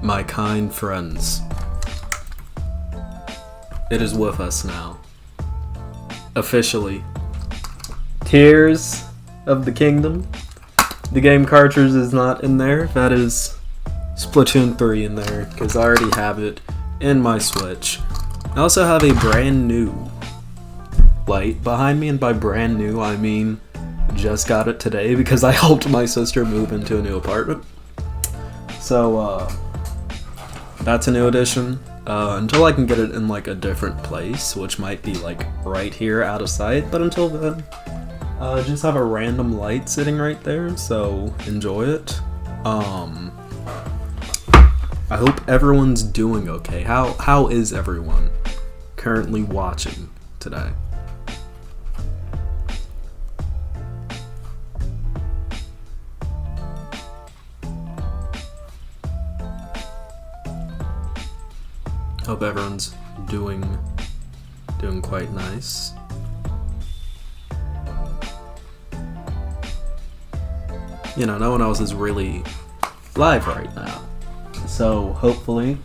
my kind friends. It is with us now. Officially. Tears of the Kingdom. The game cartridge is not in there. That is Splatoon 3 in there, because I already have it in my Switch. I also have a brand new light behind me, and by brand new I mean just got it today because I helped my sister move into a new apartment. So that's a new addition. Until I can get it in like a different place, which might be like right here out of sight, but until then, just have a random light sitting right there, so enjoy it. I hope everyone's doing okay. How is everyone currently watching today? Hope everyone's doing quite nice. You know, no one else is really live right now, so hopefully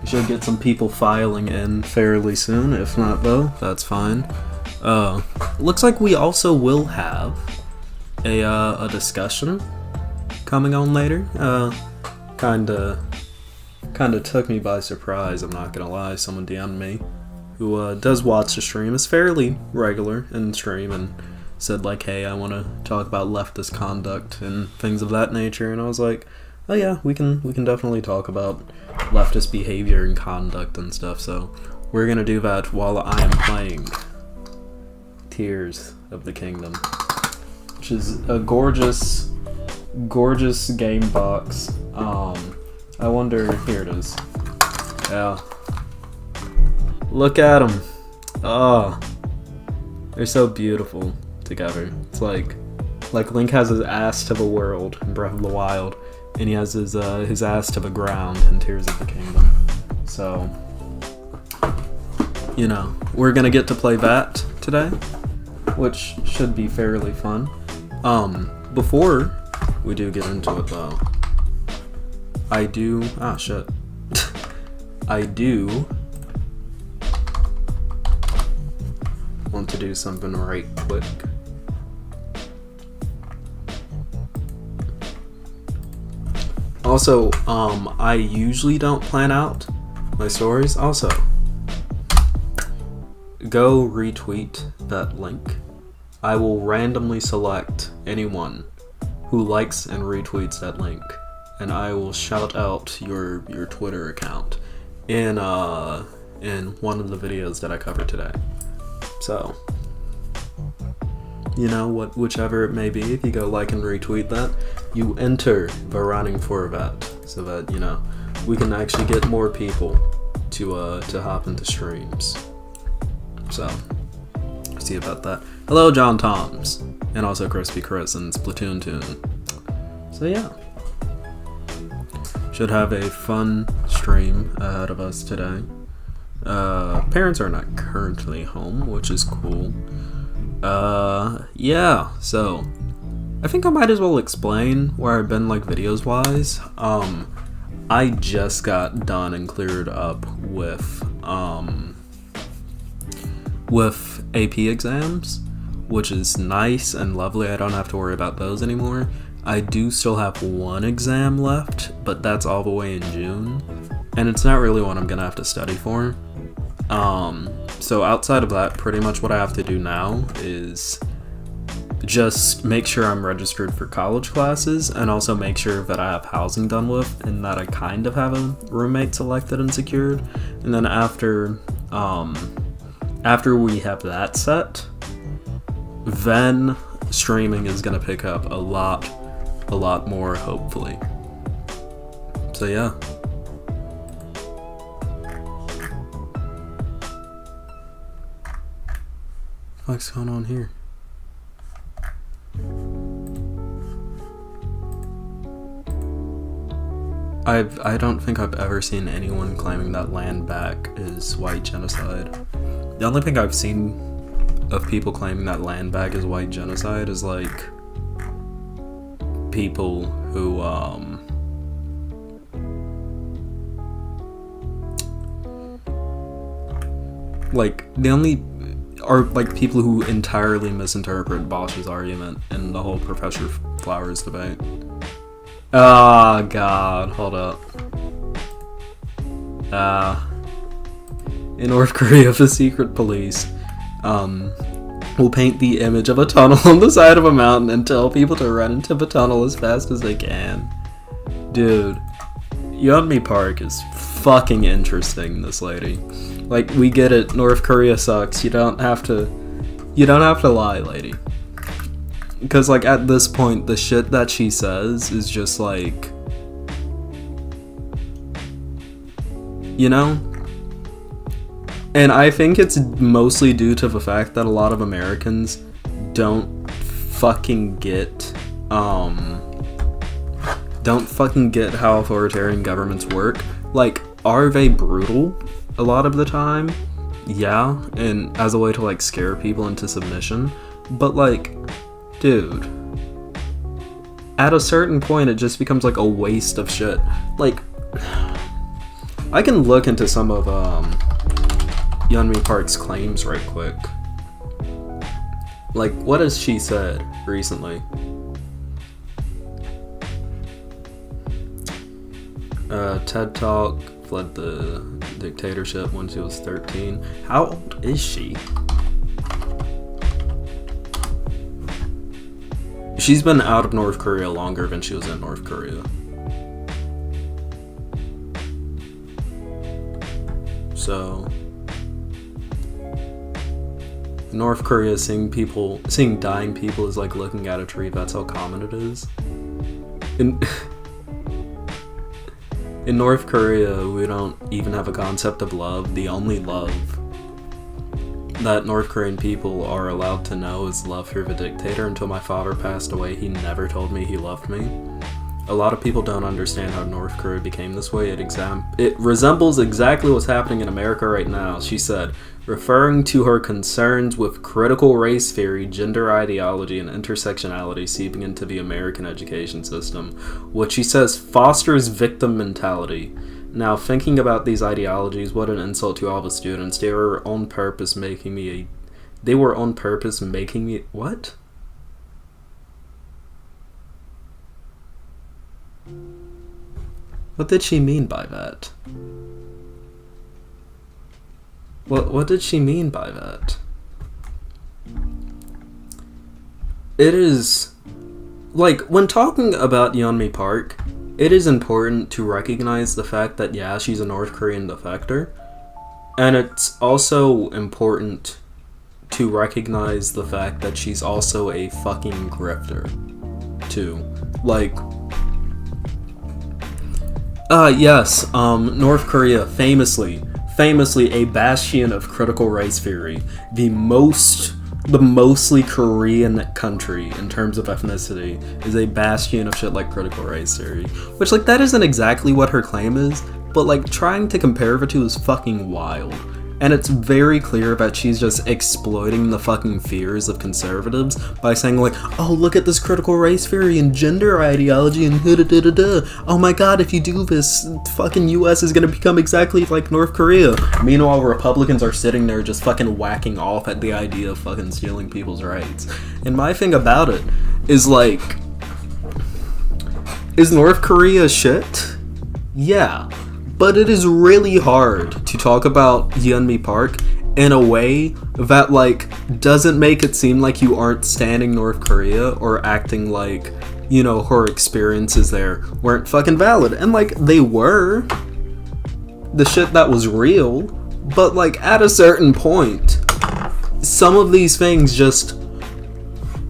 we should get some people filing in fairly soon. If not, though, that's fine. Looks like we also will have a discussion coming on later. Kinda took me by surprise, I'm not gonna lie. Someone DM'd me who does watch the stream, is fairly regular in stream, and said like, hey, I want to talk about leftist conduct and things of that nature, and I was like, oh yeah, we can definitely talk about leftist behavior and conduct and stuff, so we're gonna do that while I am playing Tears of the Kingdom, which is a gorgeous game box. I wonder, here it is. Yeah. Look at them. Oh, they're so beautiful together. It's like Link has his ass to the world in Breath of the Wild, and he has his ass to the ground in Tears of the Kingdom. So, you know, we're gonna get to play that today, which should be fairly fun. Before we do get into it though, I do want to do something right quick. Also, I usually don't plan out my stories. Also, go retweet that link. I will randomly select anyone who likes and retweets that link, and I will shout out your Twitter account in one of the videos that I covered today. So, you know, whichever it may be, if you go like and retweet that, you enter the running for that, so that, you know, we can actually get more people to hop into streams. So, see about that. Hello, John Toms, and also Crispy Chris and Splatoon Tune. So yeah, should have a fun stream ahead of us today. Parents are not currently home, which is cool. Yeah, so I think I might as well explain where I've been, like, videos wise. I just got done and cleared up with AP exams, which is nice and lovely. I don't have to worry about those anymore. I do still have one exam left, but that's all the way in June, and it's not really what I'm gonna have to study for. So outside of that, pretty much what I have to do now is just make sure I'm registered for college classes, and also make sure that I have housing done with, and that I kind of have a roommate selected and secured. And then after we have that set, then streaming is gonna pick up a lot more, hopefully. So yeah. What's going on here? I don't think I've ever seen anyone claiming that land back is white genocide. The only thing I've seen of people claiming that land back is white genocide is like people who like, the only are, like, people who entirely misinterpret Bosch's argument in the whole Professor Flowers debate. Oh, God. Hold up. In North Korea, the secret police, will paint the image of a tunnel on the side of a mountain and tell people to run into the tunnel as fast as they can. Dude, Yeonmi Park is fucking interesting, this lady. Like, we get it, North Korea sucks. You don't have to lie, lady. Because, like, at this point, the shit that she says is just, like, you know? And I think it's mostly due to the fact that a lot of Americans don't fucking get how authoritarian governments work. Like, are they brutal a lot of the time? Yeah, and as a way to, like, scare people into submission. But, like, dude, at a certain point it just becomes, like, a waste of shit. Like, I can look into some of Yeonmi Park's claims right quick. Like, what has she said recently? TED Talk, fled the dictatorship when she was 13. How old is she? She's been out of North Korea longer than she was in North Korea. So, North Korea, seeing dying people is like looking at a tree. That's how common it is. In North Korea, we don't even have a concept of love. The only love that North Korean people are allowed to know is love for the dictator. Until my father passed away, he never told me he loved me. A lot of people don't understand how North Korea became this way. It resembles exactly what's happening in America right now, she said, referring to her concerns with critical race theory, gender ideology, and intersectionality seeping into the American education system, which she says fosters victim mentality. Now, thinking about these ideologies, what an insult to all the students. They were on purpose making me what? What did she mean by that? What did she mean by that? It is, like, when talking about Yeonmi Park, it is important to recognize the fact that, yeah, she's a North Korean defector. And it's also important to recognize the fact that she's also a fucking grifter, too. Like, yes, North Korea, famously a bastion of critical race theory, the mostly Korean country in terms of ethnicity, is a bastion of shit like critical race theory. Which, like, that isn't exactly what her claim is, but, like, trying to compare the two is fucking wild. And it's very clear that she's just exploiting the fucking fears of conservatives by saying, like, oh, look at this critical race theory and gender ideology and da-da-da-da-da. Oh my god, if you do this, fucking US is gonna become exactly like North Korea. Meanwhile, Republicans are sitting there just fucking whacking off at the idea of fucking stealing people's rights. And my thing about it is, like, is North Korea shit? Yeah. But it is really hard to talk about Yeonmi Park in a way that, like, doesn't make it seem like you aren't standing North Korea or acting like, you know, her experiences there weren't fucking valid. And, like, they were. The shit that was real. But, like, at a certain point, some of these things just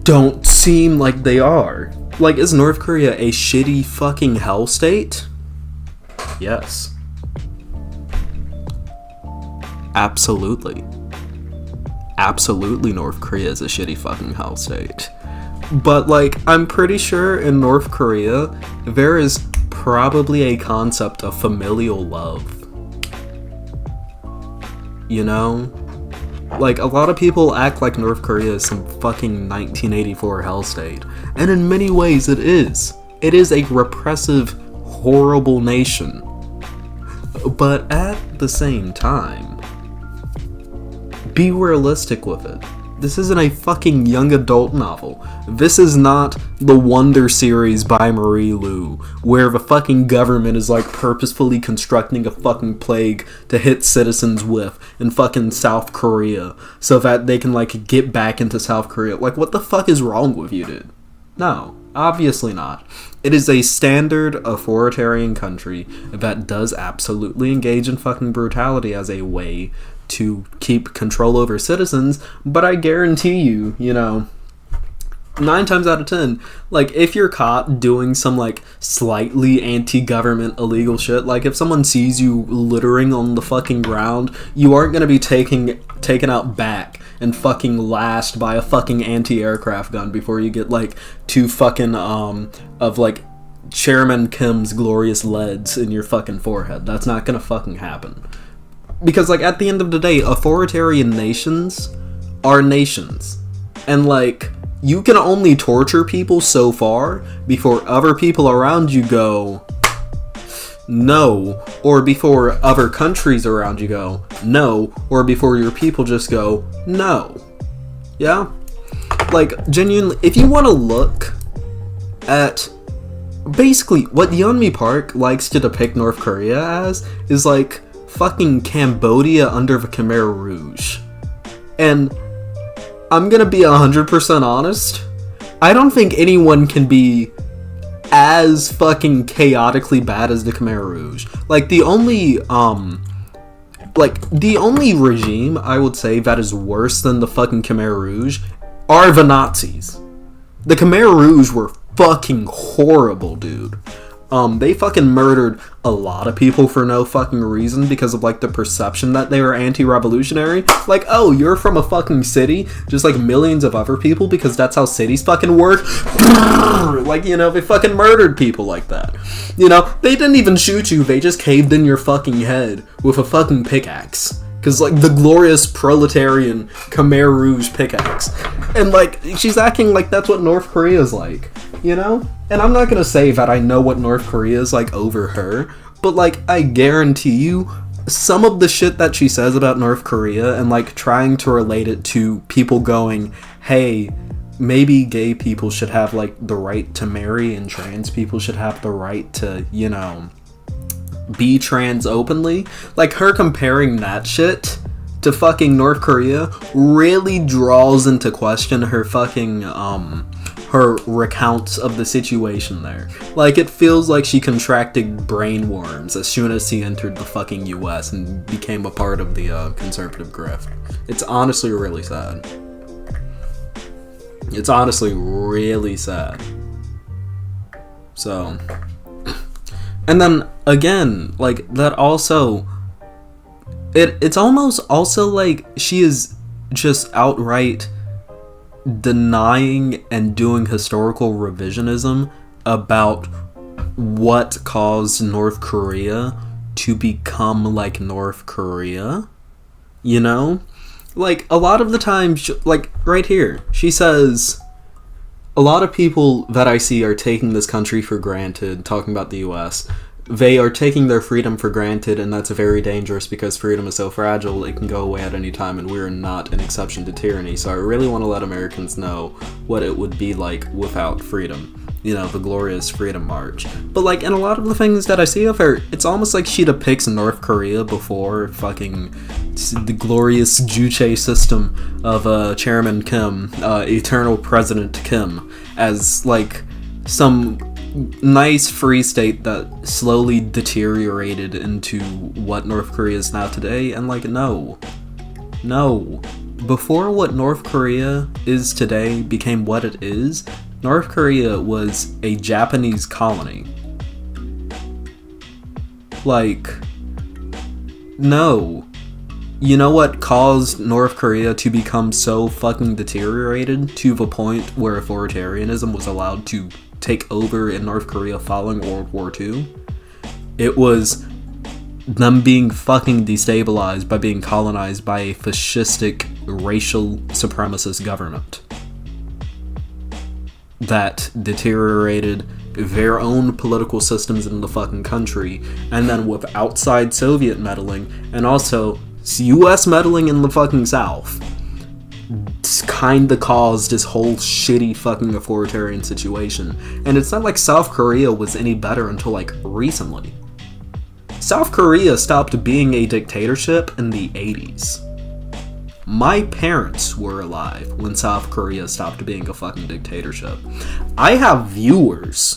don't seem like they are. Like, is North Korea a shitty fucking hell state? Yes. Absolutely. Absolutely, North Korea is a shitty fucking hell state. But, like, I'm pretty sure in North Korea, there is probably a concept of familial love. You know? Like, a lot of people act like North Korea is some fucking 1984 hell state. And in many ways it is. It is a repressive, horrible nation. But at the same time, Be realistic with it. This isn't a fucking young adult novel. This is not the Wonder series by Marie Lu, where the fucking government is like purposefully constructing a fucking plague to hit citizens with in fucking South Korea so that they can like get back into South Korea. Like, what the fuck is wrong with you, dude? No, obviously not. It is a standard authoritarian country that does absolutely engage in fucking brutality as a way to keep control over citizens, but I guarantee you, 9 times out of 10, like, if you're caught doing some, like, slightly anti-government illegal shit, like, if someone sees you littering on the fucking ground, you aren't gonna be taken out back and fucking lashed by a fucking anti-aircraft gun before you get, like, 2 fucking, of, like, Chairman Kim's glorious leads in your fucking forehead. That's not gonna fucking happen. Because, like, at the end of the day, authoritarian nations are nations. And, like, you can only torture people so far before other people around you go, no. Or before other countries around you go, no. Or before your people just go, no. Yeah? Like, genuinely, if you want to look at basically what Yeonmi Park likes to depict North Korea as is, like, fucking Cambodia under the Khmer Rouge. And I'm gonna be 100% honest, I don't think anyone can be as fucking chaotically bad as the Khmer Rouge. Like, the only regime I would say that is worse than the fucking Khmer Rouge are the Nazis. The Khmer Rouge were fucking horrible, dude. They fucking murdered a lot of people for no fucking reason because of, like, the perception that they were anti-revolutionary. Like, oh, you're from a fucking city, just like millions of other people, because that's how cities fucking work. Like, they fucking murdered people like that. They didn't even shoot you, they just caved in your fucking head with a fucking pickaxe. Because, like, the glorious proletarian Khmer Rouge pickaxe. And, like, she's acting like that's what North Korea's like, And I'm not gonna say that I know what North Korea is like over her, but, like, I guarantee you, some of the shit that she says about North Korea and, like, trying to relate it to people going, hey, maybe gay people should have, like, the right to marry and trans people should have the right to, be trans openly. Like, her comparing that shit to fucking North Korea really draws into question her fucking, her recounts of the situation there. Like, it feels like she contracted brain worms as soon as she entered the fucking US and became a part of the conservative grift. It's honestly really sad. It's honestly really sad. So, and then again, like, that also, it's almost also like she is just outright denying and doing historical revisionism about what caused North Korea to become like North Korea, Like, a lot of the time, like, right here, she says, a lot of people that I see are taking this country for granted, talking about the US. They are taking their freedom for granted, and that's very dangerous because freedom is so fragile, it can go away at any time, and we're not an exception to tyranny. So I really want to let Americans know what it would be like without freedom. The glorious Freedom March. But, like, in a lot of the things that I see of her, it's almost like she depicts North Korea before fucking the glorious Juche system of Chairman Kim, Eternal President Kim, as, like, some nice free state that slowly deteriorated into what North Korea is now today. And, like, no. Before what North Korea is today became what it is, North Korea was a Japanese colony. Like, no. You know what caused North Korea to become so fucking deteriorated to the point where authoritarianism was allowed to take over in North Korea following World War II? It was them being fucking destabilized by being colonized by a fascistic, racial supremacist government that deteriorated their own political systems in the fucking country, and then with outside Soviet meddling, and also US meddling in the fucking South kinda caused this whole shitty fucking authoritarian situation. And it's not like South Korea was any better until like recently. South Korea stopped being a dictatorship in the 80s. My parents were alive when South Korea stopped being a fucking dictatorship. I have viewers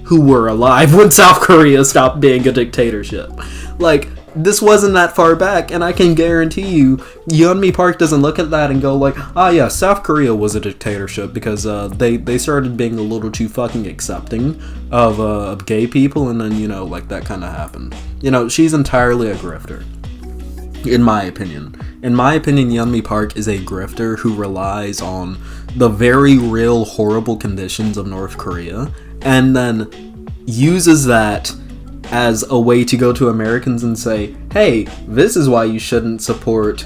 who were alive when South Korea stopped being a dictatorship. Like, this wasn't that far back, and I can guarantee you, Yeonmi Park doesn't look at that and go like, ah yeah, South Korea was a dictatorship because they started being a little too fucking accepting of gay people, and then, you know, like, that kind of happened. You know, she's entirely a grifter. In my opinion. In my opinion, Yeonmi Park is a grifter who relies on the very real horrible conditions of North Korea, and then uses that as a way to go to Americans and say, hey, this is why you shouldn't support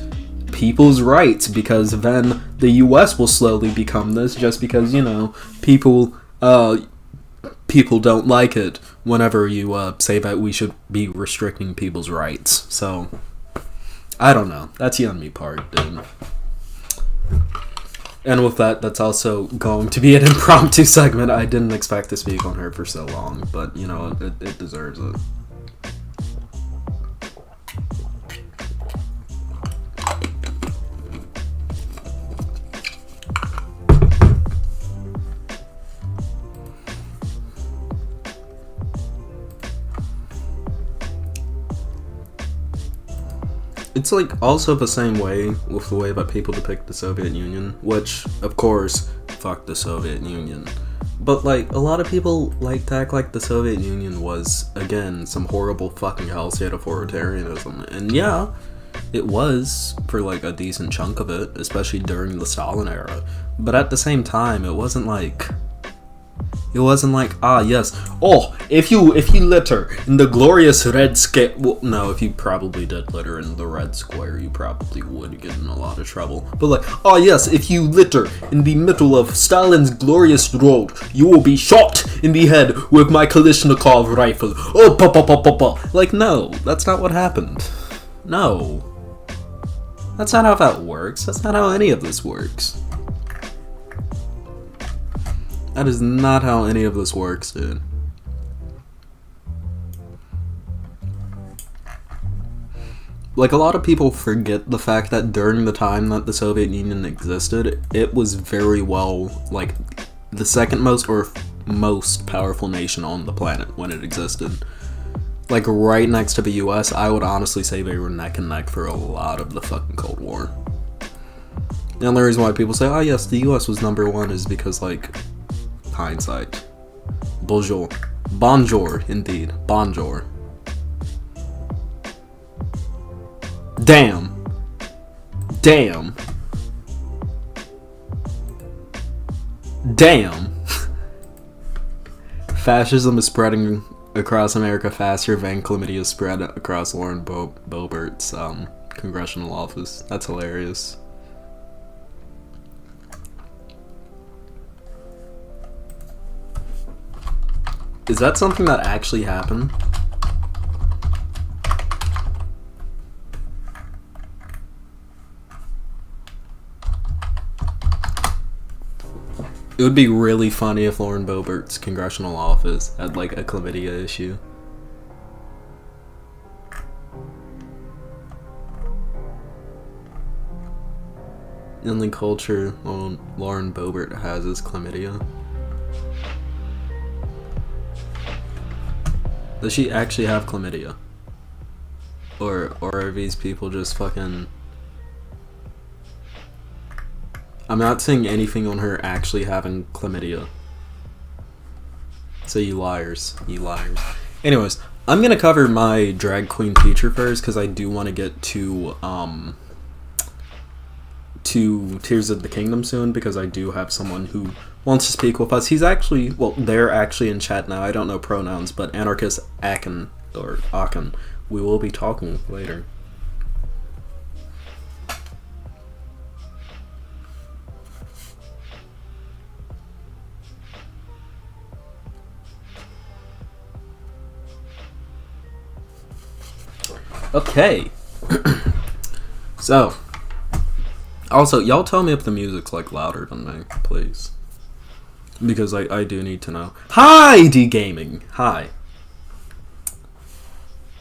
people's rights, because then the US will slowly become this, just because, you know, people don't like it whenever you say that we should be restricting people's rights. So, I don't know. That's Yeonmi Park, dude. And with that, that's also going to be an impromptu segment. I didn't expect to speak on her for so long, but, you know, it deserves it. It's like also the same way with the way that people depict the Soviet Union, which, of course, fuck the Soviet Union. But like, a lot of people like to act like the Soviet Union was, again, some horrible fucking hellstate authoritarianism. And yeah, it was for like a decent chunk of it, especially during the Stalin era. But at the same time, it wasn't like, ah yes, oh, if you litter in the glorious red square, well, no, if you probably did litter in the red square, you probably would get in a lot of trouble. But like, oh yes, if you litter in the middle of Stalin's glorious road, you will be shot in the head with my Kalashnikov rifle. Oh, pa pa pa pa pa. Like, no, that's not what happened. No. That's not how that works. That's not how any of this works. That is not how any of this works, dude. Like, a lot of people forget the fact that during the time that the Soviet Union existed, it was very well, like, the second most or most powerful nation on the planet when it existed. Like, right next to the US, I would honestly say they were neck and neck for a lot of the fucking Cold War. The only reason why people say, oh yes, the US was number one is because, like, hindsight. Bonjour. Bonjour, indeed. Bonjour. Damn. Damn. Damn. Fascism is spreading across America faster than chlamydia spread across Lauren Boebert's congressional office. That's hilarious. Is that something that actually happened? It would be really funny if Lauren Boebert's congressional office had like a chlamydia issue. The only culture Lauren Boebert has is chlamydia. Does she actually have chlamydia? Or are these people just fucking... I'm not saying anything on her actually having chlamydia. So you liars. You liars. Anyways, I'm gonna cover my drag queen feature first, because I do want to get to Tears of the Kingdom soon, because I do have someone who wants to speak with us. He's actually, well, they're actually in chat now. I don't know pronouns, but Anarchist Aken, or Aken. We will be talking later. Okay. So, also, y'all tell me if the music's like louder than me, please. Because I do need to know. Hi, D-Gaming! Hi.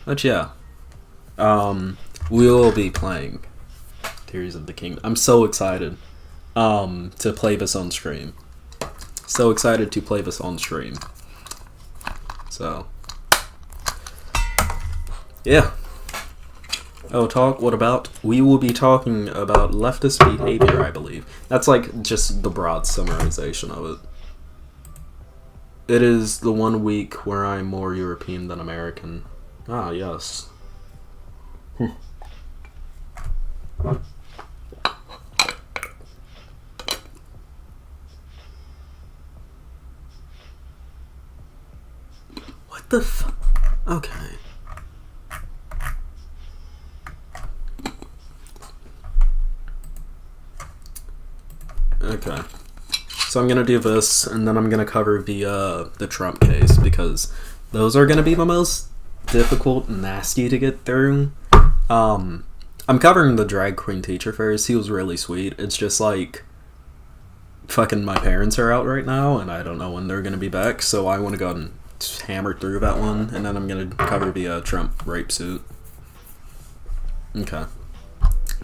But yeah. We'll be playing Tears of the Kingdom. I'm so excited to play this on stream. So excited to play this on stream. So, yeah. Oh, what about? We will be talking about leftist behavior, I believe. That's like just the broad summarization of it. It is the 1 week where I'm more European than American. Ah, yes. What the f... Okay. Okay. So I'm gonna do this, and then I'm gonna cover the Trump case, because those are gonna be the most difficult and nasty to get through. I'm covering the drag queen teacher first. He was really sweet. It's just like, fucking my parents are out right now, and I don't know when they're gonna be back, so I want to go and hammer through that one, and then I'm gonna cover the Trump rape suit. Okay.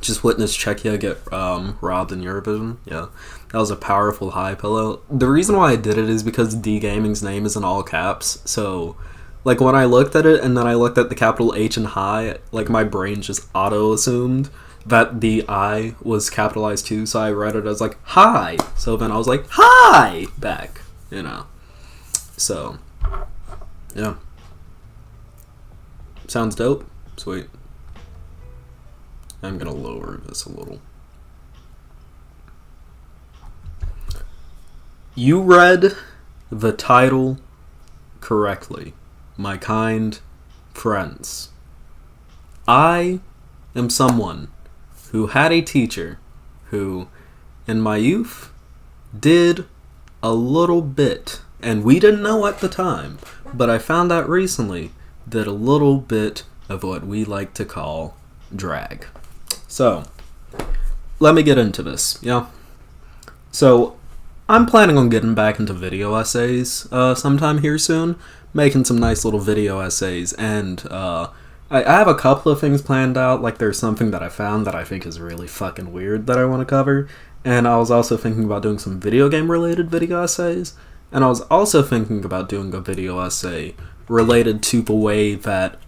Just witnessed Czechia get robbed in Eurovision. Yeah, that was a powerful high pillow. The reason why I did it is because D-Gaming's name is in all caps, so like when I looked at it and then I looked at the capital H and high, like my brain just auto-assumed that the I was capitalized too, so I read it as like, hi! So then I was like, hi! Back, you know. So, yeah. Sounds dope? Sweet. I'm gonna lower this a little. You read the title correctly, my kind friends. I am someone who had a teacher who, in my youth, did a little bit, and we didn't know at the time, but I found out recently, did a little bit of what we like to call drag. So, let me get into this, yeah? So, I'm planning on getting back into video essays sometime here soon, making some nice little video essays, and I have a couple of things planned out. Like, there's something that I found that I think is really fucking weird that I want to cover, and I was also thinking about doing some video game related video essays, and I was also thinking about doing a video essay related to the way that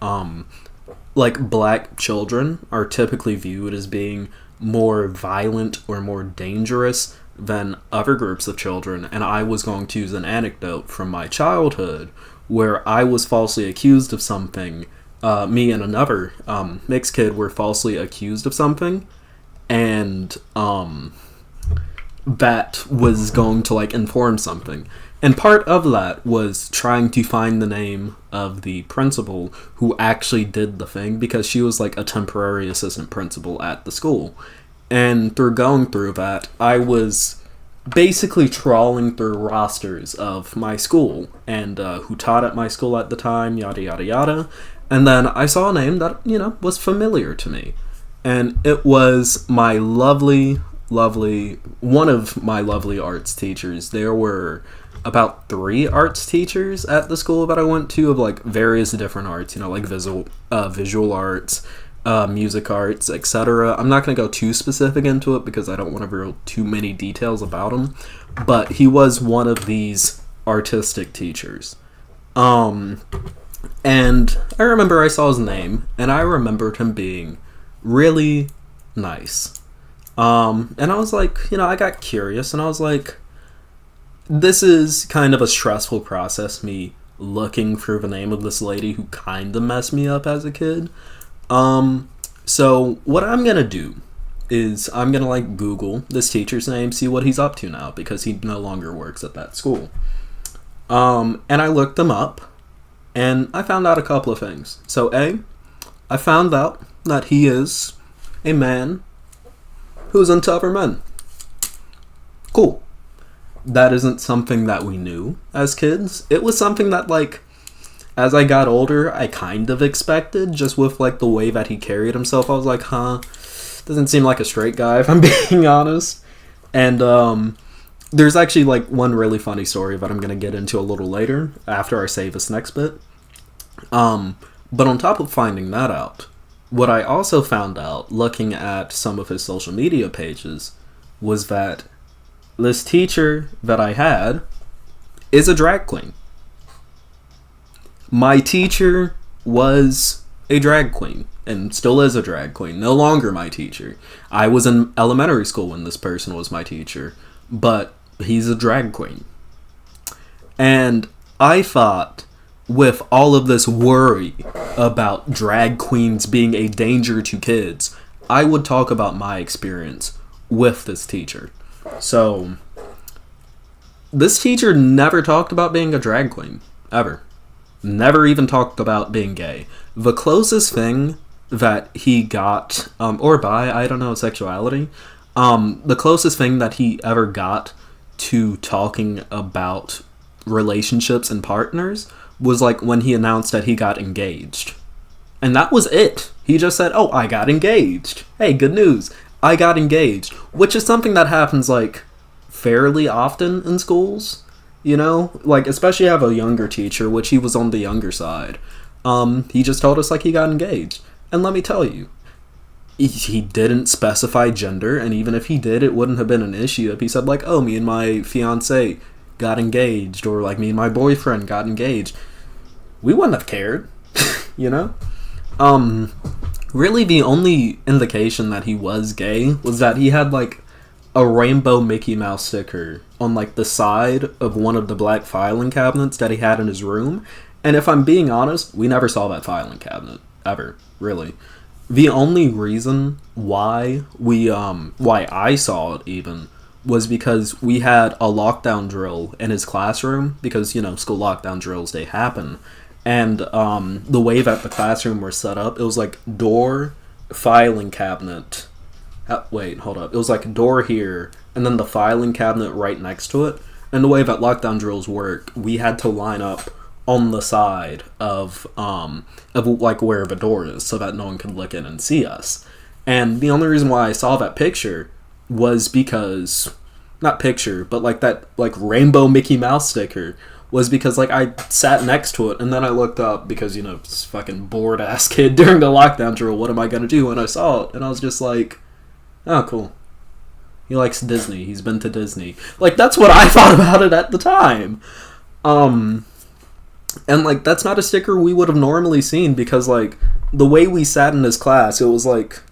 like black children are typically viewed as being more violent or more dangerous than other groups of children, and I was going to use an anecdote from my childhood where I was falsely accused of something. Me and another mixed kid were falsely accused of something, and that was going to like inform something. And part of that was trying to find the name of the principal who actually did the thing, because she was like a temporary assistant principal at the school. And through going through that, I was basically trawling through rosters of my school and who taught at my school at the time, yada yada yada. And then I saw a name that, you know, was familiar to me. And it was my lovely, one of my lovely arts teachers. There were about 3 arts teachers at the school that I went to of like various different arts, you know, like visual arts, music arts, etc. I'm not going to go too specific into it because I don't want to reveal too many details about him, but he was one of these artistic teachers. And I remember I saw his name, and I remembered him being really nice. And I was like, you know, I got curious, and I was like, this is kind of a stressful process, me looking for the name of this lady who kind of messed me up as a kid. So what I'm gonna do is I'm gonna like Google this teacher's name, see what he's up to now, because he no longer works at that school. And I looked him up, and I found out a couple of things. So I found out that he is a man who's into other men. Cool. That isn't something that we knew as kids. It was something that, like, as I got older, I kind of expected, just with, like, the way that he carried himself. I was like, huh, Doesn't seem like a straight guy, if I'm being honest. And there's actually like one really funny story that I'm gonna get into a little later after I say this next bit. But on top of finding that out, what I also found out looking at some of his social media pages was that this teacher that I had is a drag queen. My teacher was a drag queen and still is a drag queen. No longer my teacher. I was in elementary school when this person was my teacher, but he's a drag queen. And I thought, with all of this worry about drag queens being a danger to kids, I would talk about my experience with this teacher. So, this teacher never talked about being a drag queen, ever. Never even talked about being gay. The closest thing that he got, or bi, I don't know, sexuality, the closest thing that he ever got to talking about relationships and partners was like when he announced that he got engaged. And that was it. He just said, oh, I got engaged. Hey, good news. I got engaged. Which is something that happens like fairly often in schools. You know? Like, especially have a younger teacher, which he was on the younger side. He just told us like he got engaged. And let me tell you, he didn't specify gender, and even if he did, it wouldn't have been an issue if he said like, oh, me and my fiance got engaged, or like me and my boyfriend got engaged. We wouldn't have cared, you know? Really the only indication that he was gay was that he had like a rainbow Mickey Mouse sticker on like the side of one of the black filing cabinets that he had in his room. And if I'm being honest, we never saw that filing cabinet, ever, really. The only reason why why I saw it even was because we had a lockdown drill in his classroom, because, you know, school lockdown drills, they happen. And the way that the classroom was set up, it was like door, filing cabinet. Wait, hold up. It was like door here, and then the filing cabinet right next to it. And the way that lockdown drills work, we had to line up on the side of like where the door is, so that no one could look in and see us. And the only reason why I saw that picture was because, not picture, but like that like rainbow Mickey Mouse sticker, was because like I sat next to it, and then I looked up because, you know, this fucking bored ass kid during the lockdown drill, what am I gonna do? And I saw it, and I was just like, oh, cool. He likes Disney. He's been to Disney. Like, that's what I thought about it at the time. And like, that's not a sticker we would have normally seen, because like the way we sat in his class, it was like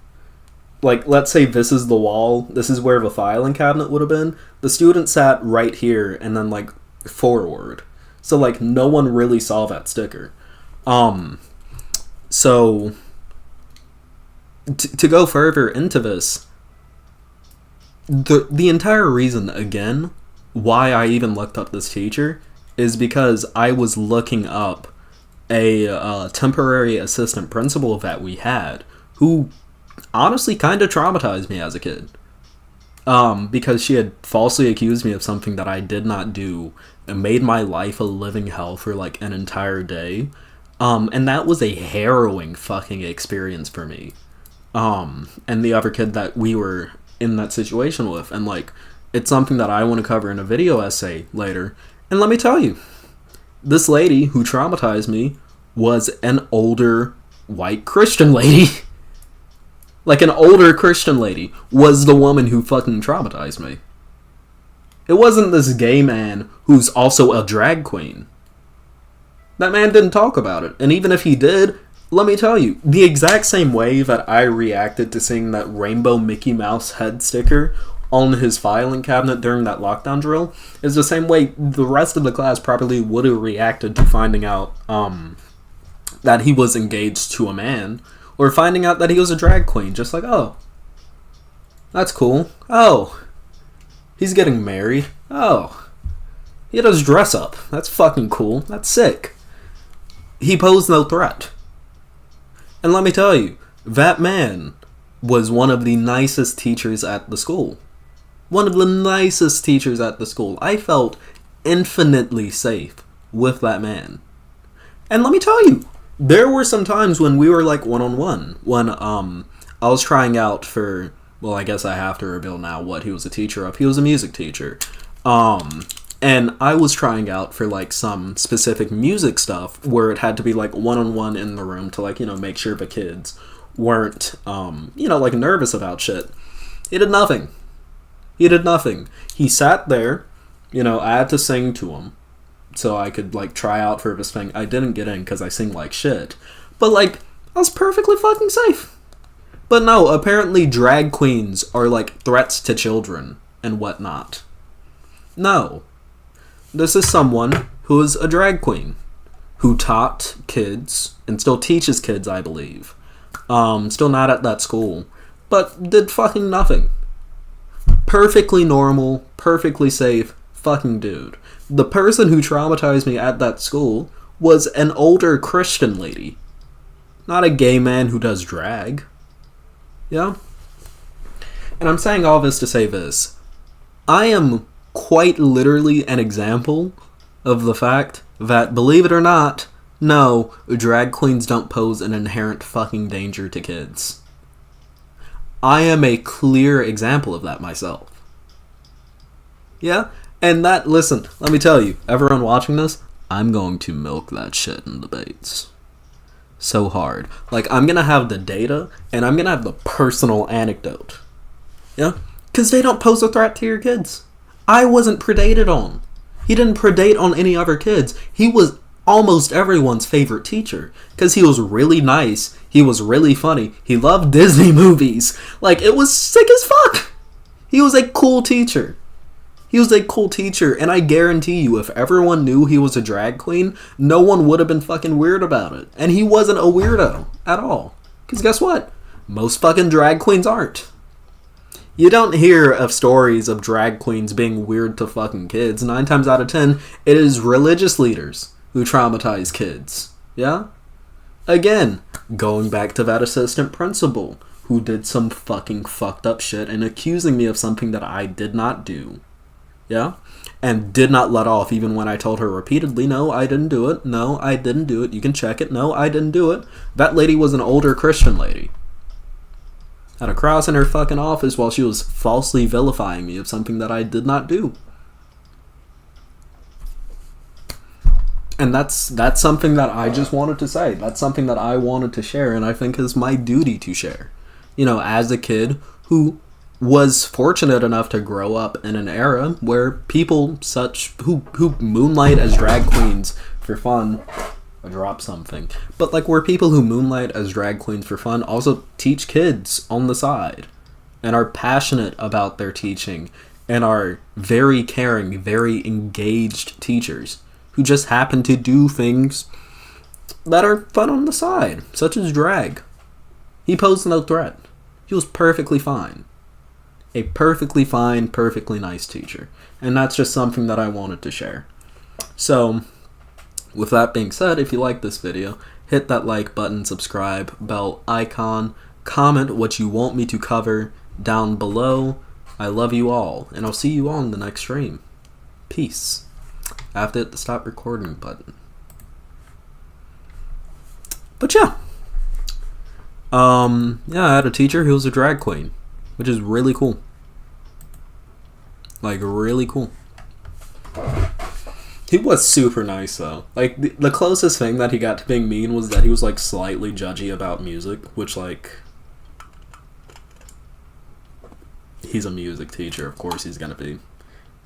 let's say this is the wall, this is where the filing cabinet would have been. The student sat right here and then like forward. So like no one really saw that sticker. So to go further into this, the entire reason, again, why I even looked up this teacher is because I was looking up a temporary assistant principal that we had, who honestly kind of traumatized me as a kid. Because she had falsely accused me of something that I did not do and made my life a living hell for like an entire day. And that was a harrowing fucking experience for me. And the other kid that we were in that situation with. And like, it's something that I want to cover in a video essay later. And let me tell you, this lady who traumatized me was an older white Christian lady. Like, an older Christian lady was the woman who fucking traumatized me. It wasn't this gay man who's also a drag queen. That man didn't talk about it. And even if he did, let me tell you, the exact same way that I reacted to seeing that rainbow Mickey Mouse head sticker on his filing cabinet during that lockdown drill is the same way the rest of the class probably would have reacted to finding out that he was engaged to a man, or finding out that he was a drag queen. Just like, oh, that's cool. Oh, he's getting married. Oh, he does dress up. That's fucking cool. That's sick. He posed no threat. And let me tell you, that man was one of the nicest teachers at the school. One of the nicest teachers at the school. I felt infinitely safe with that man. And let me tell you, there were some times when we were like one-on-one, when I was trying out for, well, I guess I have to reveal now what he was a teacher of. He was a music teacher. And I was trying out for, like, some specific music stuff where it had to be, like, one-on-one in the room to, like, you know, make sure the kids weren't, you know, like, nervous about shit. He did nothing. He did nothing. He sat there, you know, I had to sing to him so I could, like, try out for this thing. I didn't get in because I sing like shit. But, like, I was perfectly fucking safe. But no, apparently drag queens are, like, threats to children and whatnot. No. This is someone who is a drag queen, who taught kids, and still teaches kids, I believe. Still not at that school, but did fucking nothing. Perfectly normal, perfectly safe fucking dude. The person who traumatized me at that school was an older Christian lady. Not a gay man who does drag. Yeah? And I'm saying all this to say this. I am quite literally an example of the fact that, believe it or not, no, drag queens don't pose an inherent fucking danger to kids. I am a clear example of that myself. Yeah? And that, listen, let me tell you, everyone watching this, I'm going to milk that shit in debates. So hard. Like, I'm gonna have the data, and I'm gonna have the personal anecdote. Yeah? Because they don't pose a threat to your kids. I wasn't predated on. He didn't predate on any other kids. He was almost everyone's favorite teacher. Because he was really nice. He was really funny. He loved Disney movies. Like, it was sick as fuck. He was a cool teacher. He was a cool teacher. And I guarantee you, if everyone knew he was a drag queen, no one would have been fucking weird about it. And he wasn't a weirdo at all. Because guess what? Most fucking drag queens aren't. You don't hear of stories of drag queens being weird to fucking kids. 9 times out of 10, it is religious leaders who traumatize kids. Yeah? Again, going back to that assistant principal who did some fucking fucked up shit and accusing me of something that I did not do. Yeah? And did not let off even when I told her repeatedly, no, I didn't do it. No, I didn't do it. You can check it. No, I didn't do it. That lady was an older Christian lady. Had a cross in her fucking office while she was falsely vilifying me of something that I did not do. And that's something that I just wanted to say. That's something that I wanted to share, and I think is my duty to share. You know, as a kid who was fortunate enough to grow up in an era where people such who moonlight as drag queens for fun. I dropped something. But, like, where people who moonlight as drag queens for fun also teach kids on the side and are passionate about their teaching and are very caring, very engaged teachers who just happen to do things that are fun on the side, such as drag. He posed no threat. He was perfectly fine. A perfectly fine, perfectly nice teacher. And that's just something that I wanted to share. So, with that being said, if you like this video, hit that like button, subscribe, bell icon, comment what you want me to cover down below. I love you all, and I'll see you on the next stream. Peace. I have to hit the stop recording button. But yeah. Yeah, I had a teacher who was a drag queen, which is really cool. Like, really cool. He was super nice, though. Like, the closest thing that he got to being mean was that he was, like, slightly judgy about music, which, like, he's a music teacher, of course he's gonna be.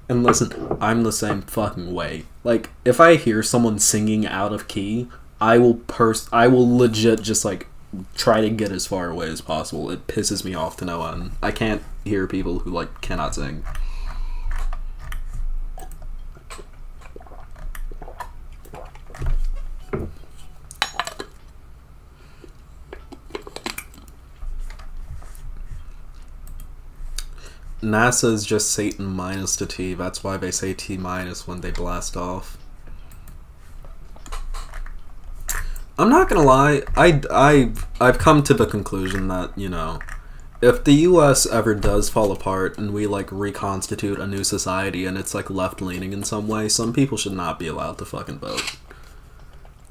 And listen, I'm the same fucking way. Like, if I hear someone singing out of key, I will legit just, like, try to get as far away as possible. It pisses me off to no end. I can't hear people who, like, cannot sing. NASA is just Satan minus the T. That's why they say T minus when they blast off. I'm not gonna lie, I've come to the conclusion that, you know, if the US ever does fall apart and we, like, reconstitute a new society and it's, like, left-leaning in some way, some people should not be allowed to fucking vote.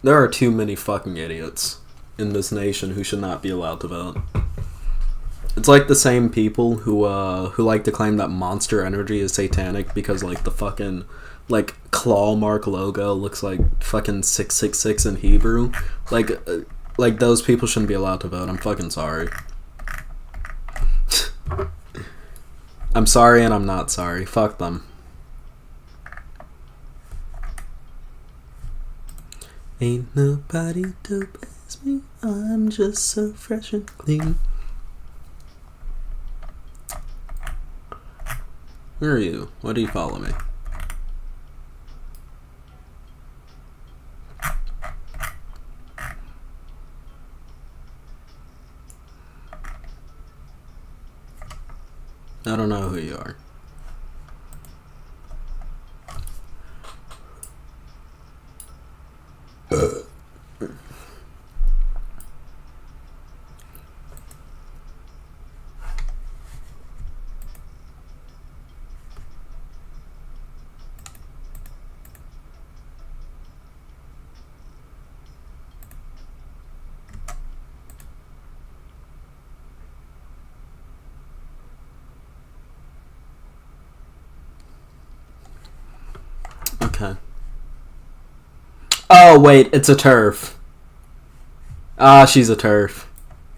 There are too many fucking idiots in this nation who should not be allowed to vote. It's like the same people who like to claim that Monster Energy is satanic because like the fucking like claw mark logo looks like fucking 666 in Hebrew. Like those people shouldn't be allowed to vote. I'm fucking sorry. I'm sorry and I'm not sorry. Fuck them. Ain't nobody to bless me. I'm just so fresh and clean. Where are you? Why do you follow me? I don't know who you are. Okay. Oh, wait, it's a turf. Ah, she's a turf.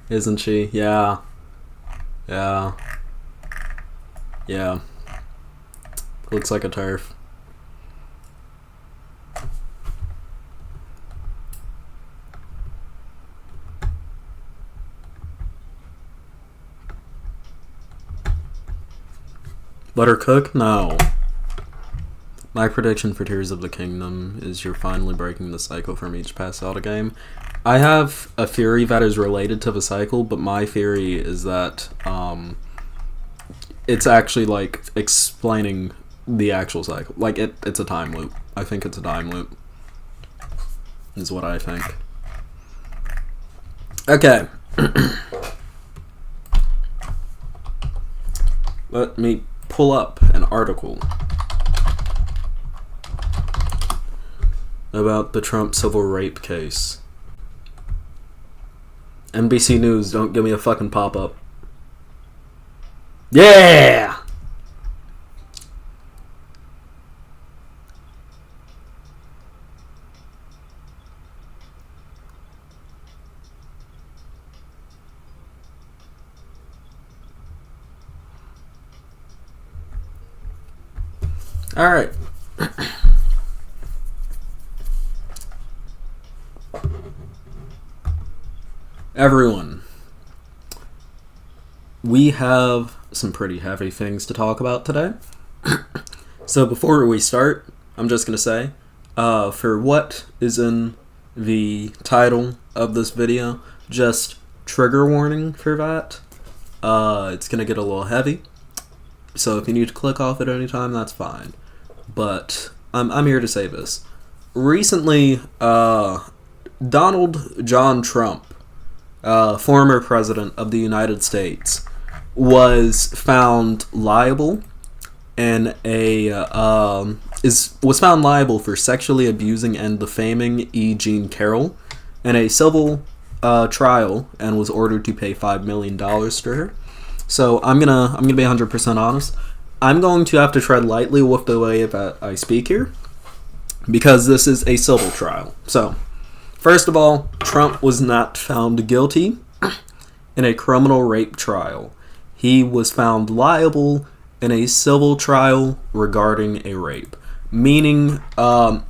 Isn't she? Yeah. Yeah. Yeah. Looks like a turf. Let her cook? No. My prediction for Tears of the Kingdom is you're finally breaking the cycle from each past Zelda game. I have a theory that is related to the cycle, but my theory is that it's actually like explaining the actual cycle. Like it's a time loop. I think it's a time loop. Is what I think. Okay. Let me pull up an article about the Trump civil rape case. NBC News, don't give me a fucking pop-up. Yeah! Alright. Everyone, we have some pretty heavy things to talk about today. So before we start, I'm just going to say, for what is in the title of this video, just trigger warning for that. It's going to get a little heavy, so if you need to click off at any time, that's fine. But I'm here to say this. Recently, Donald John Trump, former president of the United States, was found liable in was found liable for sexually abusing and defaming E. Jean Carroll in a civil trial and was ordered to pay $5 million to her. So I'm gonna be 100% honest. I'm going to have to tread lightly with the way that I speak here because this is a civil trial. So, first of all, Trump was not found guilty in a criminal rape trial. He was found liable in a civil trial regarding a rape. Meaning,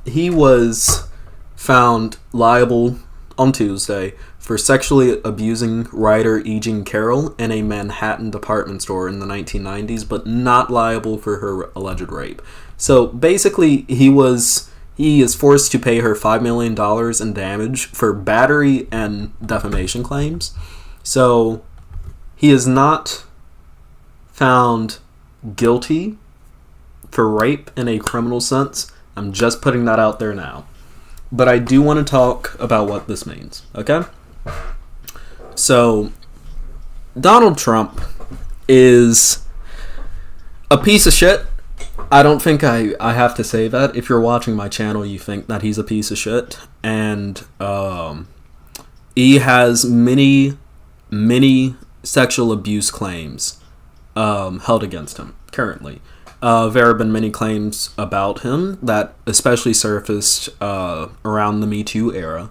he was found liable on Tuesday for sexually abusing writer E. Jean Carroll in a Manhattan department store in the 1990s, but not liable for her alleged rape. So basically, he is forced to pay her $5 million in damage for battery and defamation claims. So he is not found guilty for rape in a criminal sense. I'm just putting that out there now. But I do want to talk about what this means, okay? So, Donald Trump is a piece of shit. I don't think I have to say that. If you're watching my channel, you think that he's a piece of shit. And he has many sexual abuse claims held against him currently. There have been many claims about him that especially surfaced around the Me Too era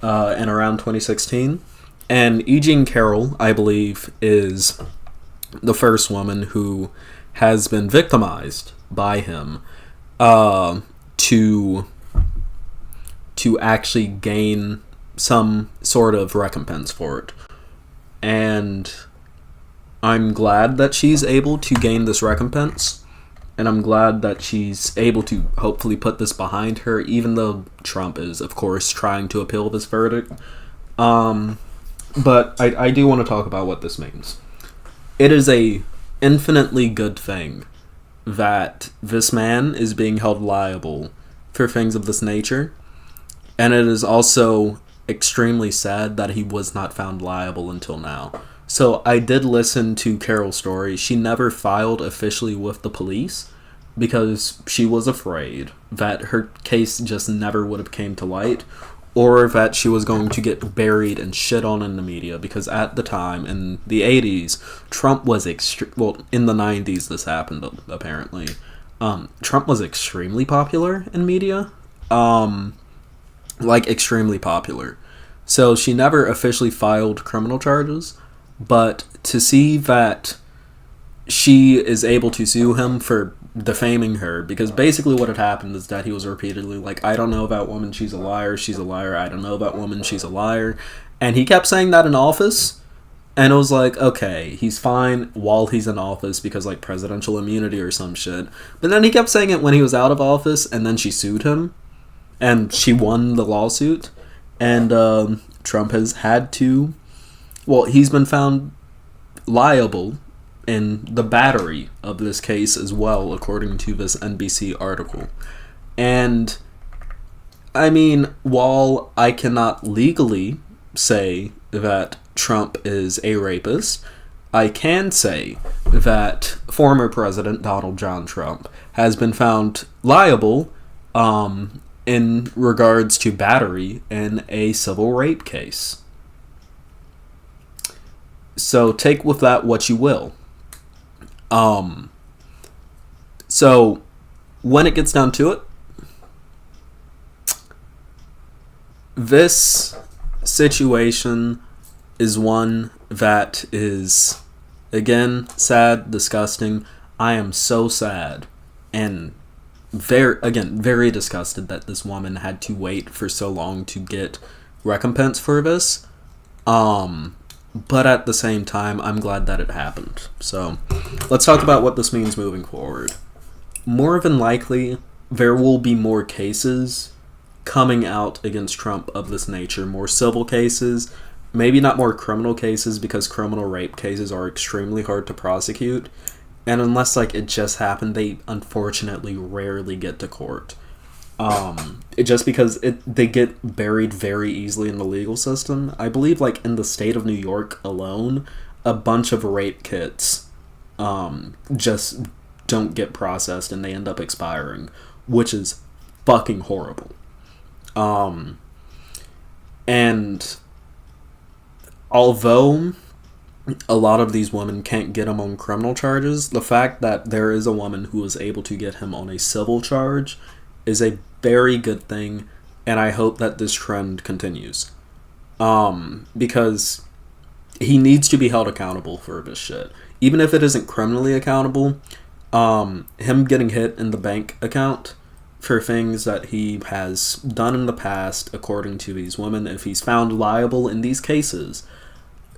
and around 2016. And E. Jean Carroll, I believe, is the first woman who has been victimized by him to actually gain some sort of recompense for it. And I'm glad that she's able to gain this recompense, and I'm glad that she's able to hopefully put this behind her, even though Trump is, of course, trying to appeal this verdict. But I do want to talk about what this means. It is a infinitely good thing that this man is being held liable for things of this nature, and it is also extremely sad that he was not found liable until now. So I did listen to Carol's story. She never filed officially with the police because she was afraid that her case just never would have came to light, or that she was going to get buried and shit on in the media, because at the time, in the 80s, Trump was well, in the 90s this happened, apparently. Trump was extremely popular in media. Like, extremely popular. So she never officially filed criminal charges, but to see that she is able to sue him for defaming her, because basically what had happened is that he was repeatedly like, I don't know about woman, she's a liar, I don't know about woman, she's a liar, and he kept saying that in office, and it was like, okay, he's fine while he's in office because, like, presidential immunity or some shit, but then he kept saying it when he was out of office, and then she sued him, and she won the lawsuit, and Trump has had to, well, he's been found liable in the battery of this case as well, according to this NBC article. And, I mean, while I cannot legally say that Trump is a rapist, I can say that former President Donald John Trump has been found liable in regards to battery in a civil rape case. So take with that what you will. So when it gets down to it, this situation is one that is, again, sad, disgusting. I am so sad and very disgusted that this woman had to wait for so long to get recompense for this. But at the same time, I'm glad that it happened. So, let's talk about what this means moving forward. More than likely, there will be more cases coming out against Trump of this nature. More civil cases, maybe not more criminal cases, because criminal rape cases are extremely hard to prosecute. And unless, like, it just happened, they unfortunately rarely get to court. Just because they get buried very easily in the legal system. I believe, like, in the state of New York alone, a bunch of rape kits just don't get processed and they end up expiring, which is fucking horrible. And although a lot of these women can't get him on criminal charges, the fact that there is a woman who is able to get him on a civil charge is a very good thing, and I hope that this trend continues. Because he needs to be held accountable for this shit. Even if it isn't criminally accountable, him getting hit in the bank account for things that he has done in the past, according to these women, if he's found liable in these cases,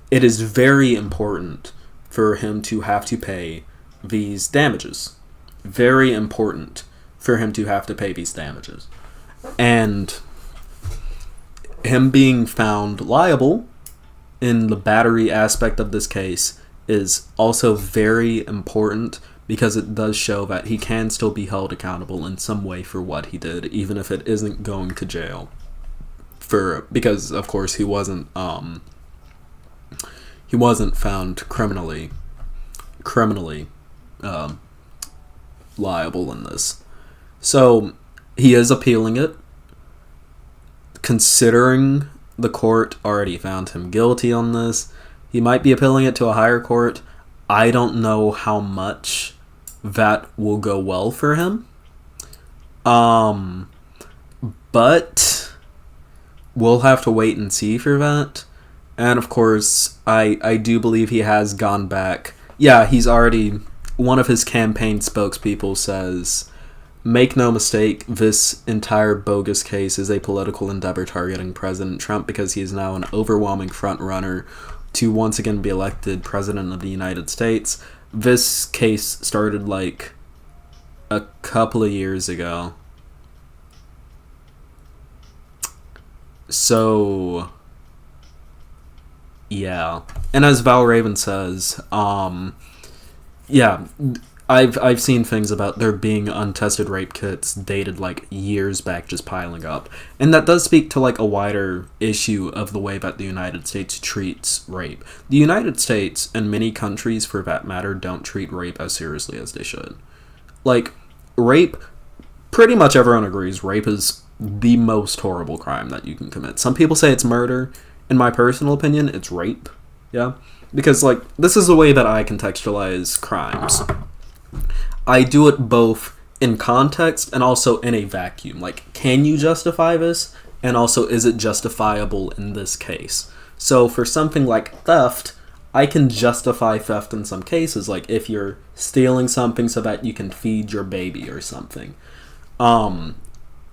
it is very important for him to have to pay these damages. Very important for him to have to pay these damages. And him being found liable in the battery aspect of this case is also very important, because it does show that he can still be held accountable in some way for what he did, even if it isn't going to jail. Because of course he wasn't found criminally liable in this. So he is appealing it, considering the court already found him guilty on this. He might be appealing it to a higher court. I don't know how much that will go well for him. But we'll have to wait and see for that. And of course, I do believe he has gone back. Yeah, he's already... One of his campaign spokespeople says, "Make no mistake, this entire bogus case is a political endeavor targeting President Trump because he is now an overwhelming frontrunner to once again be elected President of the United States." This case started like a couple of years ago. So, yeah. And as Val Raven says, yeah, I've seen things about there being untested rape kits dated like years back just piling up. And that does speak to like a wider issue of the way that the United States treats rape. The United States, and many countries for that matter, don't treat rape as seriously as they should. Like, rape, pretty much everyone agrees rape is the most horrible crime that you can commit. Some people say it's murder. In my personal opinion, it's rape. Yeah? Because, like, this is the way that I contextualize crimes. I do it both in context and also in a vacuum. Like, can you justify this? And also, is it justifiable in this case? So, for something like theft, I can justify theft in some cases. Like, if you're stealing something so that you can feed your baby or something. And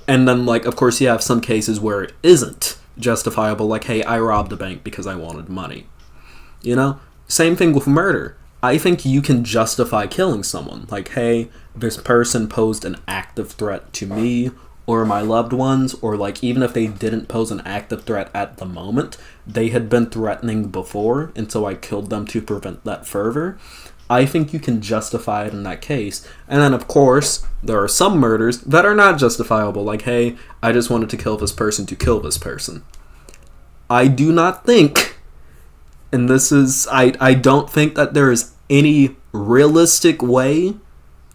then, like, of course, you have some cases where it isn't justifiable. Like, hey, I robbed a bank because I wanted money. You know? Same thing with murder. I think you can justify killing someone. Like, hey, this person posed an active threat to me or my loved ones, or like even if they didn't pose an active threat at the moment, they had been threatening before, and so I killed them to prevent that further. I think you can justify it in that case. And then, of course, there are some murders that are not justifiable. Like, hey, I just wanted to kill this person to kill this person. I do not think... And this is, I don't think that there is any realistic way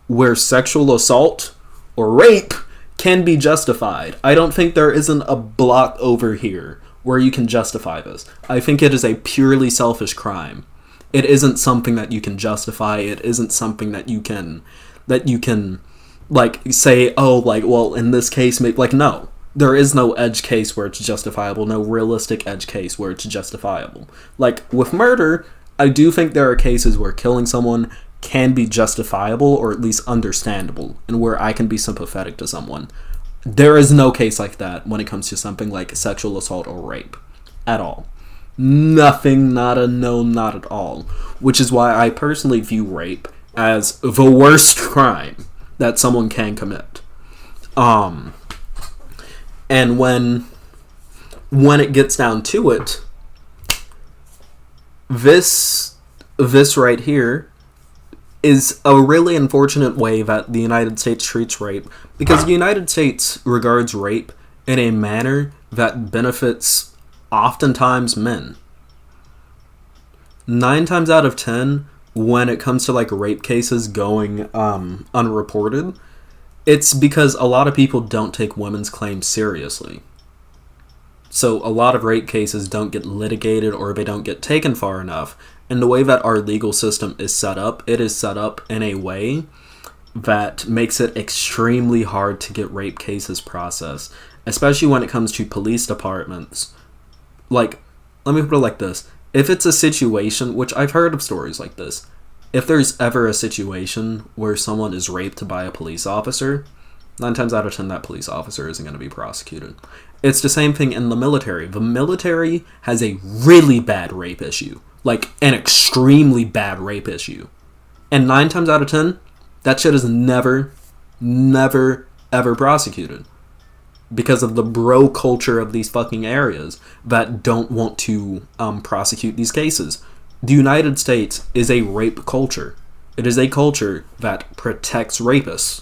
where sexual assault or rape can be justified. I don't think there isn't a block over here where you can justify this. I think it is a purely selfish crime. It isn't something that you can justify. It isn't something that you can, like, say, oh, like, well, in this case, like, no. There is no edge case where it's justifiable, no realistic edge case where it's justifiable. Like, with murder, I do think there are cases where killing someone can be justifiable, or at least understandable, and where I can be sympathetic to someone. There is no case like that when it comes to something like sexual assault or rape. At all. Nothing, nada, no, not at all. Which is why I personally view rape as the worst crime that someone can commit. And when it gets down to it, this right here is a really unfortunate way that the United States treats rape, because the United States regards rape in a manner that benefits oftentimes men. 9 times out of 10, when it comes to like rape cases going unreported, it's because a lot of people don't take women's claims seriously. So a lot of rape cases don't get litigated, or they don't get taken far enough. And the way that our legal system is set up, it is set up in a way that makes it extremely hard to get rape cases processed, especially when it comes to police departments. Like, let me put it like this. If it's a situation, which I've heard of stories like this, if there's ever a situation where someone is raped by a police officer, 9 times out of 10 that police officer isn't going to be prosecuted. It's the same thing in the military. The military has a really bad rape issue. Like, an extremely bad rape issue. And 9 times out of 10, that shit is never, ever prosecuted. Because of the bro culture of these fucking areas that don't want to prosecute these cases. The United States is a rape culture. It is a culture that protects rapists.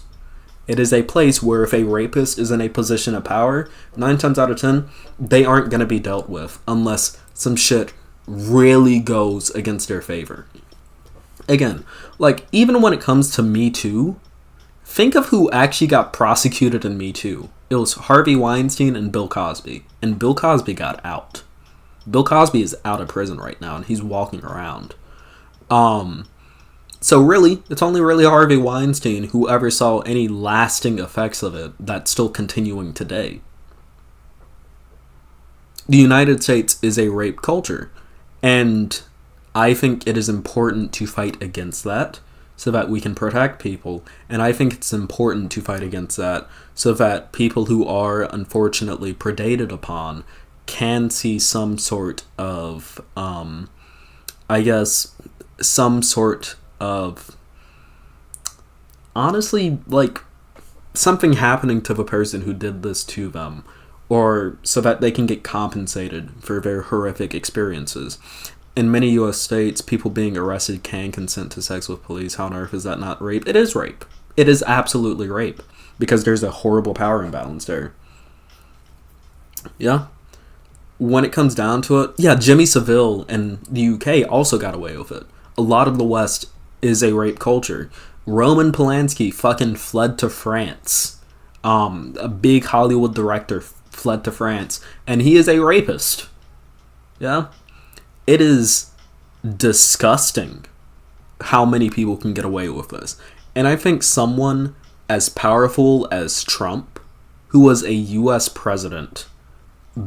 It is a place where if a rapist is in a position of power, 9 times out of 10, they aren't going to be dealt with unless some shit really goes against their favor. Again, like, even when it comes to Me Too, think of who actually got prosecuted in Me Too. It was Harvey Weinstein and Bill Cosby. And Bill Cosby got out. Bill Cosby is out of prison right now, and he's walking around. So really, it's only really Harvey Weinstein who ever saw any lasting effects of it that's still continuing today. The United States is a rape culture, and I think it is important to fight against that so that we can protect people, and I think it's important to fight against that so that people who are unfortunately predated upon can see some sort of, some sort of, honestly, like, something happening to the person who did this to them, or so that they can get compensated for their horrific experiences. In many U.S. states, people being arrested can consent to sex with police. How on earth is that not rape? It is rape. It is absolutely rape, because there's a horrible power imbalance there. Yeah. When it comes down to it, yeah, Jimmy Savile in the UK also got away with it. A lot of the West is a rape culture. Roman Polanski fucking fled to France. A big Hollywood director fled to France, and he is a rapist. Yeah? It is disgusting how many people can get away with this. And I think someone as powerful as Trump, who was a US president,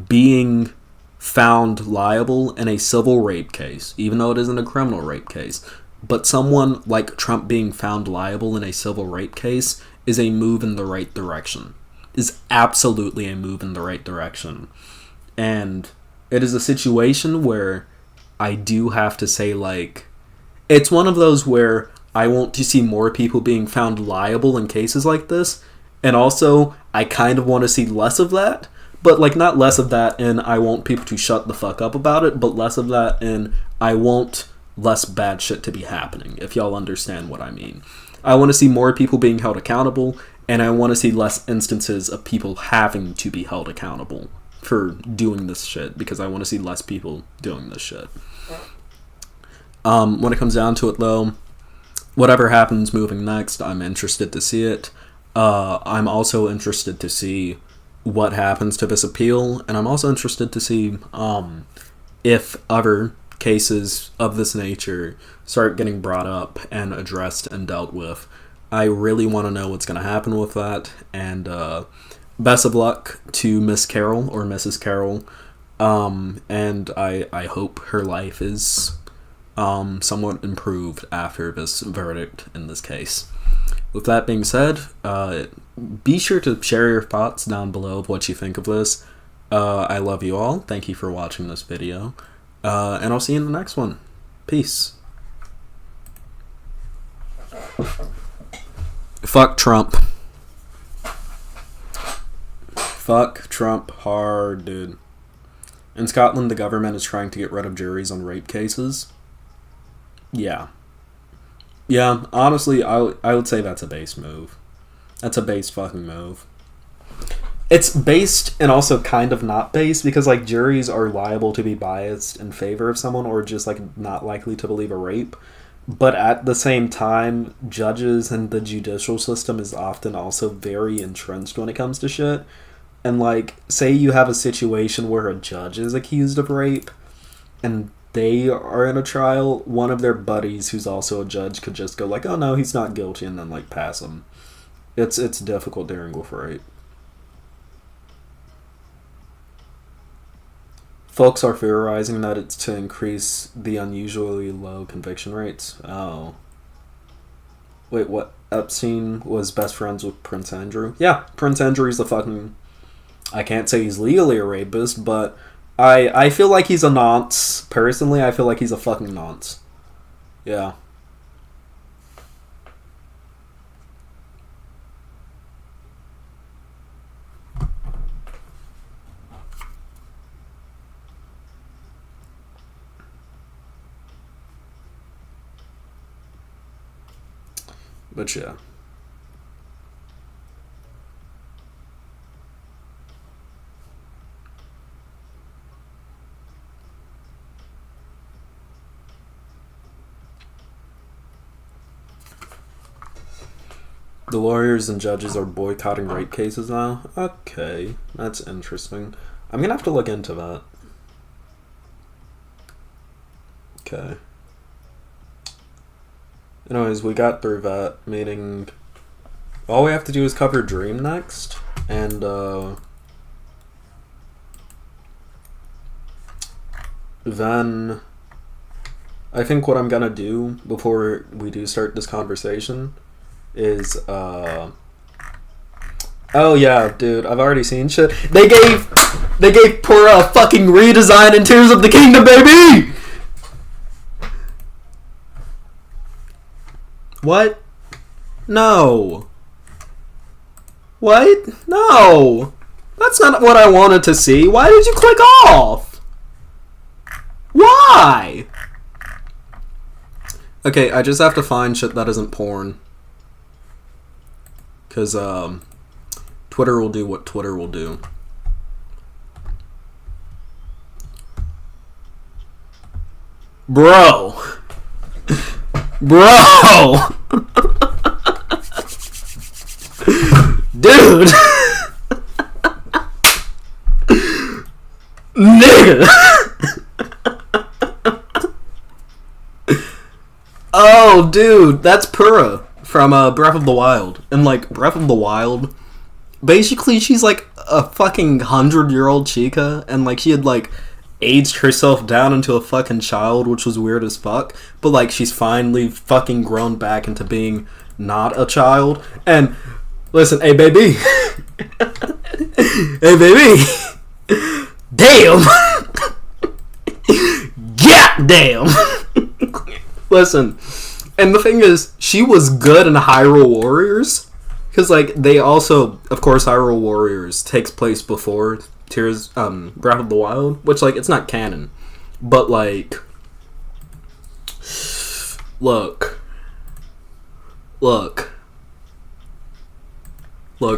being found liable in a civil rape case, even though it isn't a criminal rape case, but someone like Trump being found liable in a civil rape case is a move in the right direction. Is absolutely a move in the right direction. And it is a situation where I do have to say, like, it's one of those where I want to see more people being found liable in cases like this, and also I kind of want to see less of that, but, like, not less of that and I want people to shut the fuck up about it, but less of that and I want less bad shit to be happening, if y'all understand what I mean. I want to see more people being held accountable, and I want to see less instances of people having to be held accountable for doing this shit, because I want to see less people doing this shit. When it comes down to it, though, whatever happens moving next, I'm interested to see it. I'm also interested to see what happens to this appeal, and I'm also interested to see if other cases of this nature start getting brought up and addressed and dealt with. I really want to know what's going to happen with that, and best of luck to Miss Carroll, or Mrs. Carroll, and I hope her life is somewhat improved after this verdict in this case. With that being said, be sure to share your thoughts down below of what you think of this. I love you all. Thank you for watching this video. And I'll see you in the next one. Peace. Fuck Trump. Fuck Trump hard, dude. In Scotland, the government is trying to get rid of juries on rape cases. Yeah. Yeah, honestly, I would say that's a base move. That's a base fucking move. It's based and also kind of not based, because, like, juries are liable to be biased in favor of someone or just, like, not likely to believe a rape. But at the same time, judges and the judicial system is often also very entrenched when it comes to shit. And, like, say you have a situation where a judge is accused of rape and they are in a trial, one of their buddies who's also a judge could just go like, oh no, he's not guilty, and then, like, pass him. It's difficult dealing with rape. Folks are theorizing that it's to increase the unusually low conviction rates. Oh. Wait, what? Epstein was best friends with Prince Andrew? Yeah, Prince Andrew's a fucking... I can't say he's legally a rapist, but I feel like he's a nonce. Personally, I feel like he's a fucking nonce. Yeah. But yeah. The lawyers and judges are boycotting rape cases now? Okay, that's interesting. I'm gonna have to look into that. Okay. Anyways, we got through that, meaning all we have to do is cover Dream next, and then I think what I'm gonna do before we do start this conversation is oh yeah, dude, I've already seen shit. They gave Pura a fucking redesign in Tears of the Kingdom, baby! What? No. What? No. That's not what I wanted to see. Why did you click off? Why? Okay, I just have to find shit that isn't porn. Because, Twitter will do what Twitter will do. Bro. Bro! Dude! Nigga! Oh, dude, that's Pura from Breath of the Wild. And, like, Breath of the Wild, basically she's, like, a fucking 100-year-old chica, and, like, she had, like, aged herself down into a fucking child, which was weird as fuck, but, like, she's finally fucking grown back into being not a child. And listen, hey baby, hey baby, damn, goddamn. Listen, and the thing is, she was good in Hyrule Warriors, because, like, they also, of course, Hyrule Warriors takes place before Tears, Breath of the Wild, which, like, it's not canon, but, like, look,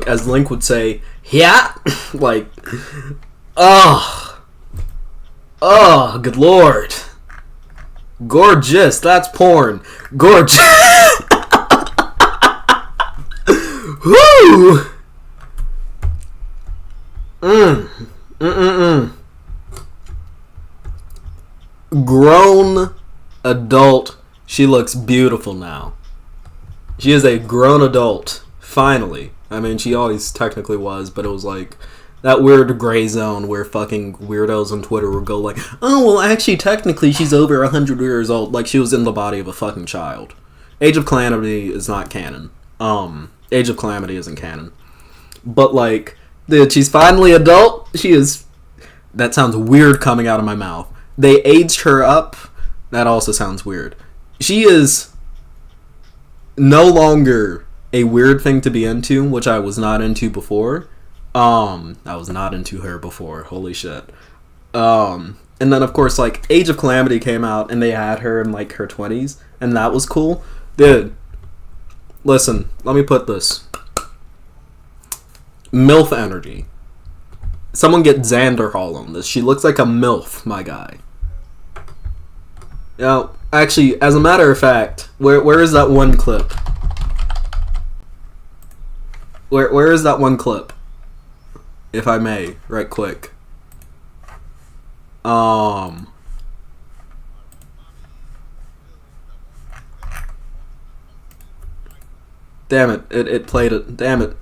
as Link would say, yeah, like, oh, good lord, gorgeous, that's porn, gorgeous, whoo, grown adult. She looks beautiful now. She is a grown adult, finally. I mean, she always technically was, but it was like that weird gray zone where fucking weirdos on Twitter would go like, oh, well, actually, technically, she's over 100 years old. Like, she was in the body of a fucking child. Age of Calamity is not canon. Age of Calamity isn't canon. But, like, dude, she's finally adult. She is... That sounds weird coming out of my mouth. They aged her up. That also sounds weird. She is no longer a weird thing to be into, which I was not into before. I was not into her before. Holy shit. And then, of course, like, Age of Calamity came out, and they had her in, like, her 20s, and that was cool. Dude, listen, let me put this. MILF energy. Someone get Xander Hall on this. She looks like a MILF, my guy. Now, actually, as a matter of fact, where is that one clip? Where is that one clip? If I may, right quick. Damn it! It played it. Damn it.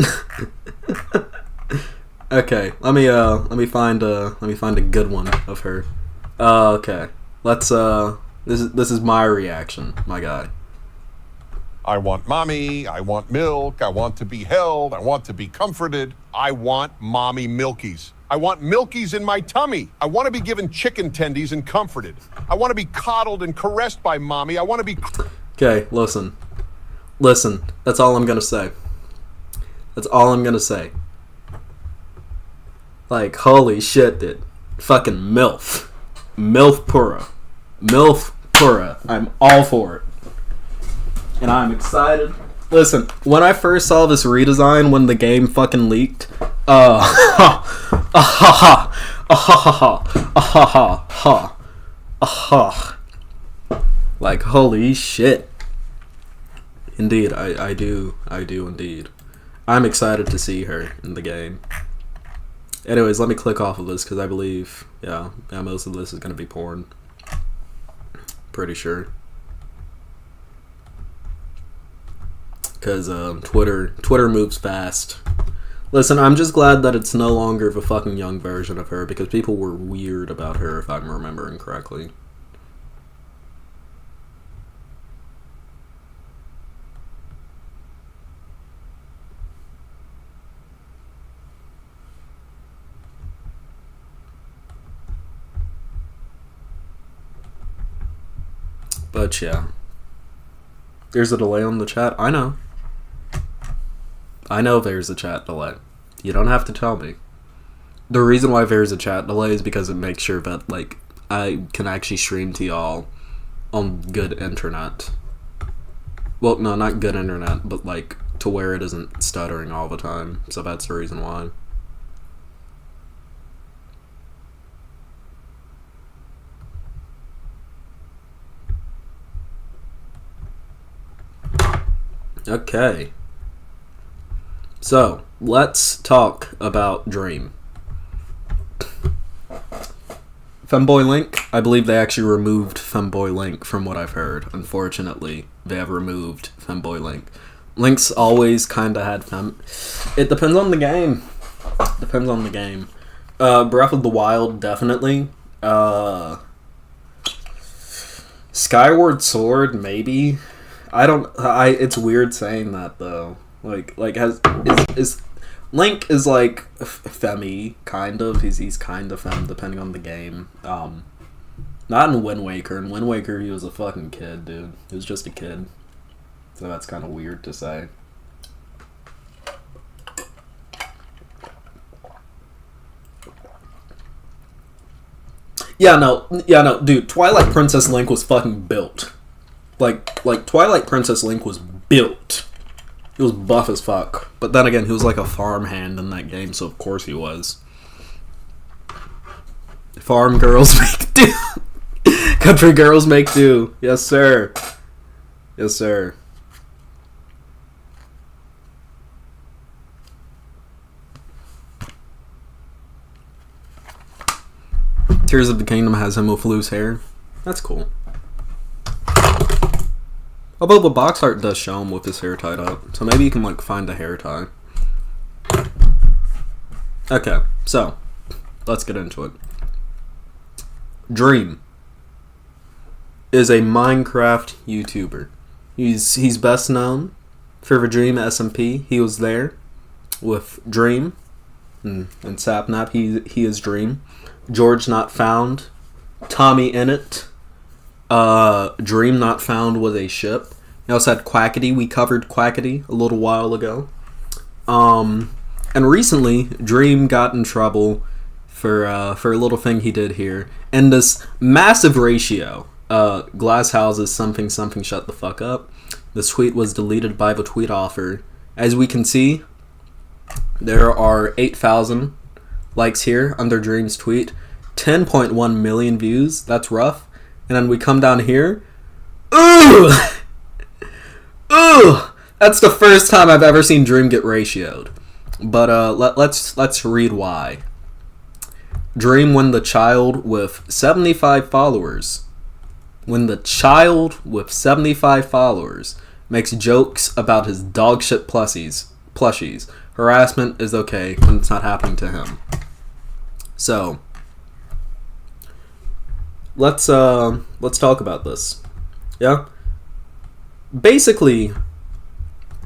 Okay, let me find a good one of her. Okay, let's this is my reaction, my guy. I want mommy, I want milk, I want to be held, I want to be comforted. I want mommy milkies. I want milkies in my tummy. I want to be given chicken tendies and comforted. I want to be coddled and caressed by mommy. I want to be... Okay, listen. Listen, that's all I'm gonna say. That's all I'm gonna say. Like, holy shit, dude. Fucking MILF. MILF Pura. MILF Pura. I'm all for it. And I'm excited. Listen, when I first saw this redesign when the game fucking leaked, like, holy shit. Indeed, I do indeed. I'm excited to see her in the game. Anyways, let me click off of this because I believe, yeah, most of this is going to be porn. Pretty sure. Because Twitter moves fast. Listen, I'm just glad that it's no longer the fucking young version of her, because people were weird about her, if I'm remembering correctly. But yeah. There's a delay on the chat. I know. I know there's a chat delay. You don't have to tell me. The reason why there's a chat delay is because it makes sure that, like, I can actually stream to y'all on good internet. Well, no, not good internet, but, like, to where it isn't stuttering all the time. So that's the reason why. Okay. So, let's talk about Dream. Femboy Link, I believe they actually removed Femboy Link from what I've heard. Unfortunately, they have removed Femboy Link. Link's always kinda had It depends on the game. Depends on the game. Breath of the Wild, definitely. Skyward Sword, maybe. It's weird saying that though. Is Link is like femmy, kind of. He's kind of femme depending on the game. Not in Wind Waker. In Wind Waker, he was a fucking kid, dude. He was just a kid. So that's kind of weird to say. Yeah, no, dude. Twilight Princess Link was fucking built. Like Twilight Princess Link was built. He was buff as fuck. But then again, he was like a farmhand in that game, so of course he was. Farm girls make do. Country girls make do. Yes, sir. Yes, sir. Tears of the Kingdom has him with loose hair. That's cool. Although the box art does show him with his hair tied up. So maybe you can, like, find a hair tie. Okay, so, let's get into it. Dream is a Minecraft YouTuber. He's best known for the Dream SMP. He was there with Dream and Sapnap. He is Dream. George Not Found. Tommy Innit. Dream Not Found was a ship. He also had Quackity. We covered Quackity a little while ago. And recently, Dream got in trouble for a little thing he did here. And this massive ratio, glass houses, something, shut the fuck up. The tweet was deleted by the tweet author. As we can see, there are 8,000 likes here under Dream's tweet. 10.1 million views. That's rough. And then we come down here. Ooh! Ooh! That's the first time I've ever seen Dream get ratioed. But let's read why. Dream, when the child with 75 followers. When the child with 75 followers makes jokes about his dogshit plushies. Harassment is okay when it's not happening to him. So, let's talk about this. Yeah? Basically,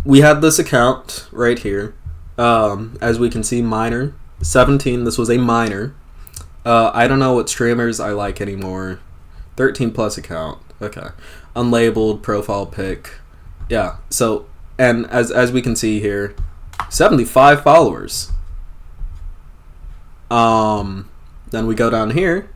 we had this account right here. As we can see, minor. 17, this was a minor. I don't know what streamers I like anymore. 13 plus account. Okay. Unlabeled, profile pic. Yeah, so, and as we can see here, 75 followers. Then we go down here.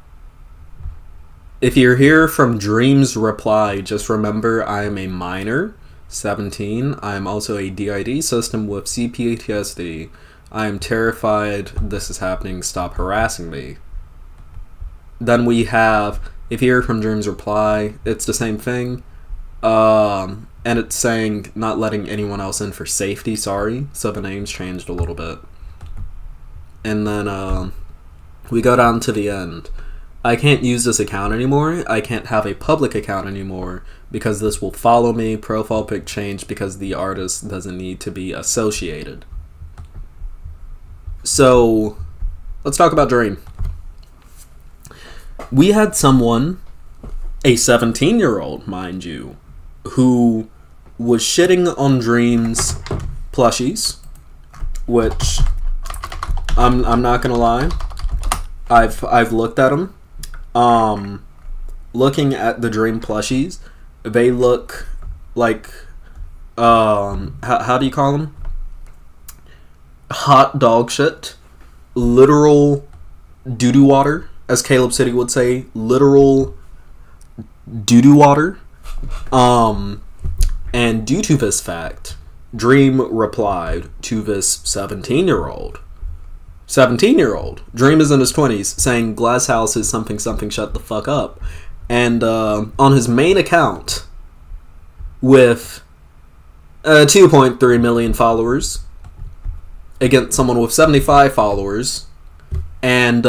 If you're here from Dream's reply, just remember I am a minor, 17. I am also a DID system with CPTSD. I am terrified this is happening. Stop harassing me. Then we have, if you're from Dream's reply, it's the same thing. And it's saying not letting anyone else in for safety, sorry. So the name's changed a little bit. And then we go down to the end. I can't use this account anymore. I can't have a public account anymore because this will follow me. Profile pic change because the artist doesn't need to be associated. So, let's talk about Dream. We had someone, a 17-year-old, mind you, who was shitting on Dream's plushies, which I'm not gonna lie, I've looked at them. Looking at the Dream plushies, they look like how do you call them? Hot dog shit, literal doo-doo water, as Caleb City would say, literal doo-doo water. And due to this fact, Dream replied to this 17-year-old. Dream is in his 20s, saying Glass House is something shut the fuck up. And on his main account, with 2.3 million followers, against someone with 75 followers, and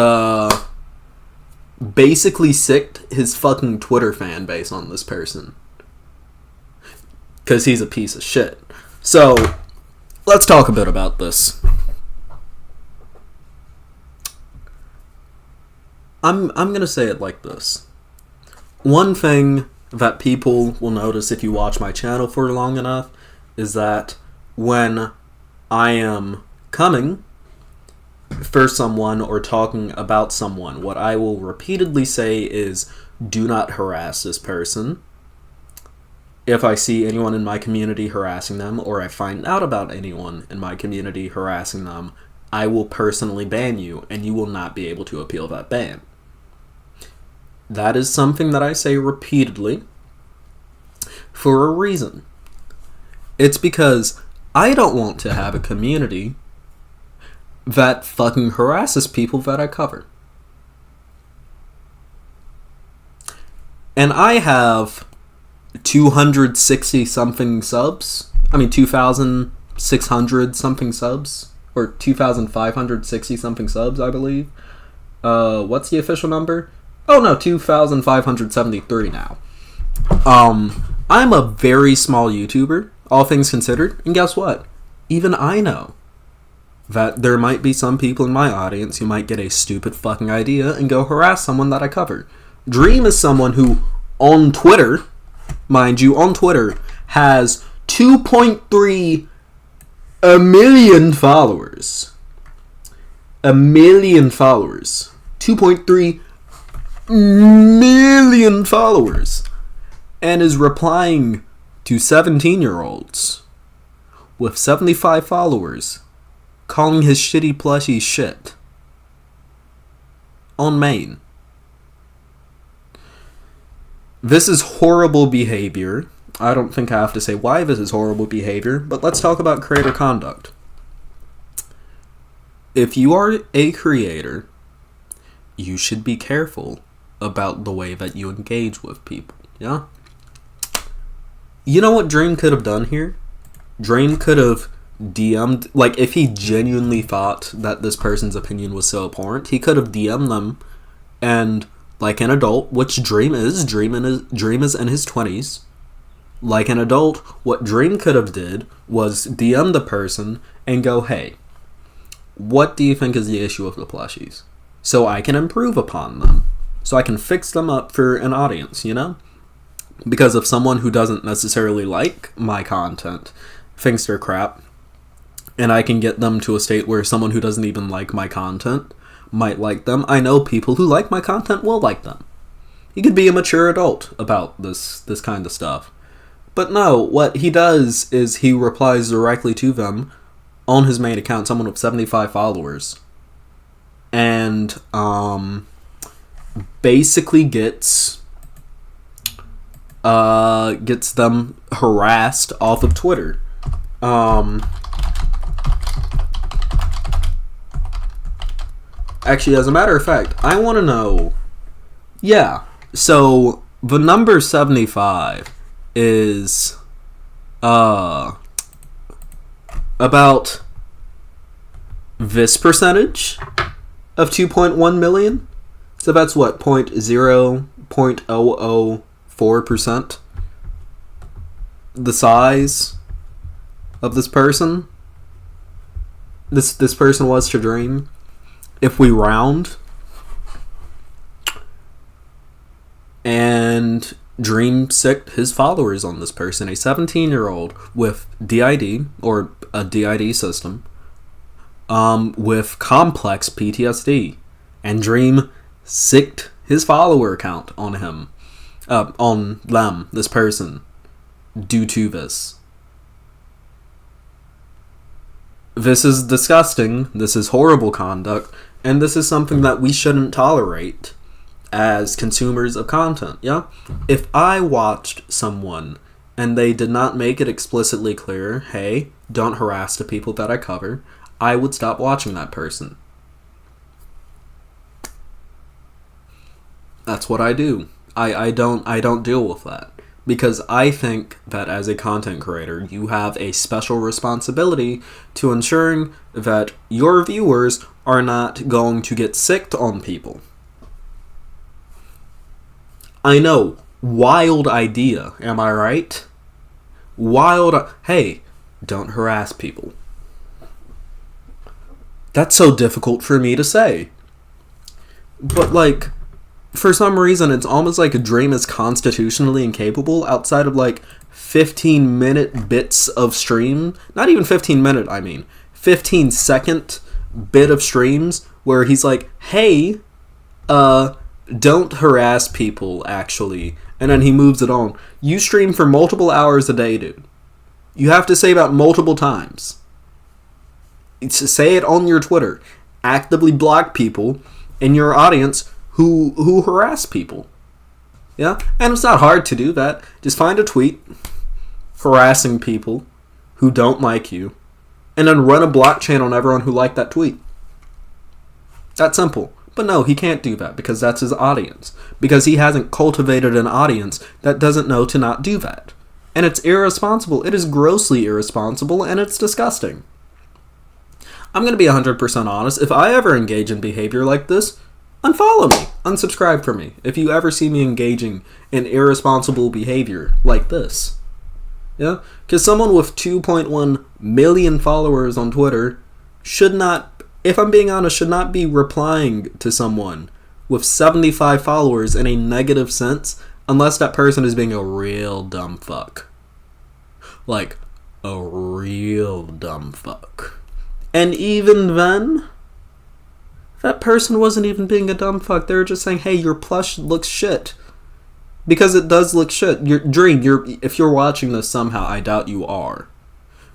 basically sicked his fucking Twitter fan base on this person. Because he's a piece of shit. So, let's talk a bit about this. I'm gonna say it like this. One thing that people will notice if you watch my channel for long enough is that when I am coming for someone or talking about someone, what I will repeatedly say is, do not harass this person. If I see anyone in my community harassing them, or I find out about anyone in my community harassing them, I will personally ban you, and you will not be able to appeal that ban. That is something that I say repeatedly for a reason. It's because I don't want to have a community that fucking harasses people that I cover. And I have 260 something subs. 2,600 something subs, or 2,560 something subs, I believe. What's the official number? Oh no, 2,573 now. I'm a very small YouTuber, all things considered, and guess what? Even I know that there might be some people in my audience who might get a stupid fucking idea and go harass someone that I cover. Dream is someone who, on Twitter, mind you, on Twitter, has 2.3 million followers. 2.3 million followers. And is replying to 17-year-olds with 75 followers, calling his shitty plushie shit. On main. This is horrible behavior. I don't think I have to say why this is horrible behavior, but let's talk about creator conduct. If you are a creator, you should be careful about the way that you engage with people, yeah? You know what Dream could have done here? Dream could have DM'd, like, if he genuinely thought that this person's opinion was so abhorrent, he could have DM'd them, and like an adult, which Dream is in his 20s, like an adult, what Dream could have did was DM the person and go, hey, what do you think is the issue with the plushies? So I can improve upon them. So I can fix them up for an audience, you know? Because if someone who doesn't necessarily like my content thinks they're crap, and I can get them to a state where someone who doesn't even like my content might like them, I know people who like my content will like them. He could be a mature adult about this kind of stuff. But no, what he does is he replies directly to them on his main account, someone with 75 followers, and basically gets them harassed off of Twitter. Actually, as a matter of fact, I want to know. Yeah, so the number 75 is about this percentage of 2.1 million. So that's what, 0.004%? The size of this person? This person was to Dream. If we round, and Dream sicked his followers on this person, a 17-year-old with DID, or a DID system, with complex PTSD, and Dream sicked his follower count on him, on them, this person, due to this. This is disgusting, this is horrible conduct, and this is something that we shouldn't tolerate as consumers of content, yeah? If I watched someone and they did not make it explicitly clear, hey, don't harass the people that I cover, I would stop watching that person. That's what I do. I don't deal with that. Because I think that as a content creator, you have a special responsibility to ensuring that your viewers are not going to get sicked on people. I know, wild idea, am I right? Hey, don't harass people. That's so difficult for me to say. But like, for some reason, it's almost like a Dream is constitutionally incapable outside of like 15-minute bits of stream. Not even 15-minute, 15-second bit of streams where he's like, hey, don't harass people, actually. And then he moves it on. You stream for multiple hours a day, dude. You have to say that multiple times. Say it on your Twitter. Actively block people in your audience who harass people. Yeah? And it's not hard to do that. Just find a tweet harassing people who don't like you, and then run a blockchain on everyone who liked that tweet. That's simple. But no, he can't do that because that's his audience. Because he hasn't cultivated an audience that doesn't know to not do that. And it's irresponsible. It is grossly irresponsible, and it's disgusting. I'm going to be 100% honest. If I ever engage in behavior like this, unfollow me. Unsubscribe from me. If you ever see me engaging in irresponsible behavior like this. Yeah? Because someone with 2.1 million followers on Twitter should not, if I'm being honest, should not be replying to someone with 75 followers in a negative sense unless that person is being a real dumb fuck. Like, a real dumb fuck. And even then, that person wasn't even being a dumb fuck. They were just saying, hey, your plush looks shit. Because it does look shit. Dream, if you're watching this somehow, I doubt you are.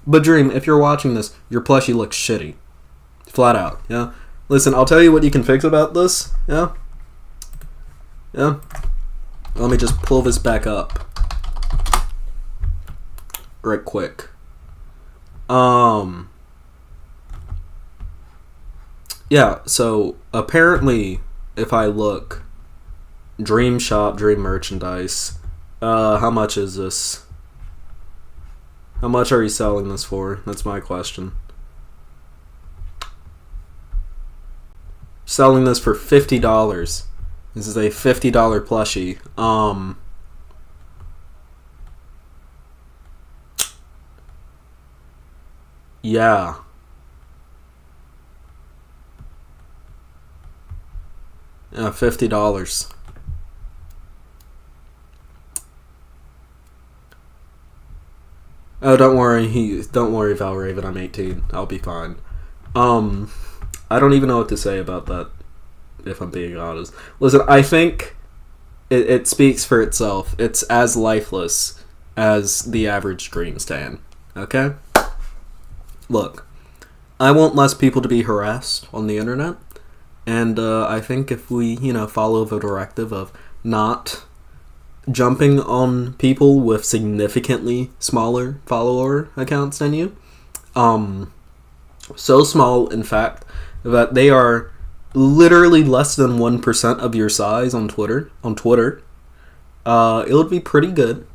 But Dream, if you're watching this, your plushie looks shitty. Flat out, yeah? Listen, I'll tell you what you can fix about this, yeah? Yeah? Let me just pull this back up. Right quick. Yeah, so apparently, if I look, Dream Shop, Dream Merchandise, how much is this? How much are you selling this for? That's my question. Selling this for $50. This is a $50 plushie. Yeah. $50. Oh, don't worry, Valraven, I'm 18. I'll be fine. I don't even know what to say about that, if I'm being honest. Listen, I think it speaks for itself. It's as lifeless as the average Dream stan. Okay? Look, I want less people to be harassed on the internet. And I think if we, follow the directive of not jumping on people with significantly smaller follower accounts than you, so small, in fact, that they are literally less than 1% of your size on Twitter, it would be pretty good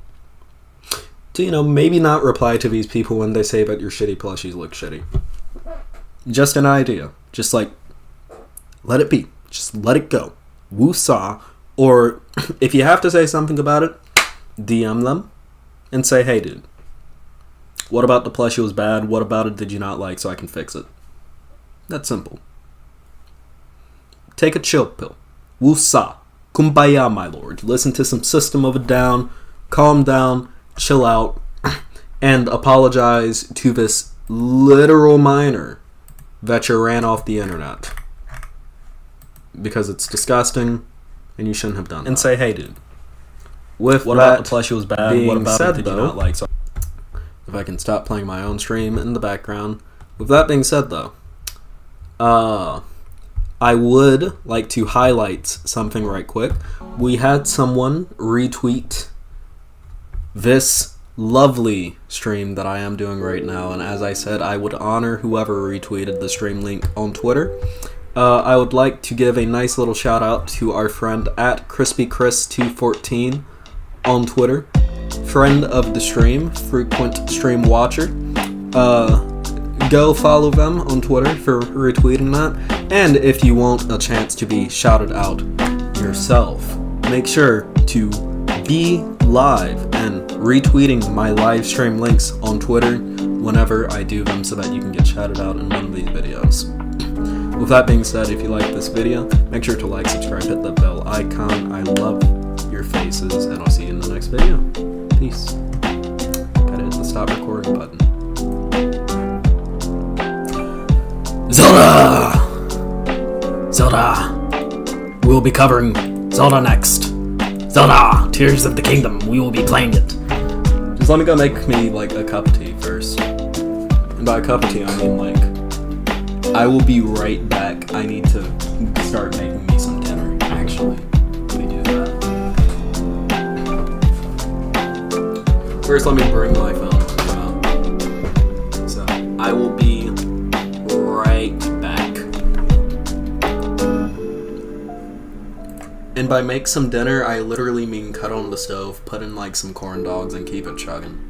to, maybe not reply to these people when they say that your shitty plushies look shitty. Just an idea. Just like, let it be. Just let it go. woosah, or if you have to say something about it, DM them and say, hey dude, what about the plushie was bad? What about it did you not like so I can fix it? That's simple. Take a chill pill. Woosah. Kumbaya, my lord. Listen to some System of a Down, calm down, chill out, and apologize to this literal minor that you ran off the internet. Because it's disgusting, and you shouldn't have done that. And say, hey dude, with what about the plushie was bad? What about it did you not like? So if I can stop playing my own stream in the background. With that being said, though, I would like to highlight something right quick. We had someone retweet this lovely stream that I am doing right now, and as I said, I would honor whoever retweeted the stream link on Twitter. I would like to give a nice little shout out to our friend at CrispyChris214 on Twitter. Friend of the stream, frequent stream watcher. Go follow them on Twitter for retweeting that. And if you want a chance to be shouted out yourself, make sure to be live and retweeting my live stream links on Twitter whenever I do them so that you can get shouted out in one of these videos. With that being said, if you like this video, make sure to like, subscribe, hit the bell icon. I love your faces, and I'll see you in the next video. Peace. Gotta hit the stop recording button. ZELDA! ZELDA! We'll be covering ZELDA next. ZELDA! Tears of the Kingdom. We will be playing it. Just let me go make me, like, a cup of tea first. And by a cup of tea, I mean, like, I will be right back. I need to start making me some dinner, actually. Let me do that. First, let me bring my phone. So, I will be right back. And by make some dinner, I literally mean cut on the stove, put in like some corn dogs, and keep it chugging.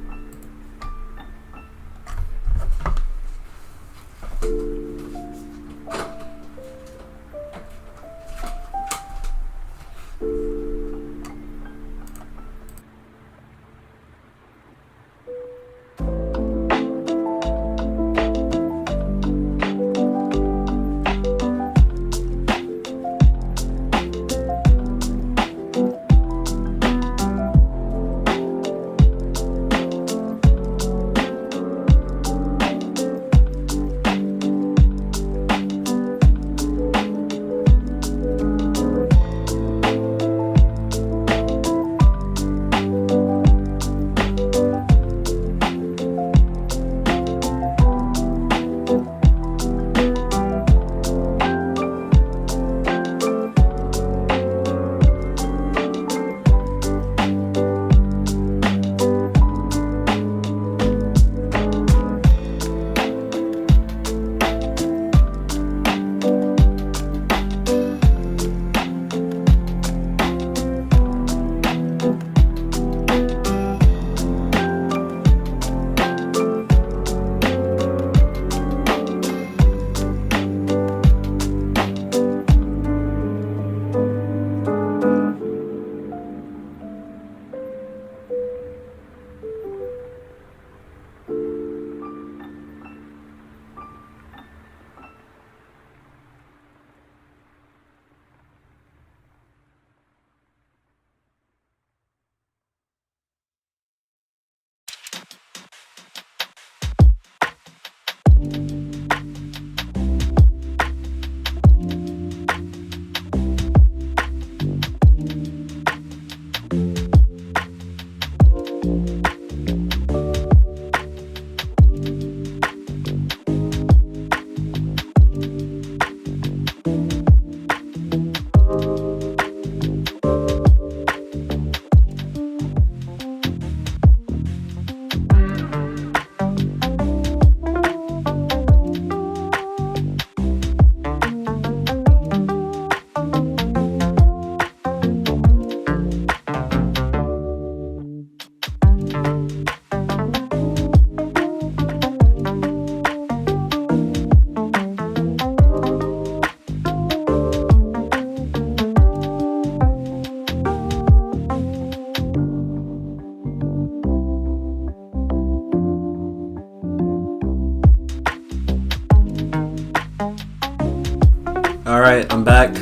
Alright, I'm back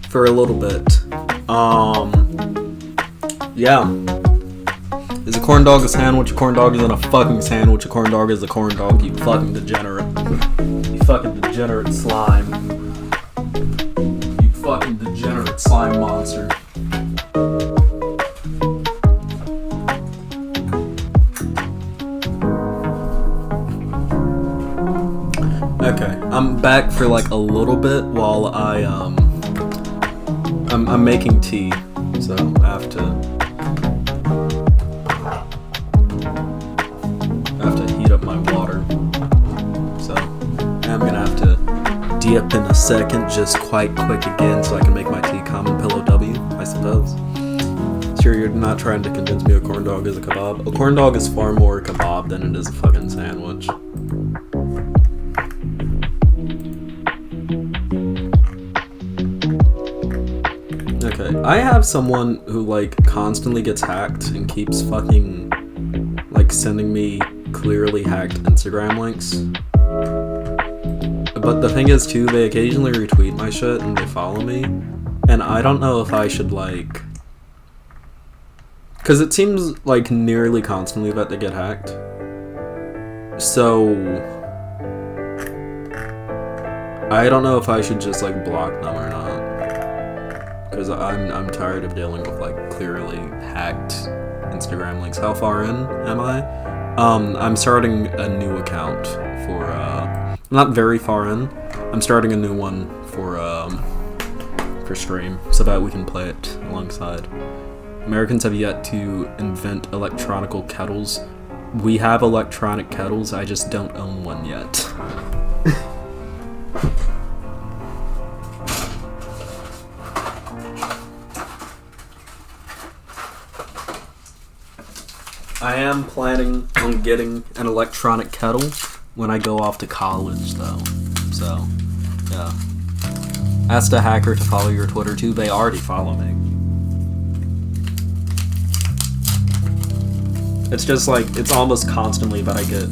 for a little bit. Yeah. Is a corn dog a sandwich? A corn dog isn't a fucking sandwich. A corn dog is a corn dog, you fucking degenerate. You fucking degenerate slime. You fucking degenerate slime monster. Okay, I'm back for like a little bit while I'm making tea, so I have to heat up my water. So I'm gonna have to dip in a second, just quite quick again, so I can make my tea. Common pillow W, I suppose. Sure, you're not trying to convince me a corn dog is a kebab. A corn dog is far more a kebab than it is a fucking sandwich. Okay, I have someone who like constantly gets hacked and keeps fucking like sending me clearly hacked Instagram links. But the thing is too, they occasionally retweet my shit and they follow me, and I don't know if I should like, cause it seems like nearly constantly that they get hacked. So I don't know if I should just like block them or not. Because I'm tired of dealing with like clearly hacked Instagram links. How far in am I? I'm starting a new account for not very far in. I'm starting a new one for stream so that we can play it alongside. Americans have yet to invent electronical kettles. We have electronic kettles, I just don't own one yet. I am planning on getting an electronic kettle when I go off to college, though. So, yeah. Ask a hacker to follow your Twitter, too. They already follow me. It's just like, it's almost constantly that I get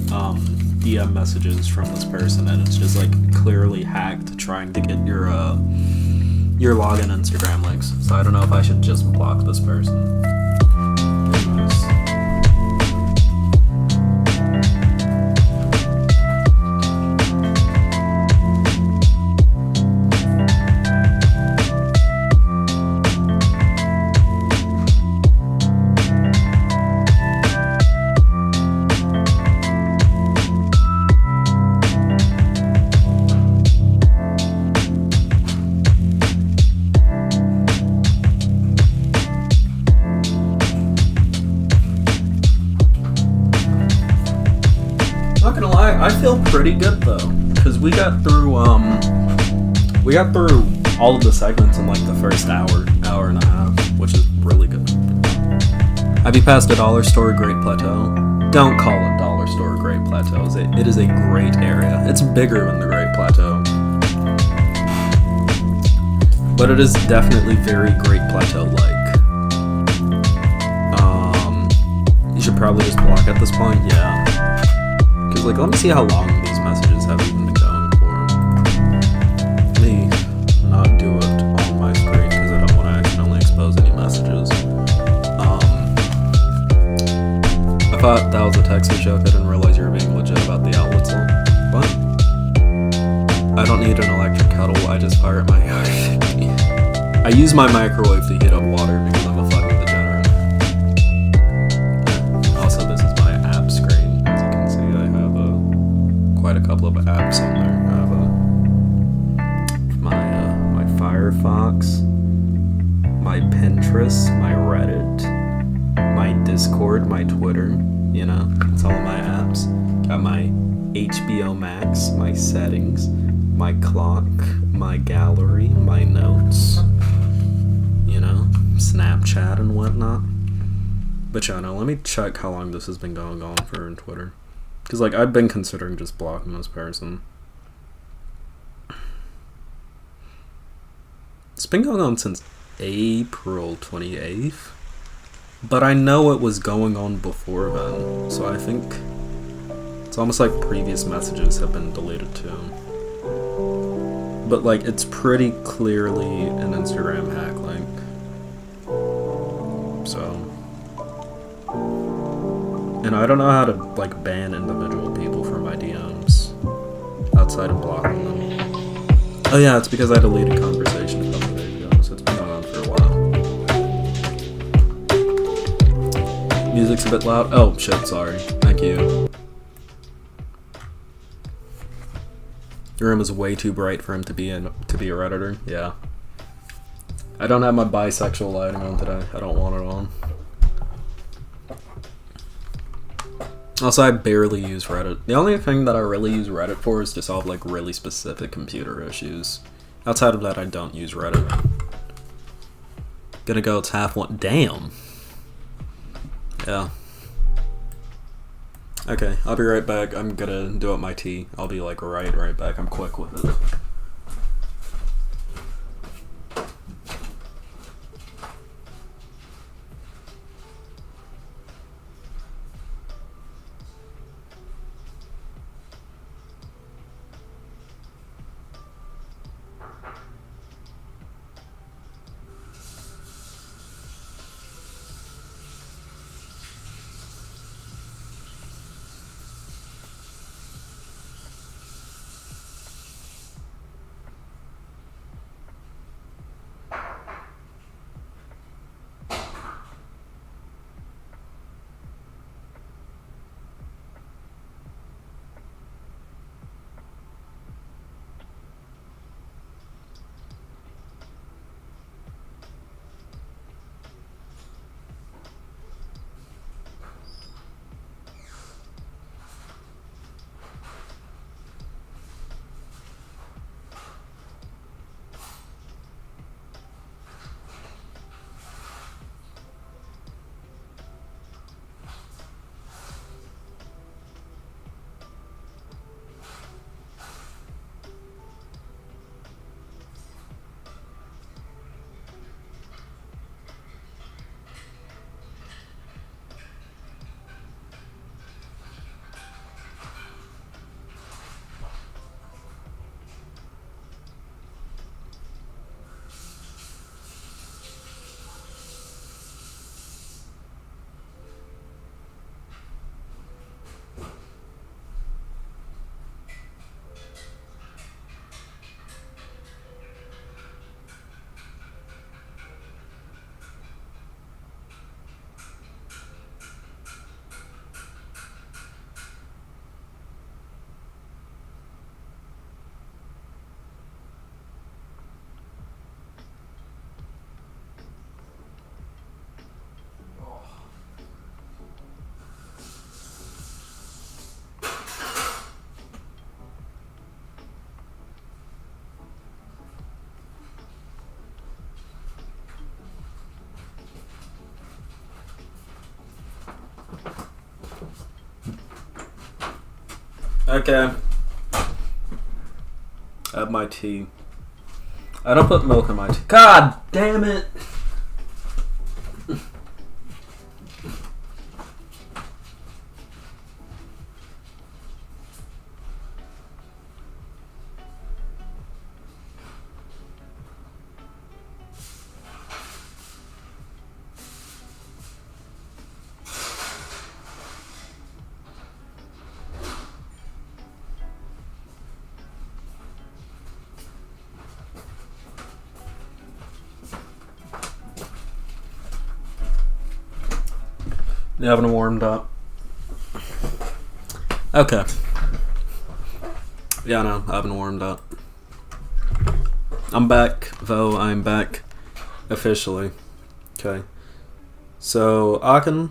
DM messages from this person, and it's just like clearly hacked trying to get your login Instagram links. So I don't know if I should just block this person. I feel pretty good though, because we got through all of the segments in like the first hour and a half, which is really good. Have you passed a dollar store Great Plateau? Don't call it dollar store Great Plateau. It is a great area. It's bigger than the Great Plateau, but it is definitely very Great Plateau-like. You should probably just block at this point. Yeah. Because, like, let me see how long these messages have even been going for. Let me not do it on my screen because I don't want to accidentally expose any messages. I thought that was a Texas joke. I didn't realize you were being legit about the outlets law. What? I don't need an electric kettle. I just fire at my yard. I use my microwave to heat up water because I'm a fucking degenerate. Also, this is my app screen. As you can see, I have quite a couple of apps on there. I have my Firefox, my Pinterest, my Reddit, my Discord, my Twitter. You know, it's all my apps. Got my HBO Max, my settings, my clock, my gallery, my notes. You know, Snapchat and whatnot. But yeah, no, let me check how long this has been going on for in Twitter. Because, like, I've been considering just blocking this person. It's been going on since April 28th. But I know it was going on before then. So I think it's almost like previous messages have been deleted too. but like it's pretty clearly an Instagram hack link. So, and I don't know how to like ban individual people from my DMs outside of blocking them. Oh yeah, it's because I deleted conversation a couple days ago, so it's been going on for a while. Music's a bit loud. Oh shit, sorry. Thank you. Your room is way too bright for him to be a Redditor. Yeah. I don't have my bisexual lighting on today. I don't want it on. Also, I barely use Reddit. The only thing that I really use Reddit for is to solve like really specific computer issues. Outside of that, I don't use Reddit. Gonna go, it's half one. Damn. Yeah. Okay, I'll be right back. I'm gonna do up my tea. I'll be like right back. I'm quick with it. Okay. I have my tea. I don't put milk in my tea. God damn it! You haven't warmed up. Okay. Yeah, no, I haven't warmed up. I'm back, though. I'm back officially. Okay. So, Akin,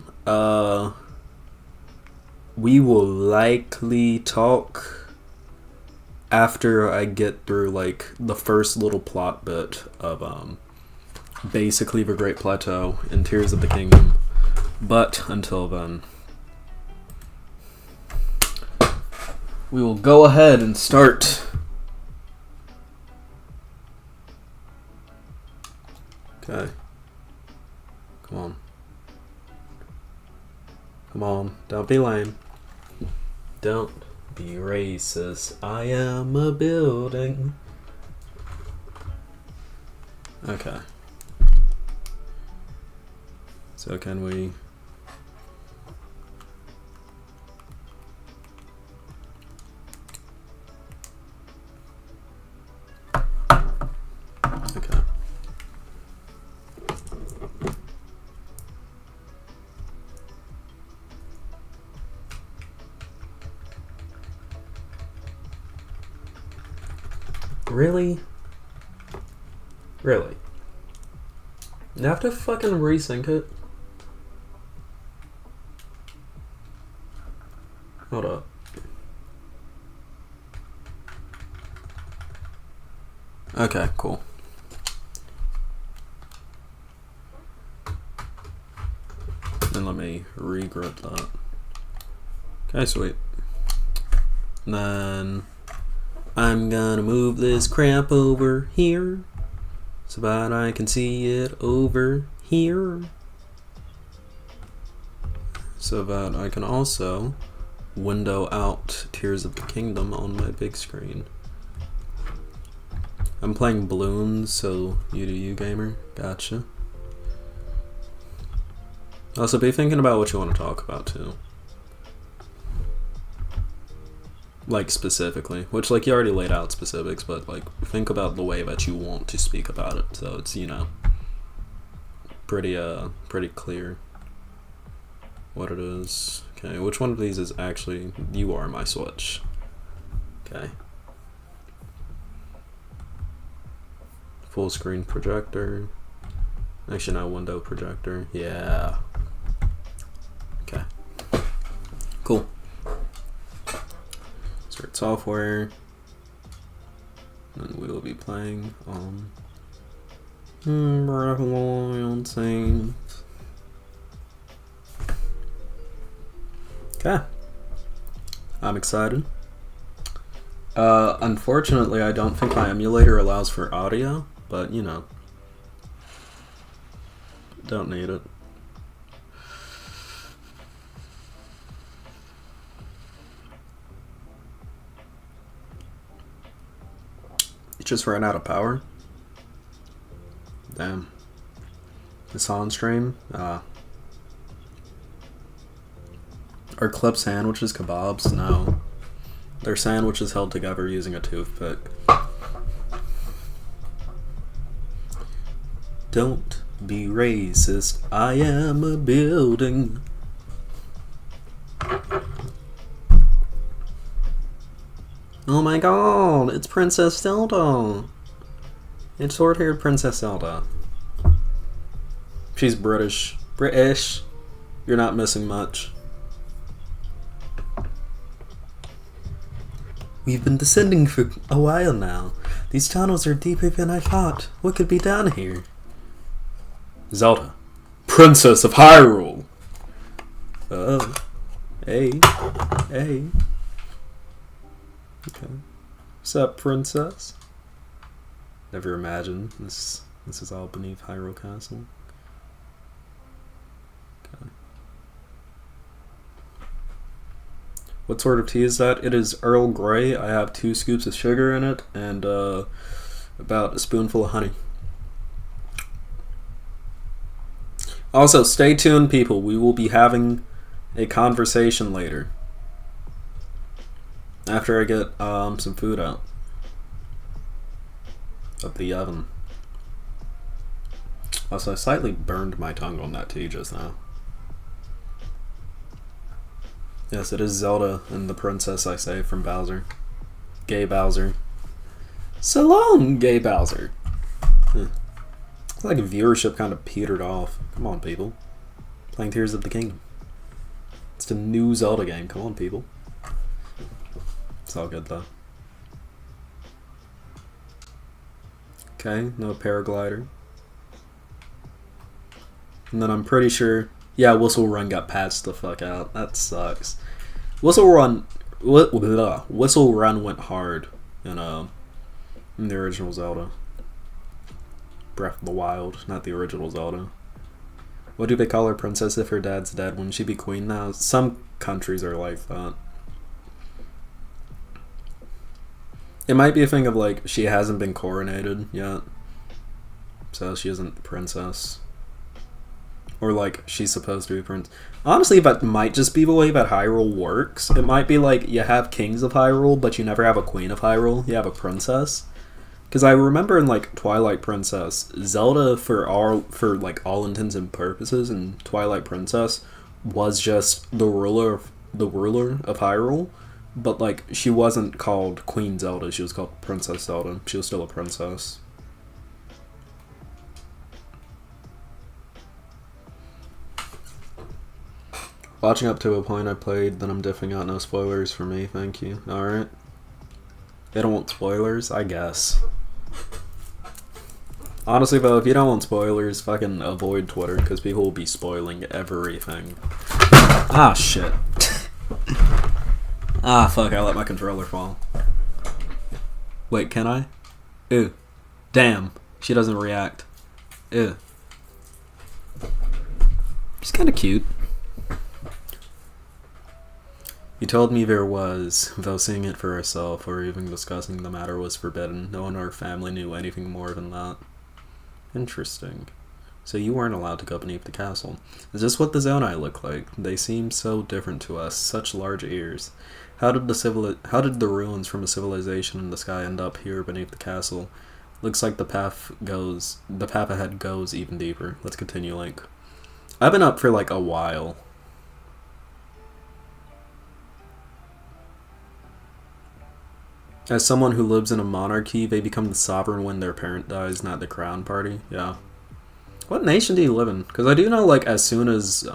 we will likely talk after I get through, like, the first little plot bit of, basically the Great Plateau and Tears of the Kingdom. But until then, we will go ahead and start. Okay. Come on. Come on. Don't be lame. Don't be racist. I am a building. Okay. So can we... Okay. Really? Really? You have to fucking resync it? Hold up. Okay, cool. Then let me regroup that. Okay, sweet. And then I'm gonna move this crap over here so that I can see it over here. So that I can also window out Tears of the Kingdom on my big screen. I'm playing balloons, so you do you, gamer. Gotcha. Also, be thinking about what you want to talk about, too. Like, specifically. Which, like, you already laid out specifics, but, like, think about the way that you want to speak about it. So it's, you know, pretty clear what it is. Okay, which one of these is actually... You are my Switch. Okay. Full screen projector. Actually, no, window projector. Yeah. Okay. Cool. Start software. And we will be playing on Breath of the Wild Saints. Okay. I'm excited. Unfortunately, I don't think my emulator allows for audio, but you know. Don't need it. It just ran out of power. Damn. It's on stream. Are club sandwiches kebabs? No. They're sandwiches held together using a toothpick. Don't be racist. I am a building. Oh my god, it's Princess Zelda. It's short-haired Princess Zelda. She's British. British. You're not missing much. We've been descending for a while now. These tunnels are deeper than I thought. What could be down here? Zelda. Princess of Hyrule! Oh. Hey. Hey. Okay. What's up, princess? Never imagined this is all beneath Hyrule Castle. Okay. What sort of tea is that? It is Earl Grey. I have 2 scoops of sugar in it and about a spoonful of honey. Also, stay tuned, people. We will be having a conversation later. After I get some food out of the oven. Also, I slightly burned my tongue on that tea just now. Yes, it is Zelda and the princess, I say, from Bowser. Gay Bowser. So long, Gay Bowser. It's like viewership kind of petered off. Come on, people. Playing Tears of the Kingdom. It's the new Zelda game. Come on, people. It's all good, though. Okay, no paraglider. And then I'm pretty sure... Yeah, Whistle Run got patched the fuck out. That sucks. Whistle Run went hard in the original Zelda. Breath of the Wild, not the original Zelda. What do they call her princess if her dad's dead? Wouldn't she be queen now? Some countries are like that. It might be a thing of like she hasn't been coronated yet. so she isn't a princess. Or, like, she's supposed to be a prince. Honestly, that might just be the way that Hyrule works. It might be like you have kings of Hyrule, but you never have a queen of Hyrule. You have a princess. Because I remember in, like, Twilight Princess, Zelda, for all intents and purposes, in Twilight Princess, was just the ruler of Hyrule. But, like, she wasn't called Queen Zelda. She was called Princess Zelda. She was still a princess. Watching up to a point I played, then I'm diffing out. No spoilers for me, thank you. Alright. They don't want spoilers? I guess. Honestly though, if you don't want spoilers, fucking avoid Twitter, because people will be spoiling everything. Ah, shit. Ah, fuck, I let my controller fall. Wait, can I? Ew. Damn. She doesn't react. Ew. She's kinda cute. You told me there was, though seeing it for herself or even discussing the matter was forbidden. No one in our family knew anything more than that. Interesting. So you weren't allowed to go beneath the castle. Is this what the Zonai look like? They seem so different to us, such large ears. How did the ruins from a civilization in the sky end up here beneath the castle? Looks like the path ahead goes even deeper. Let's continue, Link. I've been up for like a while. As someone who lives in a monarchy, they become the sovereign when their parent dies, not the crown party. Yeah. What nation do you live in? Because I do know, like, as soon as,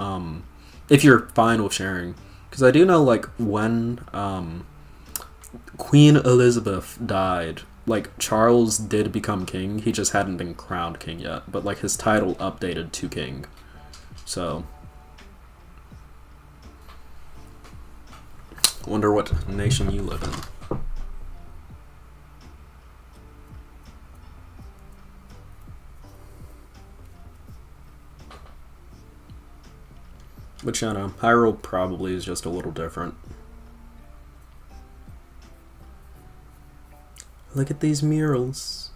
if you're fine with sharing, because I do know, like, when, Queen Elizabeth died, like, Charles did become king, he just hadn't been crowned king yet, but, like, his title updated to king. So. Wonder what nation you live in. But you know, Hyrule probably is just a little different. Look at these murals.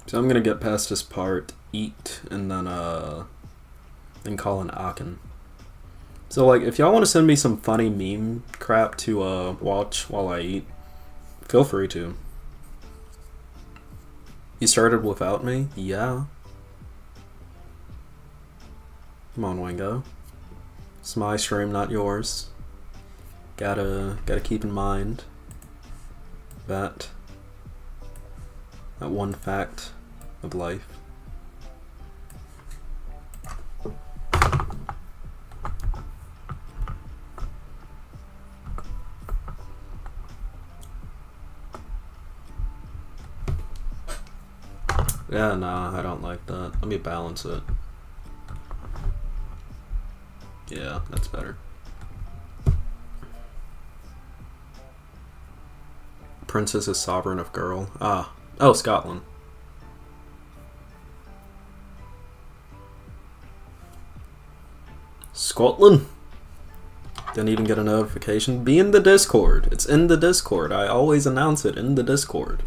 So I'm gonna get past this part, eat, and then call an Aachen. So, like, if y'all want to send me some funny meme crap to, watch while I eat, feel free to. You started without me? Yeah. Come on, Wango. It's my stream, not yours. Gotta keep in mind that one fact of life. Yeah, nah, I don't like that. Let me balance it. Yeah, that's better. Princess is sovereign of girl. Ah. Oh, Scotland. Scotland? Didn't even get a notification. Be in the Discord. It's in the Discord. I always announce it in the Discord.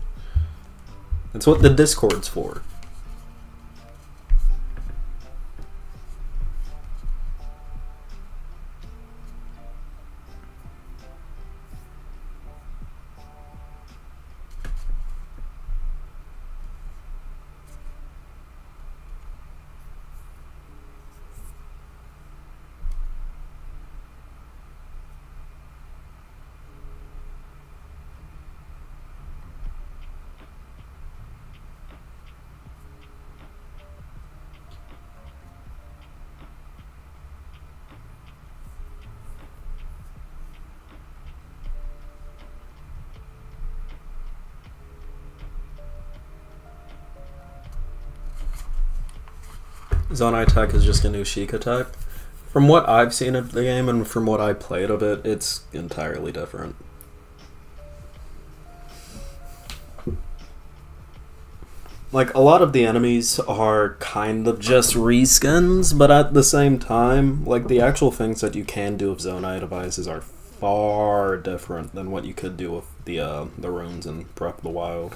That's what the Discord's for. Zonai Tech is just a new Sheikah Tech. From what I've seen of the game and from what I played of it, it's entirely different. Like, a lot of the enemies are kind of just reskins, but at the same time, like, the actual things that you can do with Zonai devices are far different than what you could do with the runes in Breath of the Wild.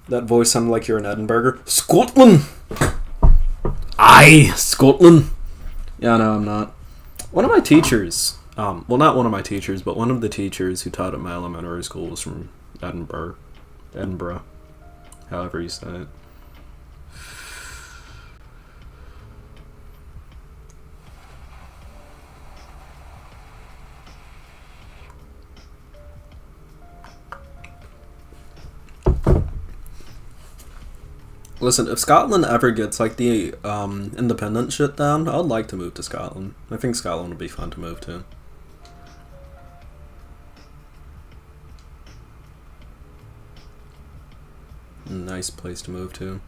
That voice sounded like you're in Edinburgh. Scotland! Aye, Scotland! Yeah, no, I'm not. One of my teachers, well, not one of my teachers, but one of the teachers who taught at my elementary school was from Edinburgh. Edinburgh. However you say it. Listen, if Scotland ever gets, like, the independent shit down, I'd like to move to Scotland. I think Scotland would be fun to move to. Nice place to move to.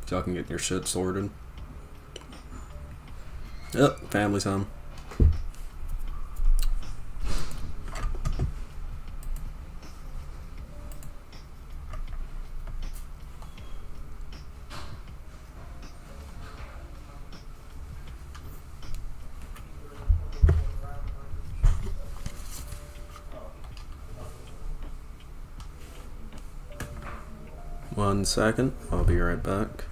Y'all can get your shit sorted. Yep, family's home. One second, I'll be right back.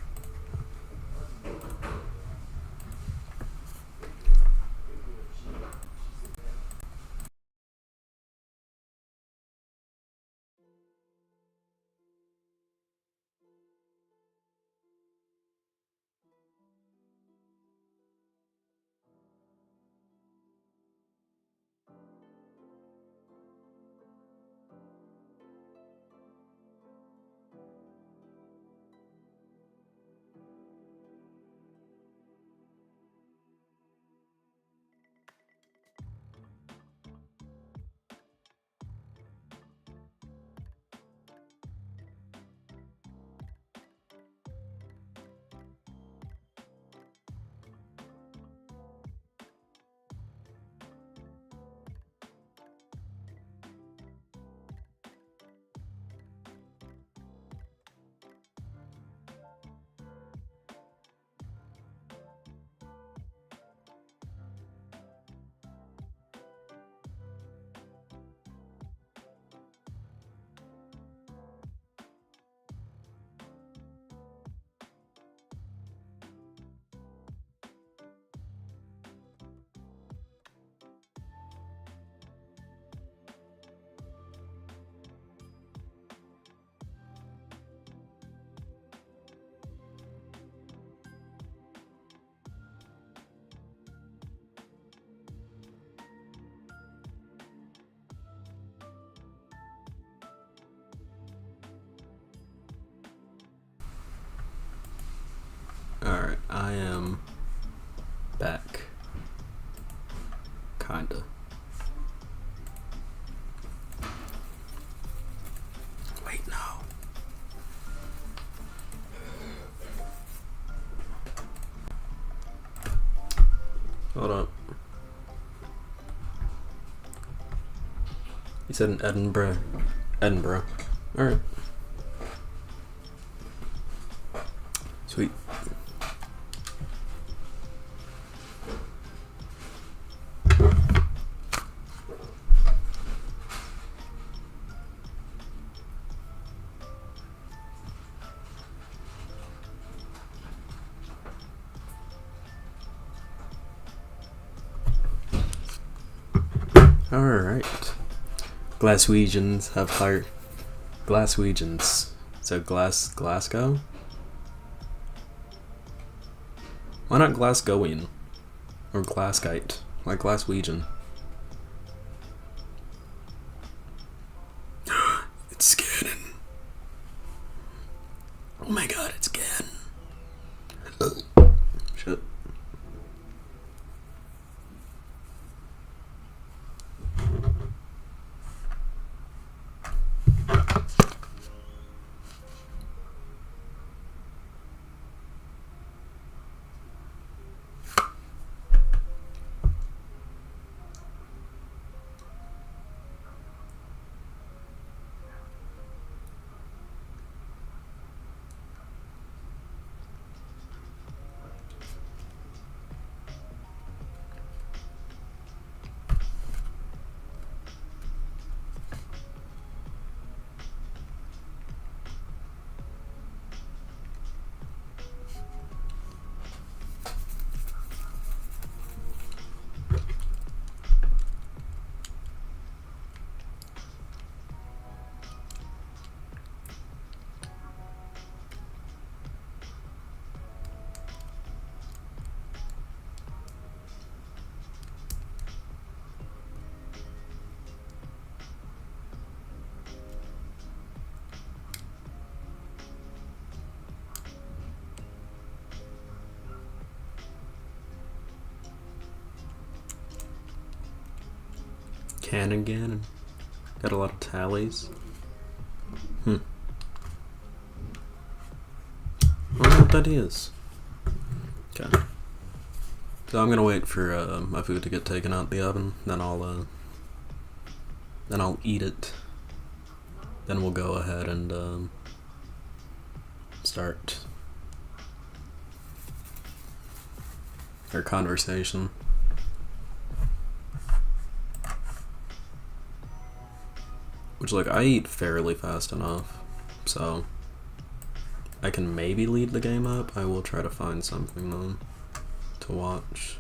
Alright, I am back. Kinda. Wait, no. Hold up. You said in Edinburgh. Edinburgh. Alright. Sweet. Alright. Glaswegians have hired. Glaswegians. So Glasgow? Why not Glasgowian? Or Glaskite? Like Glaswegian. It's scanning. Oh my god, it's scanning. Shit. cannon gun. Got a lot of tallies. I don't know what that is. Okay. So I'm gonna wait for my food to get taken out the oven, then I'll eat it. Then we'll go ahead and start our conversation. Which, like, I eat fairly fast enough, so I can maybe lead the game up. I will try to find something, though, to watch.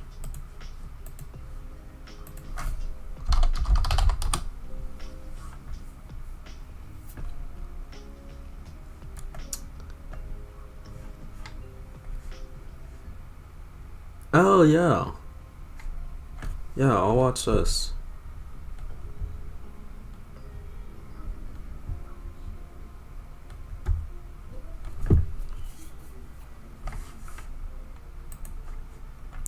Oh, yeah. Yeah, I'll watch this.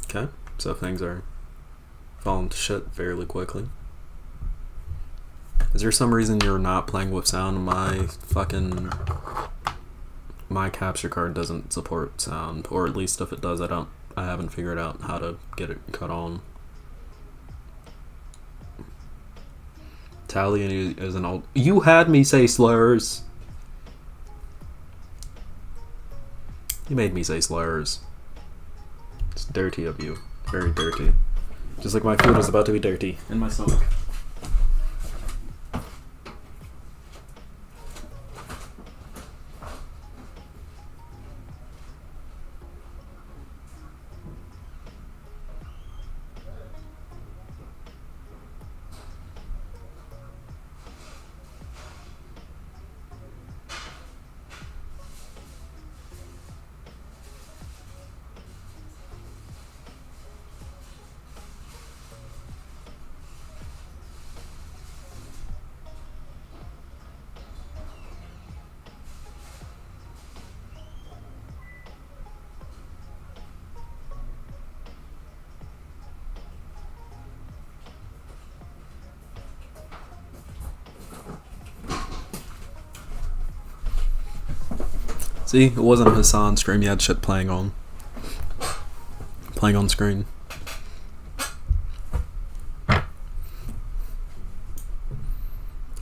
Okay, so things are falling to shit fairly quickly. Is there some reason you're not playing with sound? My capture card doesn't support sound, or at least if it does, I haven't figured out how to get it cut on. Italian is an old. You had me say slurs. You made me say slurs. It's dirty of you. Very dirty. Just like my food is about to be dirty in my stomach. See, it wasn't a Hassan stream, you had shit playing on screen.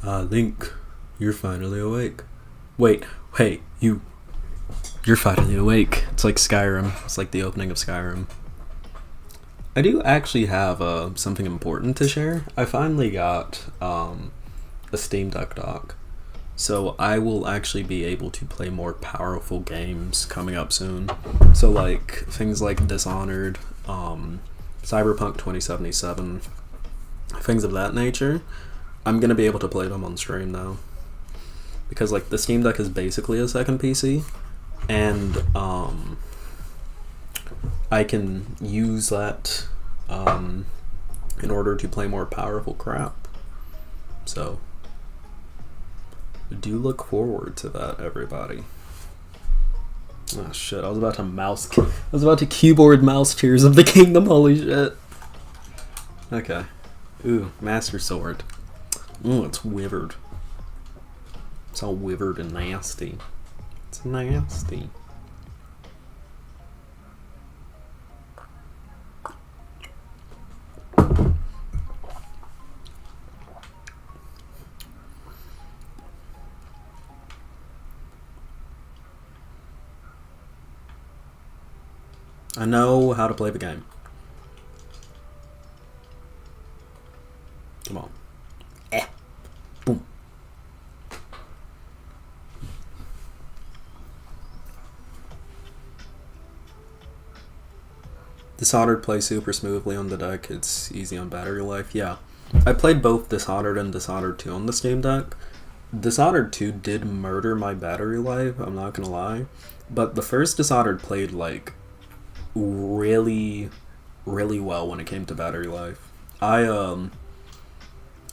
Link, you're finally awake. Wait, you're finally awake. It's like Skyrim. It's like the opening of Skyrim. I do actually have something important to share. I finally got a Steam Deck dock. So I will actually be able to play more powerful games coming up soon. So like things like Dishonored, Cyberpunk 2077, things of that nature. I'm gonna be able to play them on stream now. Because like the Steam Deck is basically a second PC, and I can use that in order to play more powerful crap. So do look forward to that, everybody. Oh shit, I was about to keyboard mouse Tears of the Kingdom, holy shit. Okay. Ooh, Master Sword. Ooh, it's withered. It's all withered and nasty. It's nasty. I know how to play the game. Come on. Boom. Dishonored plays super smoothly on the deck. It's easy on battery life. Yeah. I played both Dishonored and Dishonored 2 on the Steam Deck. Dishonored 2 did murder my battery life, I'm not gonna lie. But the first Dishonored played like really well when it came to battery life. It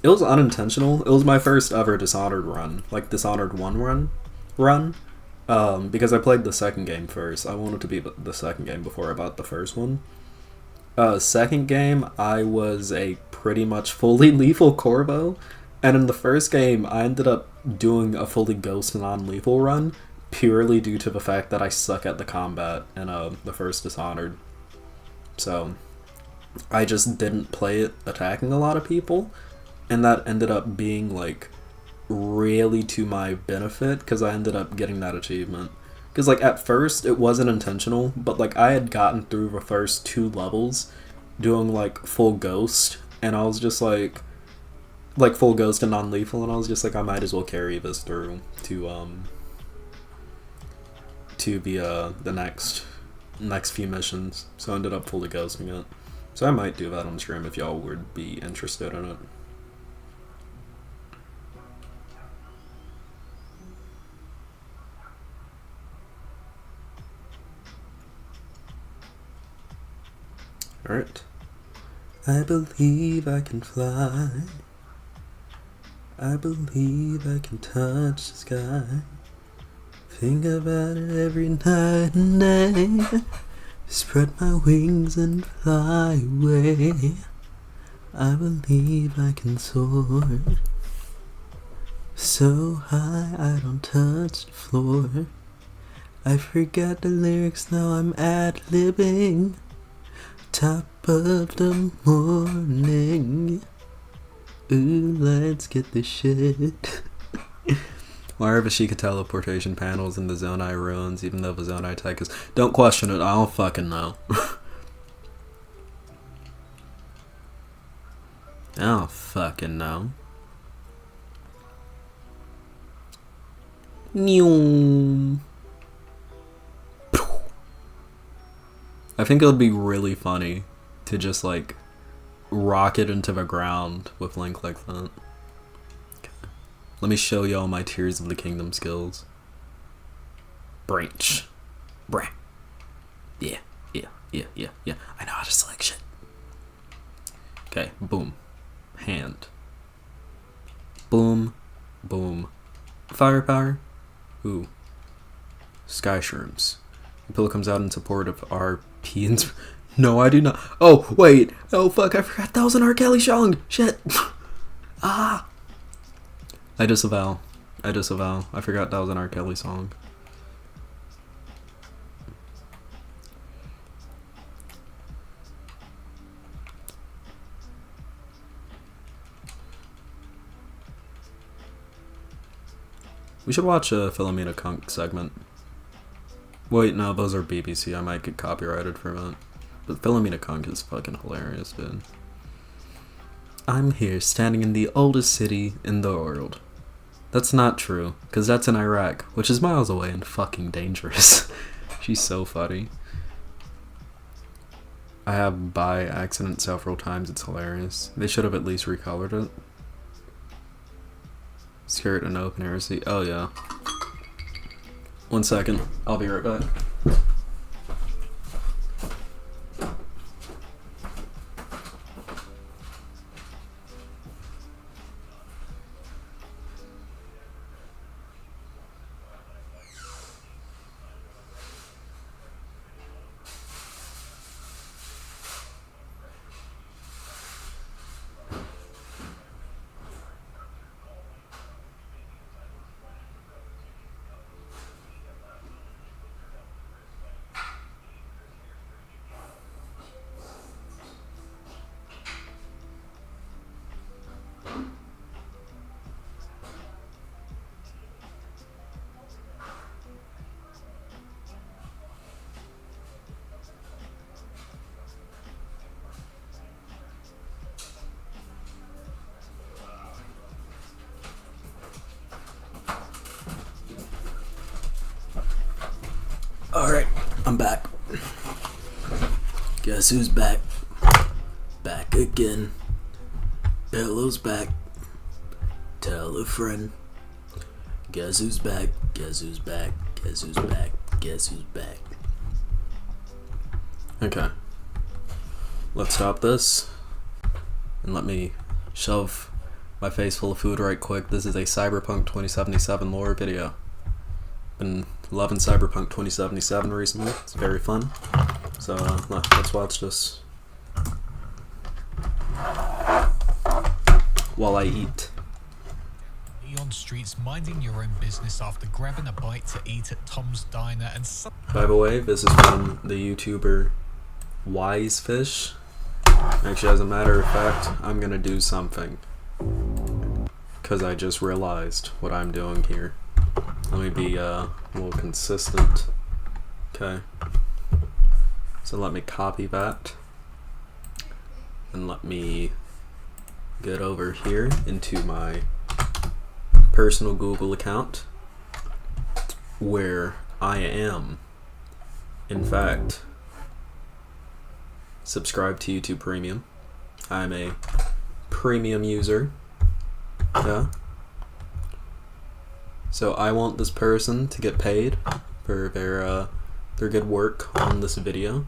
was unintentional. It was my first ever Dishonored run, like Dishonored 1 run, because I played the second game first. I wanted to beat the second game before I bought the first one, Second game, I was a pretty much fully lethal Corvo, and in the first game, I ended up doing a fully ghost non-lethal run purely due to the fact that I suck at the combat in the first Dishonored. So, I just didn't play it attacking a lot of people, and that ended up being, like, really to my benefit, because I ended up getting that achievement. Because, like, at first, it wasn't intentional, but, like, I had gotten through the first 2 levels doing, like, full ghost, and I was just, like, full ghost and non-lethal, and I was just like, I might as well carry this through to the next few missions. So I ended up fully ghosting it. So I might do that on stream if y'all would be interested in it. Alright. I believe I can fly. I believe I can touch the sky. Think about it every night and day. Spread my wings and fly away. I believe I can soar. So high I don't touch the floor. I forgot the lyrics, now I'm ad-libbing. Top of the morning. Ooh, let's get this shit. Wherever she could teleportation panels in the Zonai ruins, even though the Zonai tech is... Don't question it, I don't fucking know. I don't fucking know. I think it would be really funny to just, like, rocket into the ground with Link like that. Okay. Let me show y'all my Tears of the Kingdom skills. Branch. Brah. Yeah. I know how to select shit. Okay, boom. Hand. Boom. Boom. Firepower. Ooh. Sky Shrooms. The pillow comes out in support of RP and... No, I do not. Oh, wait. Oh, fuck, I forgot that was an R. Kelly song. Shit. Ah. I disavow. I forgot that was an R. Kelly song. We should watch a Philomena Kunk segment. Wait, no, those are BBC. I might get copyrighted for that. But Philomena Kunk is fucking hilarious, dude. I'm here, standing in the oldest city in the world. That's not true, because that's in Iraq, which is miles away and fucking dangerous. She's so funny. I have by accident several times, it's hilarious. They should have at least recolored it. Skirt and open heresy. Oh yeah. 1 second. I'll be right back. Alright, I'm back. Guess who's back? Back again. Pillow's back. Tell a friend. Guess who's back? Guess who's back? Guess who's back? Guess who's back? Okay. Let's stop this. And let me shove my face full of food right quick. This is a Cyberpunk 2077 lore video. Been loving Cyberpunk 2077 recently. It's very fun. So let's watch this. while I eat. On streets minding your own business after grabbing a bite to eat at Tom's Diner and by the way, this is from the YouTuber Wisefish. Actually, as a matter of fact, I'm gonna do something because I just realized what I'm doing here. Let me be a little consistent. Okay, so let me copy that and let me get over here into my personal Google account where I am, in fact, subscribed to YouTube Premium. I'm a premium user. Yeah. So I want this person to get paid for their good work on this video.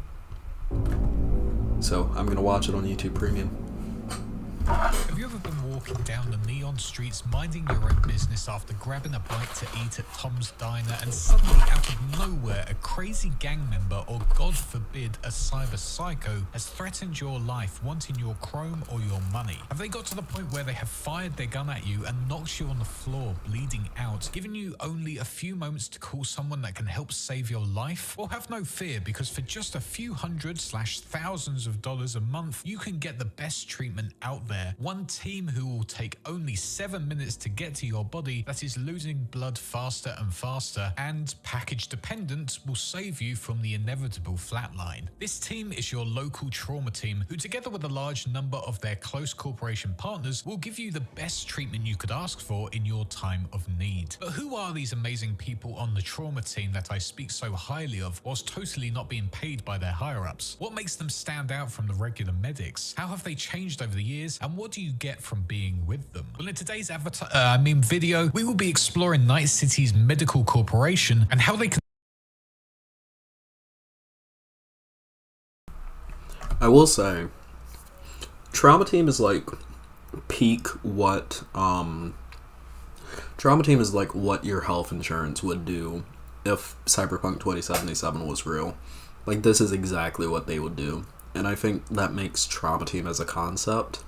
So I'm gonna watch it on YouTube Premium. Have you ever been walking down the neon streets minding your own business after grabbing a bite to eat at Tom's Diner and suddenly out of nowhere a crazy gang member or God forbid a cyber psycho has threatened your life wanting your chrome or your money? Have they got to the point where they have fired their gun at you and knocked you on the floor bleeding out, giving you only a few moments to call someone that can help save your life? Well, have no fear, because for just a few hundred/thousands of dollars a month you can get the best treatment out there. One team who will take only 7 minutes to get to your body that is losing blood faster and faster, and package dependent will save you from the inevitable flatline. This team is your local trauma team, who together with a large number of their close corporation partners will give you the best treatment you could ask for in your time of need. But who are these amazing people on the trauma team that I speak so highly of whilst totally not being paid by their higher-ups? What makes them stand out from the regular medics? How have they changed over the years, and what do you get from being with them? Well, in today's video, we will be exploring Night City's medical corporation and how they can. I will say, Trauma Team is like peak what Trauma Team is like what your health insurance would do if Cyberpunk 2077 was real. Like, this is exactly what they would do. And I think that makes Trauma Team as a concept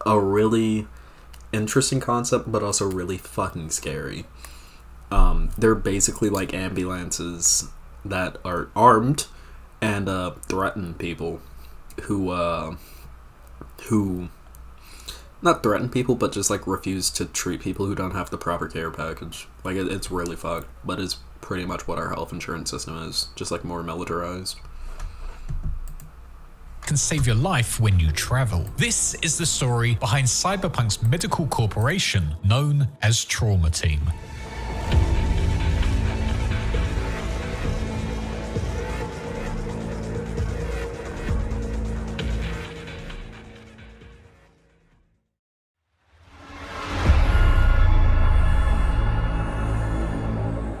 a really interesting concept, but also really fucking scary. They're basically like ambulances that are armed and threaten people who not threaten people, but just like refuse to treat people who don't have the proper care package. Like, it's really fucked, but it's pretty much what our health insurance system is, just like more militarized. Can save your life when you travel. This is the story behind Cyberpunk's medical corporation, known as Trauma Team.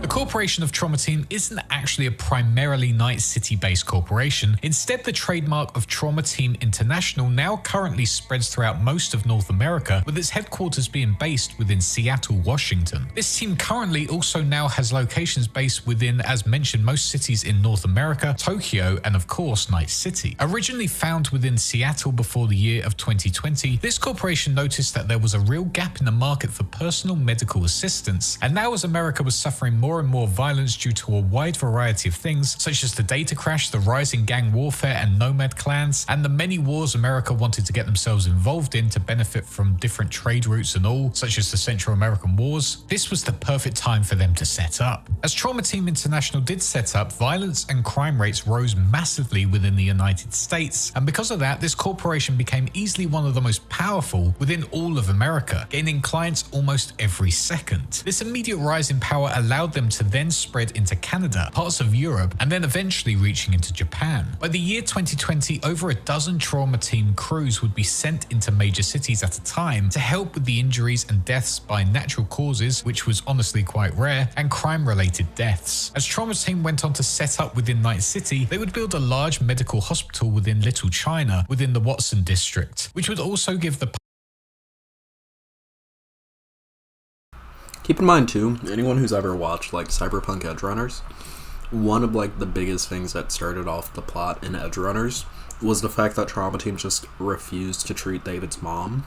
The corporation of Trauma Team isn't actually a primarily Night City-based corporation. Instead, the trademark of Trauma Team International now currently spreads throughout most of North America, with its headquarters being based within Seattle, Washington. This team currently also now has locations based within, as mentioned, most cities in North America, Tokyo, and of course, Night City. Originally found within Seattle before the year of 2020, this corporation noticed that there was a real gap in the market for personal medical assistance, and now as America was suffering more and more violence due to a wide variety of things, such as the data crash, the rising gang warfare and nomad clans, and the many wars America wanted to get themselves involved in to benefit from different trade routes and all, such as the Central American Wars, this was the perfect time for them to set up. As Trauma Team International did set up, violence and crime rates rose massively within the United States, and because of that, this corporation became easily one of the most powerful within all of America, gaining clients almost every second. This immediate rise in power allowed them to then spread into Canada, parts of Europe, and then eventually reaching into Japan. By the year 2020, over a dozen Trauma Team crews would be sent into major cities at a time to help with the injuries and deaths by natural causes, which was honestly quite rare, and crime-related deaths. As Trauma Team went on to set up within Night City, they would build a large medical hospital within Little China, within the Watson district, which would also give the Keep in mind too, anyone who's ever watched like Cyberpunk Edge Runners, one of like the biggest things that started off the plot in Edge Runners was the fact that Trauma Team just refused to treat David's mom.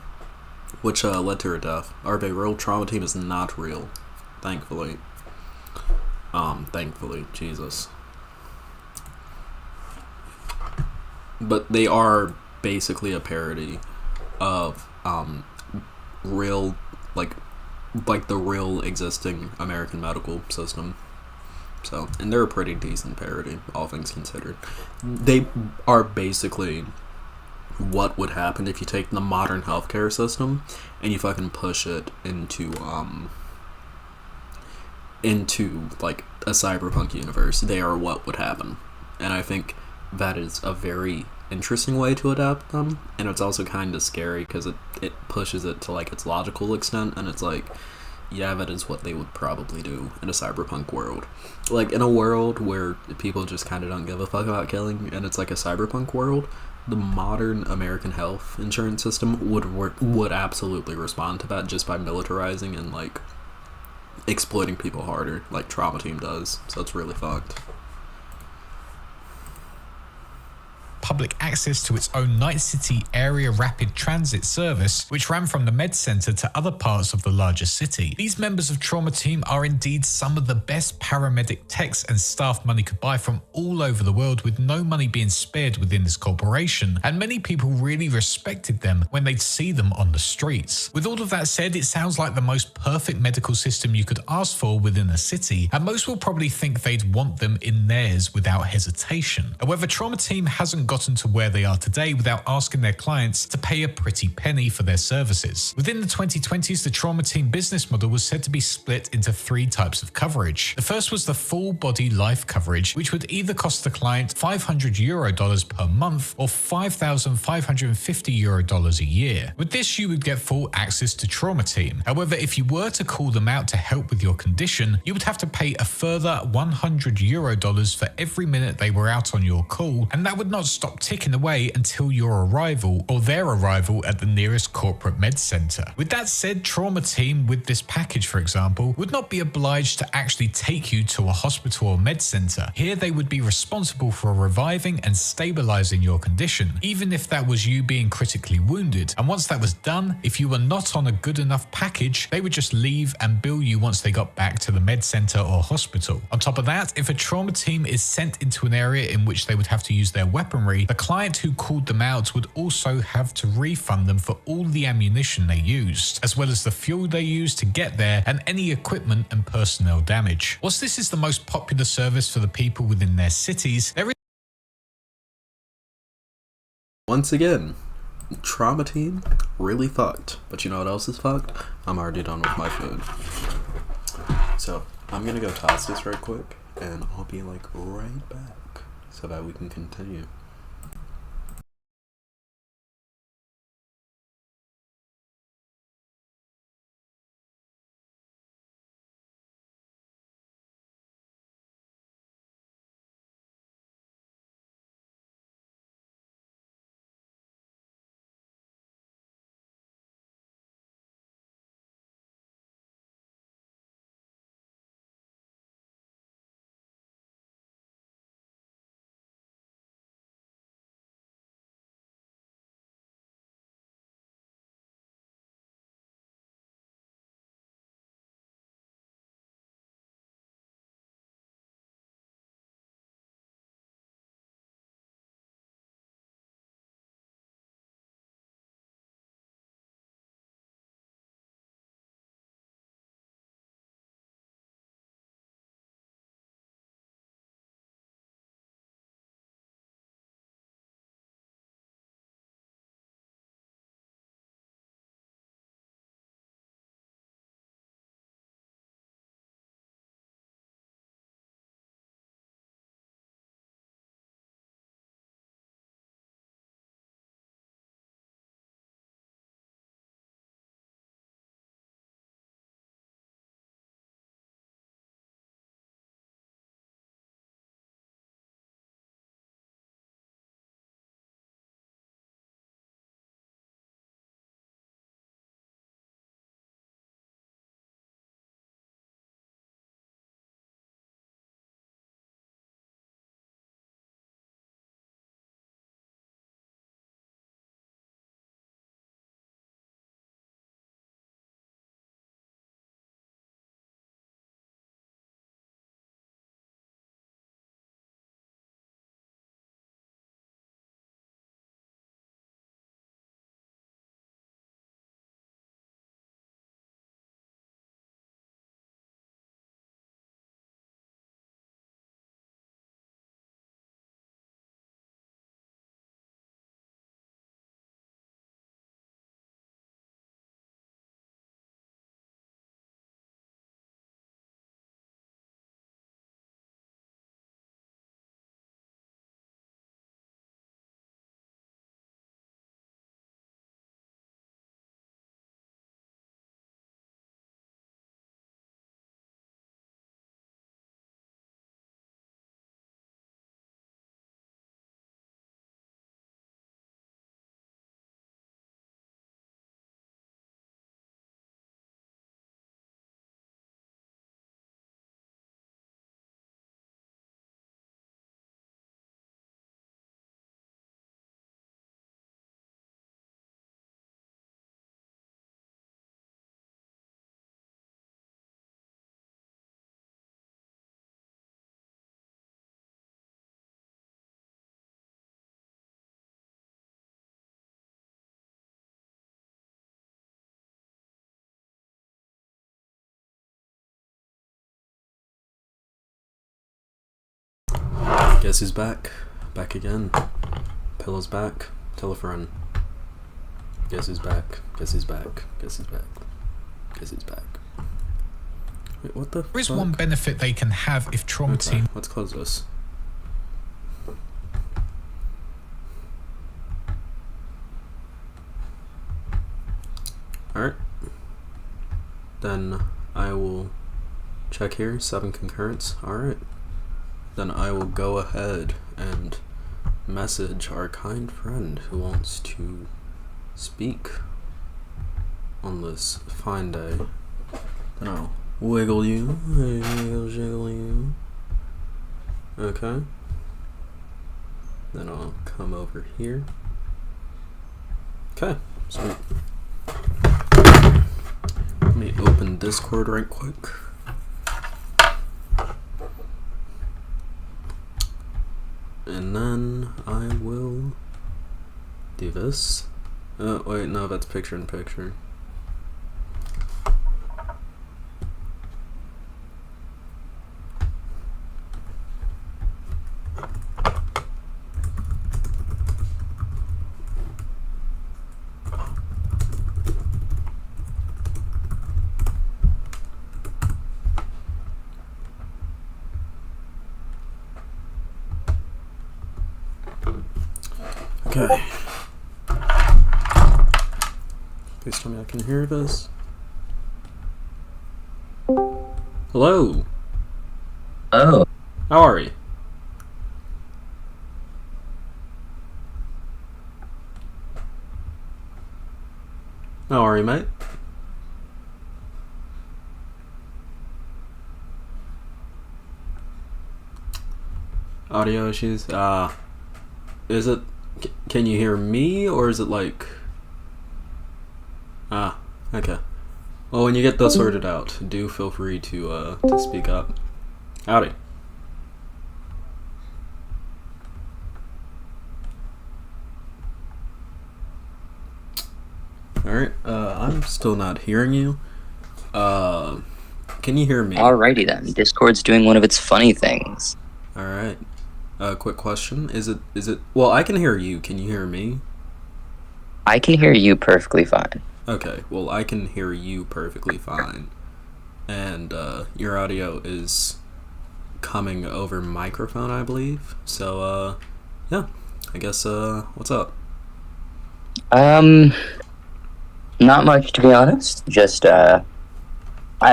which led to her death. Our real trauma team is not real, thankfully. Thankfully, Jesus. But they are basically a parody of real, like the real existing American medical system. So, and they're a pretty decent parody, all things considered. They are basically what would happen if you take the modern healthcare system and you fucking push it into like a cyberpunk universe. They are what would happen. And I think that is a very interesting way to adapt them, and it's also kind of scary because it pushes it to like its logical extent, and it's like, yeah, that is what they would probably do in a cyberpunk world. Like, in a world where people just kind of don't give a fuck about killing, and it's like a cyberpunk world, the modern American health insurance system would absolutely respond to that just by militarizing and like exploiting people harder, like Trauma Team does. So it's really fucked. Public access to its own Night City area rapid transit service, which ran from the med center to other parts of the larger city. These members of Trauma Team are indeed some of the best paramedic techs and staff money could buy from all over the world, with no money being spared within this corporation, and many people really respected them when they'd see them on the streets. With all of that said, it sounds like the most perfect medical system you could ask for within a city, and most will probably think they'd want them in theirs without hesitation. However, Trauma Team hasn't gotten to where they are today without asking their clients to pay a pretty penny for their services. Within the 2020s, the Trauma Team business model was said to be split into 3 types of coverage. The first was the full body life coverage, which would either cost the client €500 per month or €5,550 a year. With this, you would get full access to Trauma Team. However, if you were to call them out to help with your condition, you would have to pay a further €100 for every minute they were out on your call, and that would not stop ticking away until your arrival or their arrival at the nearest corporate med center. With that said, Trauma Team with this package, for example, would not be obliged to actually take you to a hospital or med center. Here they would be responsible for reviving and stabilizing your condition, even if that was you being critically wounded. And once that was done, if you were not on a good enough package, they would just leave and bill you once they got back to the med center or hospital. On top of that, if a Trauma Team is sent into an area in which they would have to use their weaponry, the client who called them out would also have to refund them for all the ammunition they used, as well as the fuel they used to get there and any equipment and personnel damage. Whilst this is the most popular service for the people within their cities, there is Once again, Trauma Team really fucked. But you know what else is fucked? I'm already done with my food. So I'm gonna go toss this right quick, and I'll be like right back so that we can continue. Guess who's back? Back again. Pillow's back. Tell a friend. Guess who's back? Guess who's back? Guess who's back? Guess who's back? Wait, what the There is fuck? one benefit they can have if Trauma Okay, Team let's close this. Alright. Then I will check here. 7 concurrents. Alright. Then I will go ahead and message our kind friend who wants to speak on this fine day. Then I'll wiggle you. Wiggle, jiggle you. Okay. Then I'll come over here. Okay. Sweet. Let me open Discord right quick. And then I will do this. Oh, wait, no, that's picture in picture. Okay. Please tell me I can hear this. Hello. Oh, How are you? How are you, mate? Audio issues? Is it... Can you hear me, or is it like... Okay. Well, when you get those sorted out, do feel free to speak up. Howdy. Alright, I'm still not hearing you. Can you hear me? alrighty then. Discord's doing one of its funny things. Alright. Quick question. Is it... Well, I can hear you. Can you hear me? I can hear you perfectly fine. Okay, well, I can hear you perfectly fine. And, your audio is coming over microphone, I believe. So, yeah. I guess, what's up? Not much to be honest. Just, I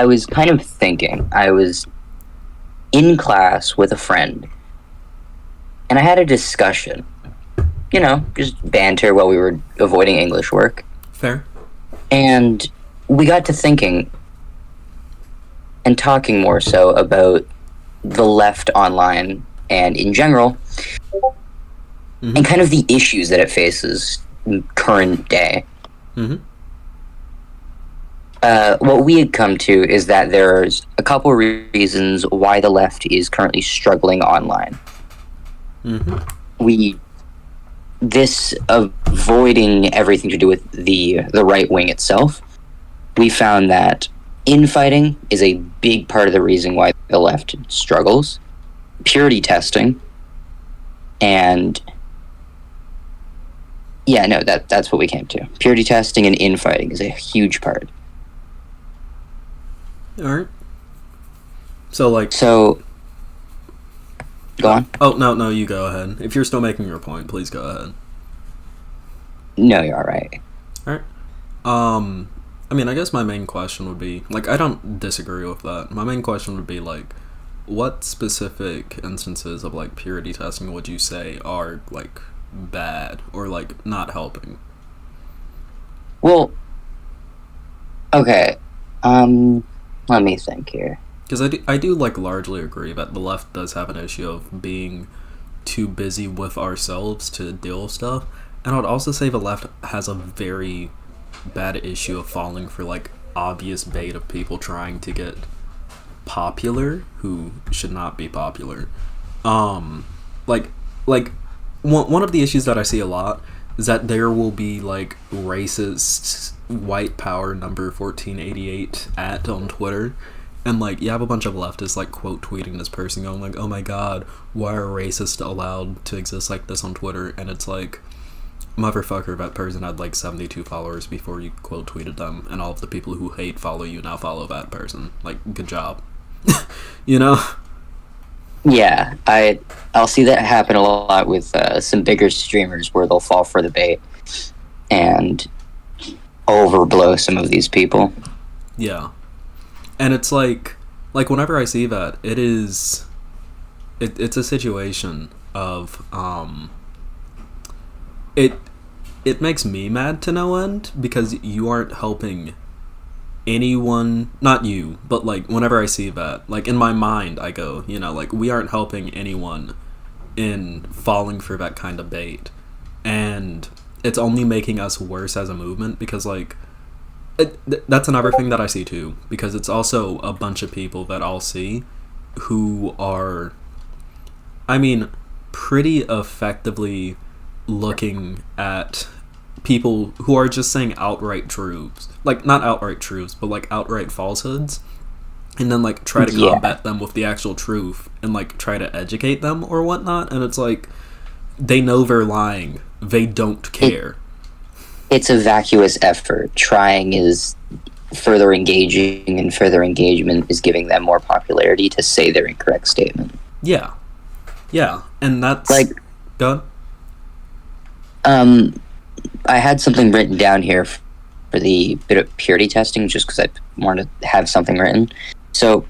was kind of thinking. I was in class with a friend, and I had a discussion. You know, just banter while we were avoiding English work. Fair. And we got to thinking and talking more so about the left online and in general, Mm-hmm. and kind of the issues that it faces in current day. Mm-hmm. What we had come to is that there's a couple reasons why the left is currently struggling online. Mm-hmm. This avoiding everything to do with the right wing itself, we found that infighting is a big part of the reason why the left struggles. Purity testing, and yeah, no, that's what we came to. Purity testing and infighting is a huge part. Alright. So, like... So, go on. Oh, no, you go ahead. If you're still making your point, please go ahead. No, you're all right. Alright. I mean, I guess my main question would be... Like, I don't disagree with that. My main question would be, like, what specific instances of, like, purity testing would you say are, like, bad or, like, not helping? Well, okay. Let me think here. Because I do, like, largely agree that the left does have an issue of being too busy with ourselves to deal with stuff. And I would also say the left has a very bad issue of falling for, like, obvious bait of people trying to get popular who should not be popular. Like one of the issues that I see a lot is that there will be, like, racist white power number 1488 on Twitter, And, like, you have a bunch of leftists, like, quote tweeting this person going, like, oh my god, why are racists allowed to exist like this on Twitter? And it's like, motherfucker, that person had, like, 72 followers before you quote tweeted them, and all of the people who hate follow you now follow that person. Like, good job. You know? Yeah, I'll see that happen a lot with some bigger streamers where they'll fall for the bait and overblow some of these people. Yeah. And it's like whenever I see that, it's a situation of it makes me mad to no end, because you aren't helping anyone, not you, but like whenever I see that, like in my mind I go, you know, like we aren't helping anyone in falling for that kind of bait, and it's only making us worse as a movement, because like that's another thing that I see too, because it's also a bunch of people that I'll see who are, I mean, pretty effectively looking at people who are just saying outright truths, like not outright truths, but like outright falsehoods, and then like try to combat them with the actual truth and like try to educate them or whatnot. And it's like, they know they're lying, they don't care. It's a vacuous effort. Trying is further engaging, and further engagement is giving them more popularity to say their incorrect statement. Yeah, and that's like, done. I had something written down here for the bit of purity testing, just because I wanted to have something written. So,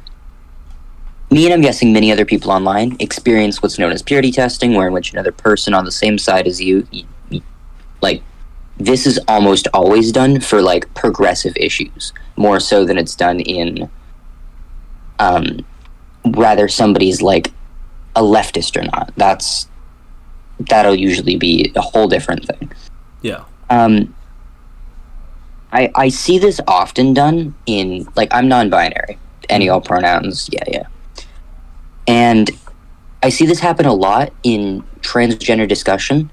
me and I'm guessing many other people online experience what's known as purity testing, where in which another person on the same side as you like, this is almost always done for like progressive issues, more so than it's done in rather somebody's like a leftist or not. That'll usually be a whole different thing. Yeah. I see this often done in, like, I'm non-binary, any all pronouns, yeah. And I see this happen a lot in transgender discussion,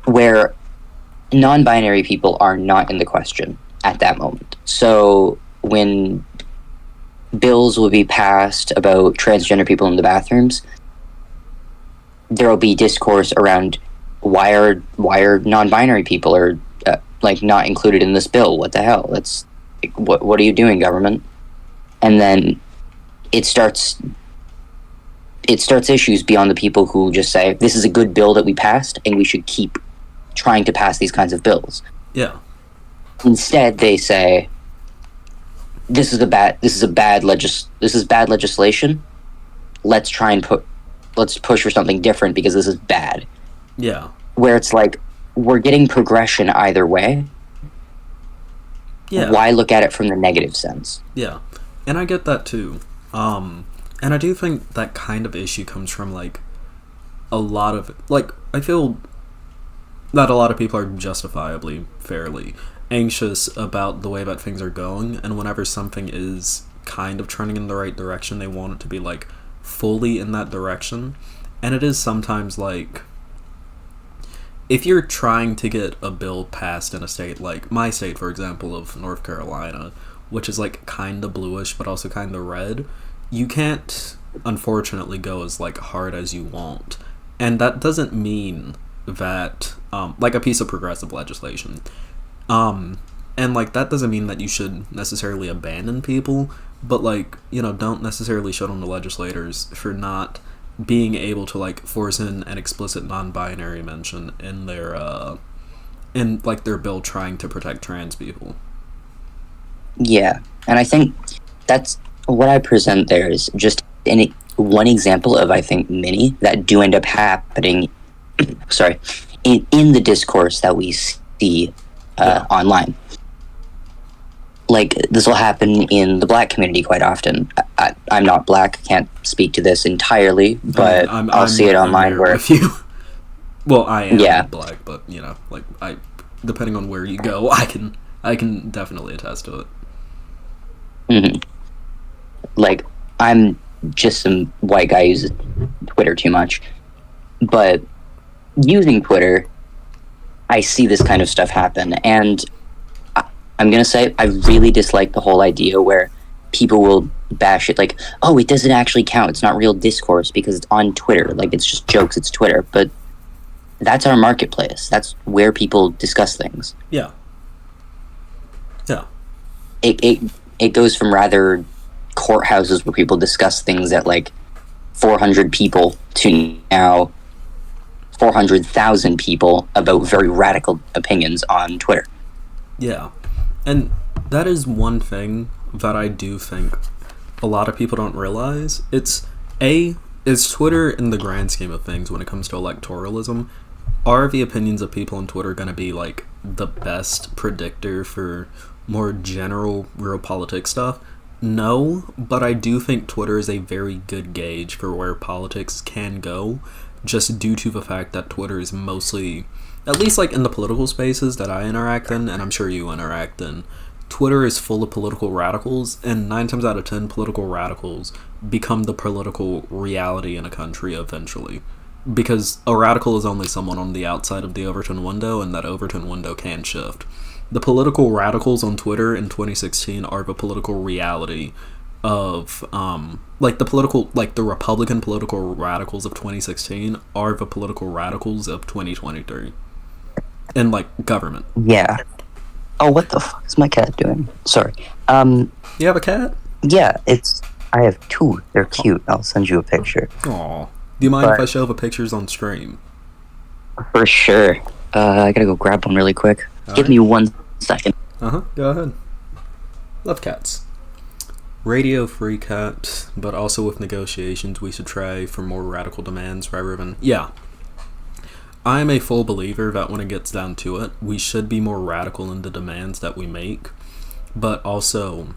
where non-binary people are not in the question at that moment. So when bills will be passed about transgender people in the bathrooms, there will be discourse around why are non-binary people are like not included in this bill? What the hell? That's like, what are you doing, government? And then it starts issues beyond the people who just say this is a good bill that we passed and we should keep trying to pass these kinds of bills. Yeah. Instead, they say this is bad legislation. Let's push for something different because this is bad. Yeah. Where it's like, we're getting progression either way. Yeah. Why look at it from the negative sense? Yeah. And I get that too. And I do think that kind of issue comes from like a lot of, like, I feel that a lot of people are justifiably fairly anxious about the way that things are going, and whenever something is kind of turning in the right direction, they want it to be like fully in that direction. And it is sometimes like, if you're trying to get a bill passed in a state like my state, for example, of North Carolina, which is like kind of bluish but also kind of red, you can't unfortunately go as like hard as you want. And that doesn't mean that like a piece of progressive legislation, and like that doesn't mean that you should necessarily abandon people, but like, you know, don't necessarily shut on the legislators for not being able to like force in an explicit non-binary mention in their in like their bill trying to protect trans people. Yeah, and I think that's what I present there is just one example of, I think, many that do end up happening in the discourse that we see online. Like, this will happen in the black community quite often. I'm not black, can't speak to this entirely, but I'll see it online where... Well, I am black, but, you know, like, depending on where you go, I can definitely attest to it. Mm-hmm. Like, I'm just some white guy who uses Twitter too much, but using Twitter, I see this kind of stuff happen, and I'm gonna say I really dislike the whole idea where people will bash it like, oh, it doesn't actually count. It's not real discourse because it's on Twitter. Like, it's just jokes. It's Twitter. But that's our marketplace. That's where people discuss things. Yeah. Yeah. It goes from rather courthouses where people discuss things at like 400 people to now 400,000 people about very radical opinions on Twitter. Yeah. And that is one thing that I do think a lot of people don't realize. Is Twitter, in the grand scheme of things when it comes to electoralism, are the opinions of people on Twitter going to be like the best predictor for more general real politics stuff? No, but I do think Twitter is a very good gauge for where politics can go, just due to the fact that Twitter is mostly, at least like in the political spaces that I interact in, and I'm sure you interact in, Twitter is full of political radicals, and 9 times out of 10 political radicals become the political reality in a country eventually. Because a radical is only someone on the outside of the Overton window, and that Overton window can shift. The political radicals on Twitter in 2016 are the political reality of, the Republican political radicals of 2016 are the political radicals of 2023. In, like, government. Yeah. Oh, what the fuck is my cat doing? Sorry. You have a cat? Yeah, I have 2. They're cute. I'll send you a picture. Aw. Do you mind if I show the pictures on stream? For sure. I gotta go grab one really quick. Give me 1 second. Go ahead. Love cats. Radio free cat, but also with negotiations we should try for more radical demands rather than... Yeah. I am a full believer that when it gets down to it, we should be more radical in the demands that we make, but also,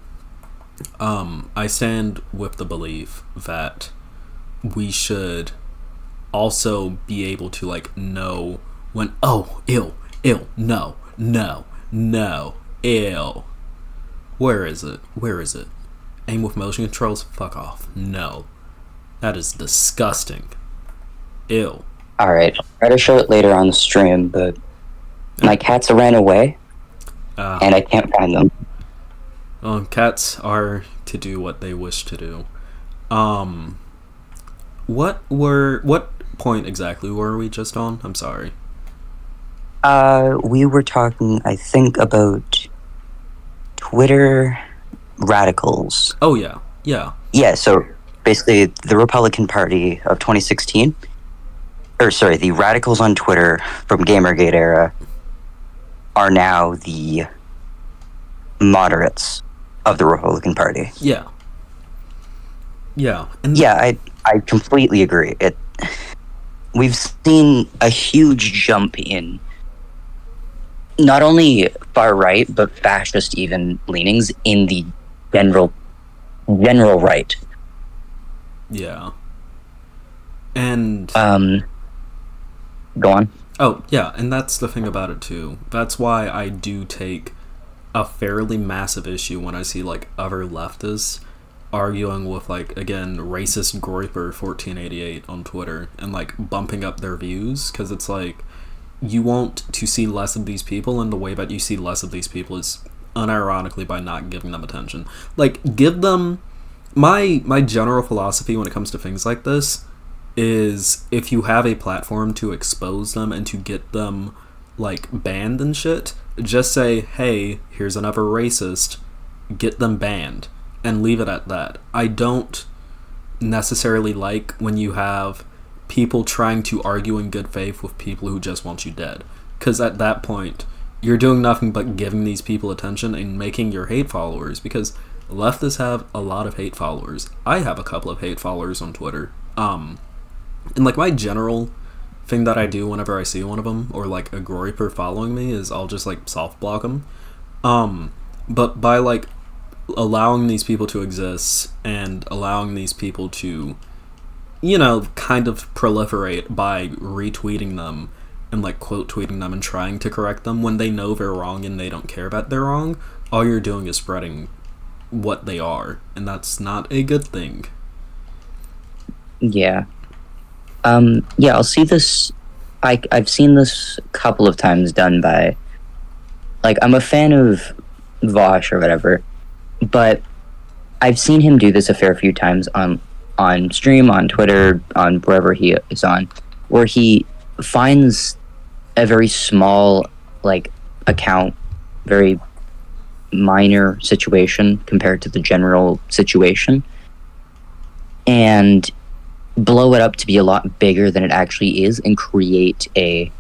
I stand with the belief that we should also be able to, like, know when, oh, ill, no, ill. Where is it? Aim with motion controls? Fuck off. No. That is disgusting. Ill. Alright, I'll try to show it later on the stream, but my cats ran away, and I can't find them. Cats are to do what they wish to do. What point exactly were we just on? I'm sorry. We were talking, I think, about Twitter radicals. Oh, yeah. Yeah, so basically the Republican Party of 2016, the radicals on Twitter from Gamergate era are now the moderates of the Republican Party. Yeah. And yeah, I completely agree. We've seen a huge jump in not only far right, but fascist even leanings in the general right. Yeah. And go on. Oh, yeah, and that's the thing about it too. That's why I do take a fairly massive issue when I see, like, other leftists arguing with, like, again, racist Groiper 1488 on Twitter and, like, bumping up their views, because it's like, you want to see less of these people, and the way that you see less of these people is unironically by not giving them attention. Like, give them... My general philosophy when it comes to things like this is, if you have a platform to expose them and to get them, like, banned and shit, just say, hey, here's another racist, get them banned, and leave it at that. I don't necessarily like when you have people trying to argue in good faith with people who just want you dead, because at that point, you're doing nothing but giving these people attention and making your hate followers, because leftists have a lot of hate followers. I have a couple of hate followers on Twitter. And, like, my general thing that I do whenever I see one of them, or, like, a Groiper following me, is I'll just, like, soft block them. But by, like, allowing these people to exist and allowing these people to, you know, kind of proliferate by retweeting them and, like, quote tweeting them and trying to correct them when they know they're wrong and they don't care that they're wrong, all you're doing is spreading what they are, and that's not a good thing. Yeah. Yeah, I'll see this. I've seen this a couple of times done by, like, I'm a fan of Vosh or whatever, but I've seen him do this a fair few times on stream, on Twitter, on wherever he is on, where he finds a very small, like, account, very minor situation compared to the general situation, and blow it up to be a lot bigger than it actually is and create a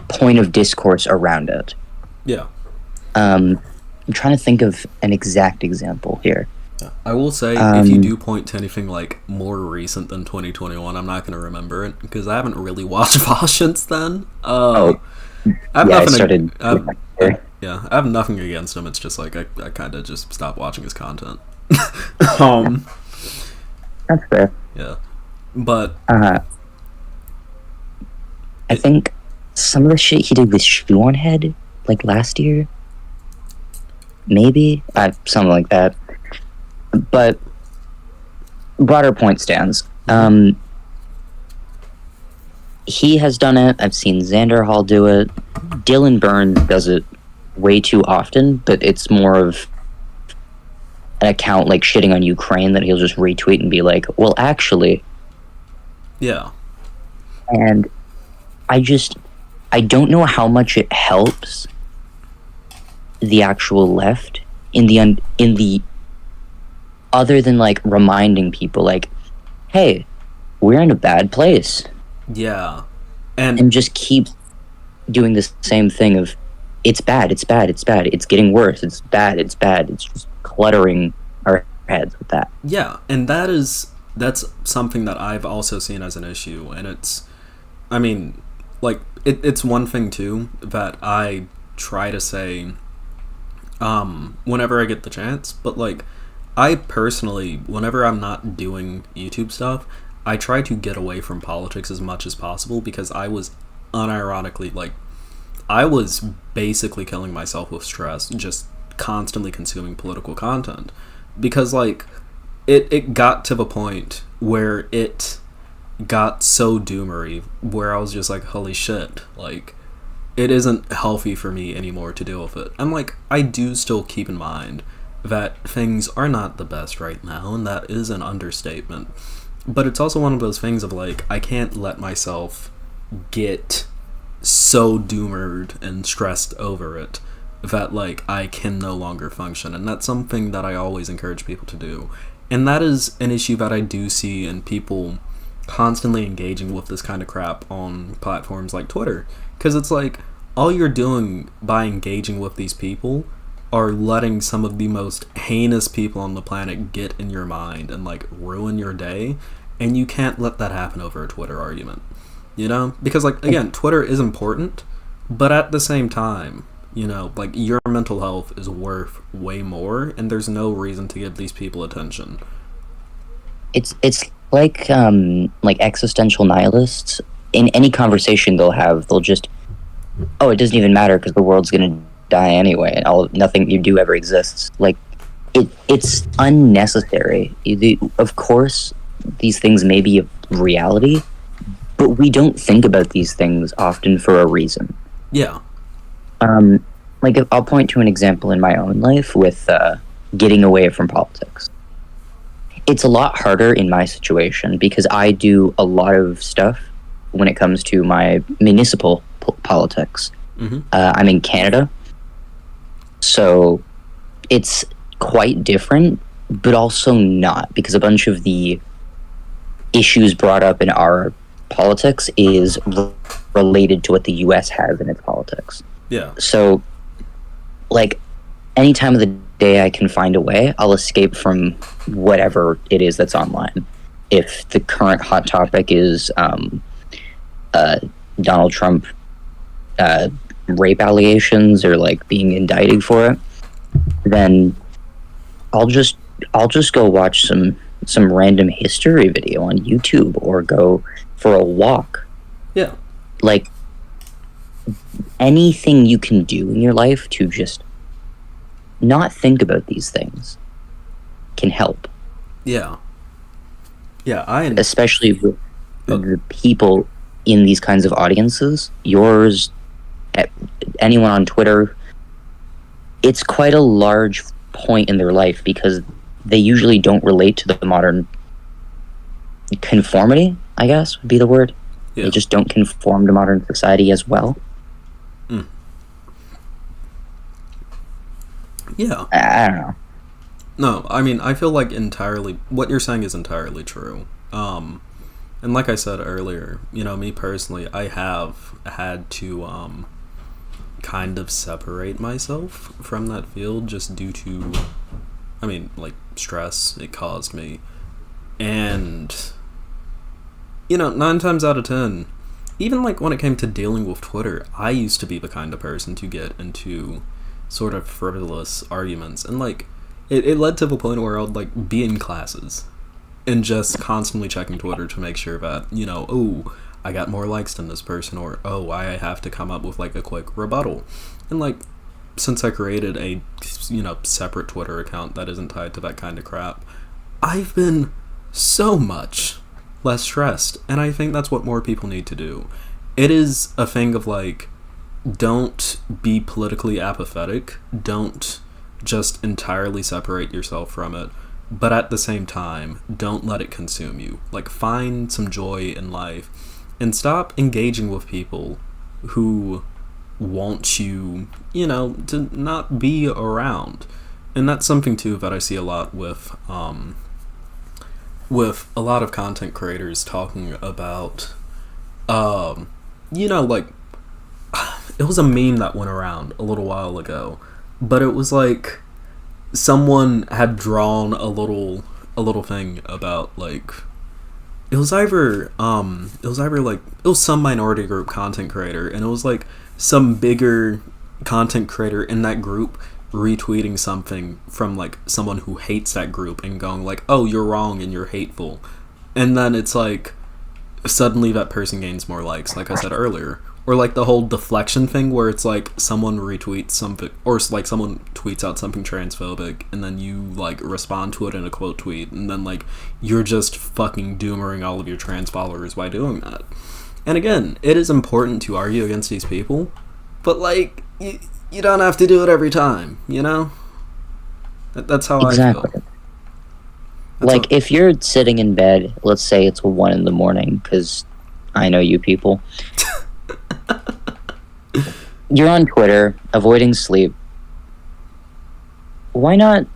point of discourse around it. Yeah. I'm trying to think of an exact example here. I will say, if you do point to anything like more recent than 2021, I'm not going to remember it because I haven't really watched VOS since then. I have nothing against him. It's just like I kind of just stopped watching his content. That's fair. Yeah, but I think some of the shit he did with Shoe on Head, like last year, maybe something like that. But broader point stands. He has done it. I've seen Xander Hall do it. Dylan Burns does it way too often, but it's more of an account like shitting on Ukraine that he'll just retweet and be like, well, actually. Yeah. And I don't know how much it helps the actual left in the other than like reminding people like, hey, we're in a bad place. Yeah. And just keep doing the same thing of it's bad, it's bad, it's bad, it's getting worse, it's bad, it's bad. It's just cluttering our heads with that. Yeah, and that's something that I've also seen as an issue, and it's one thing too that I try to say whenever I get the chance, but like I personally, whenever I'm not doing YouTube stuff, I try to get away from politics as much as possible because I was unironically, like, I was basically killing myself with stress just constantly consuming political content because, like, it got to the point where it got so doomery where I was just like, holy shit, like, it isn't healthy for me anymore to deal with it. And, like, I do still keep in mind that things are not the best right now, and that is an understatement. But it's also one of those things of, like, I can't let myself get so doomered and stressed over it that, like, I can no longer function. And that's something that I always encourage people to do. And that is an issue that I do see in people constantly engaging with this kind of crap on platforms like Twitter. Because it's like, all you're doing by engaging with these people are letting some of the most heinous people on the planet get in your mind and, like, ruin your day. And you can't let that happen over a Twitter argument. You know? Because, like, again, Twitter is important, but at the same time, you know, like, your mental health is worth way more, and there's no reason to give these people attention. It's like existential nihilists. In any conversation they'll just, oh, it doesn't even matter because the world's gonna die anyway, and nothing you do ever exists. Like, it's unnecessary. Of course, these things may be a reality, but we don't think about these things often for a reason. Yeah. Like, I'll point to an example in my own life with getting away from politics. It's a lot harder in my situation because I do a lot of stuff when it comes to my municipal politics. Mm-hmm. I'm in Canada, so it's quite different, but also not, because a bunch of the issues brought up in our politics is related to what the US has in its politics. Yeah. So, like, any time of the day I can find a way, I'll escape from whatever it is that's online. If the current hot topic is Donald Trump rape allegations or, like, being indicted for it, then I'll just go watch some random history video on YouTube or go for a walk. Yeah. Like, anything you can do in your life to just not think about these things can help. Yeah. Yeah, especially with the people in these kinds of audiences, yours, anyone on Twitter. It's quite a large point in their life because they usually don't relate to the modern conformity, I guess would be the word. Yeah. They just don't conform to modern society as well. Yeah. I don't know. No, I mean, I feel like what you're saying is entirely true. And like I said earlier, me personally, I have had to kind of separate myself from that field just due to, stress it caused me. And, 9 times out of 10, even when it came to dealing with Twitter, I used to be the kind of person to get into sort of frivolous arguments. And, it led to the point where I would, be in classes and just constantly checking Twitter to make sure that, oh, I got more likes than this person, or, oh, I have to come up with, a quick rebuttal. And, since I created a, separate Twitter account that isn't tied to that kind of crap, I've been so much less stressed, and I think that's what more people need to do. It is a thing of, don't be politically apathetic, don't just entirely separate yourself from it, but at the same time, don't let it consume you. Find some joy in life, and stop engaging with people who want you, to not be around. And that's something, too, that I see a lot with a lot of content creators talking about, it was a meme that went around a little while ago, but it was someone had drawn a little thing about it was some minority group content creator, and it was some bigger content creator in that group retweeting something from someone who hates that group and going oh, you're wrong and you're hateful, and then it's suddenly that person gains more likes, like I said earlier. Or the whole deflection thing where it's someone retweets something, or someone tweets out something transphobic, and then you respond to it in a quote tweet, and then you're just fucking doomering all of your trans followers by doing that. And again, it is important to argue against these people, but you don't have to do it every time, That's how exactly. I feel. If you're sitting in bed, let's say it's 1 a.m, because I know you people. You're on Twitter, avoiding sleep. Why not,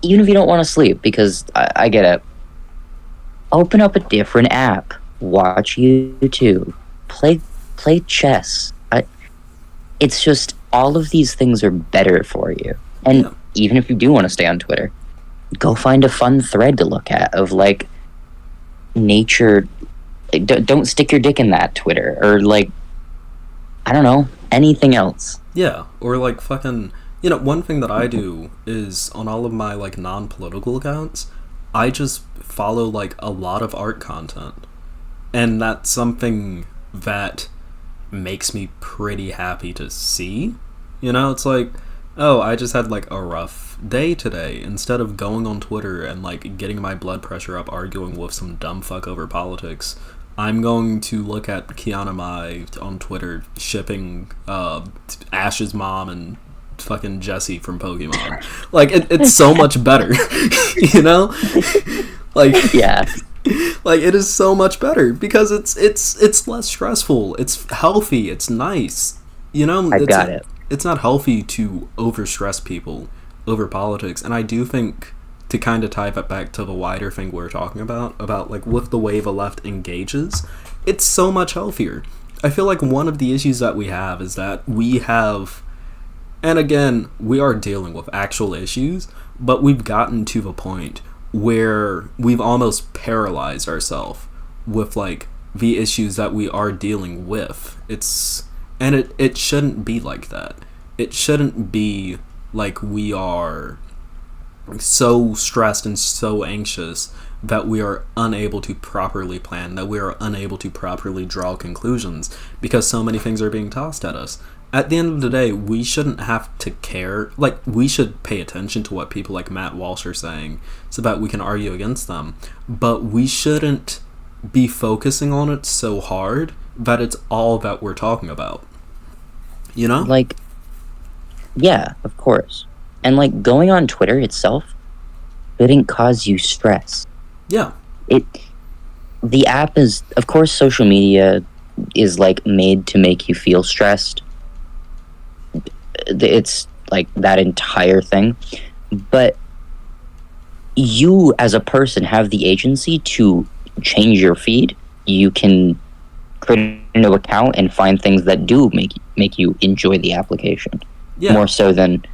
even if you don't want to sleep, because I get it, open up a different app, watch YouTube, play chess. It's just, all of these things are better for you. And even if you do want to stay on Twitter, go find a fun thread to look at of nature. Don't stick your dick in that Twitter, or I don't know, anything else. Yeah, or fucking, one thing that I do is on all of my non-political accounts, I just follow a lot of art content, and that's something that makes me pretty happy to see. It's oh, I just had a rough day today. Instead of going on Twitter and getting my blood pressure up arguing with some dumb fuck over politics, I'm going to look at Kiana Mai on Twitter shipping Ash's mom and fucking Jessie from Pokemon. It's so much better, Yeah. It is so much better because it's less stressful. It's healthy. It's nice. I got it. It's not healthy to overstress people over politics, and I do think, to kind of tie that back to the wider thing we're talking about with the way the left engages, it's so much healthier. I feel one of the issues that we have is that we have, and again, we are dealing with actual issues, but we've gotten to the point where we've almost paralyzed ourselves with the issues that we are dealing with. It shouldn't be like that. It shouldn't be we are so stressed and so anxious that we are unable to properly plan, that we are unable to properly draw conclusions because so many things are being tossed at us. At the end of the day, we shouldn't have to care. We should pay attention to what people like Matt Walsh are saying so that we can argue against them, but we shouldn't be focusing on it so hard that it's all that we're talking about. Yeah, of course. And, like, going on Twitter itself didn't cause you stress. Yeah. The app is, of course, social media is, like, made to make you feel stressed. It's, like, that entire thing. But you, as a person, have the agency to change your feed. You can create a new account and find things that do make you enjoy the application. Yeah. More so than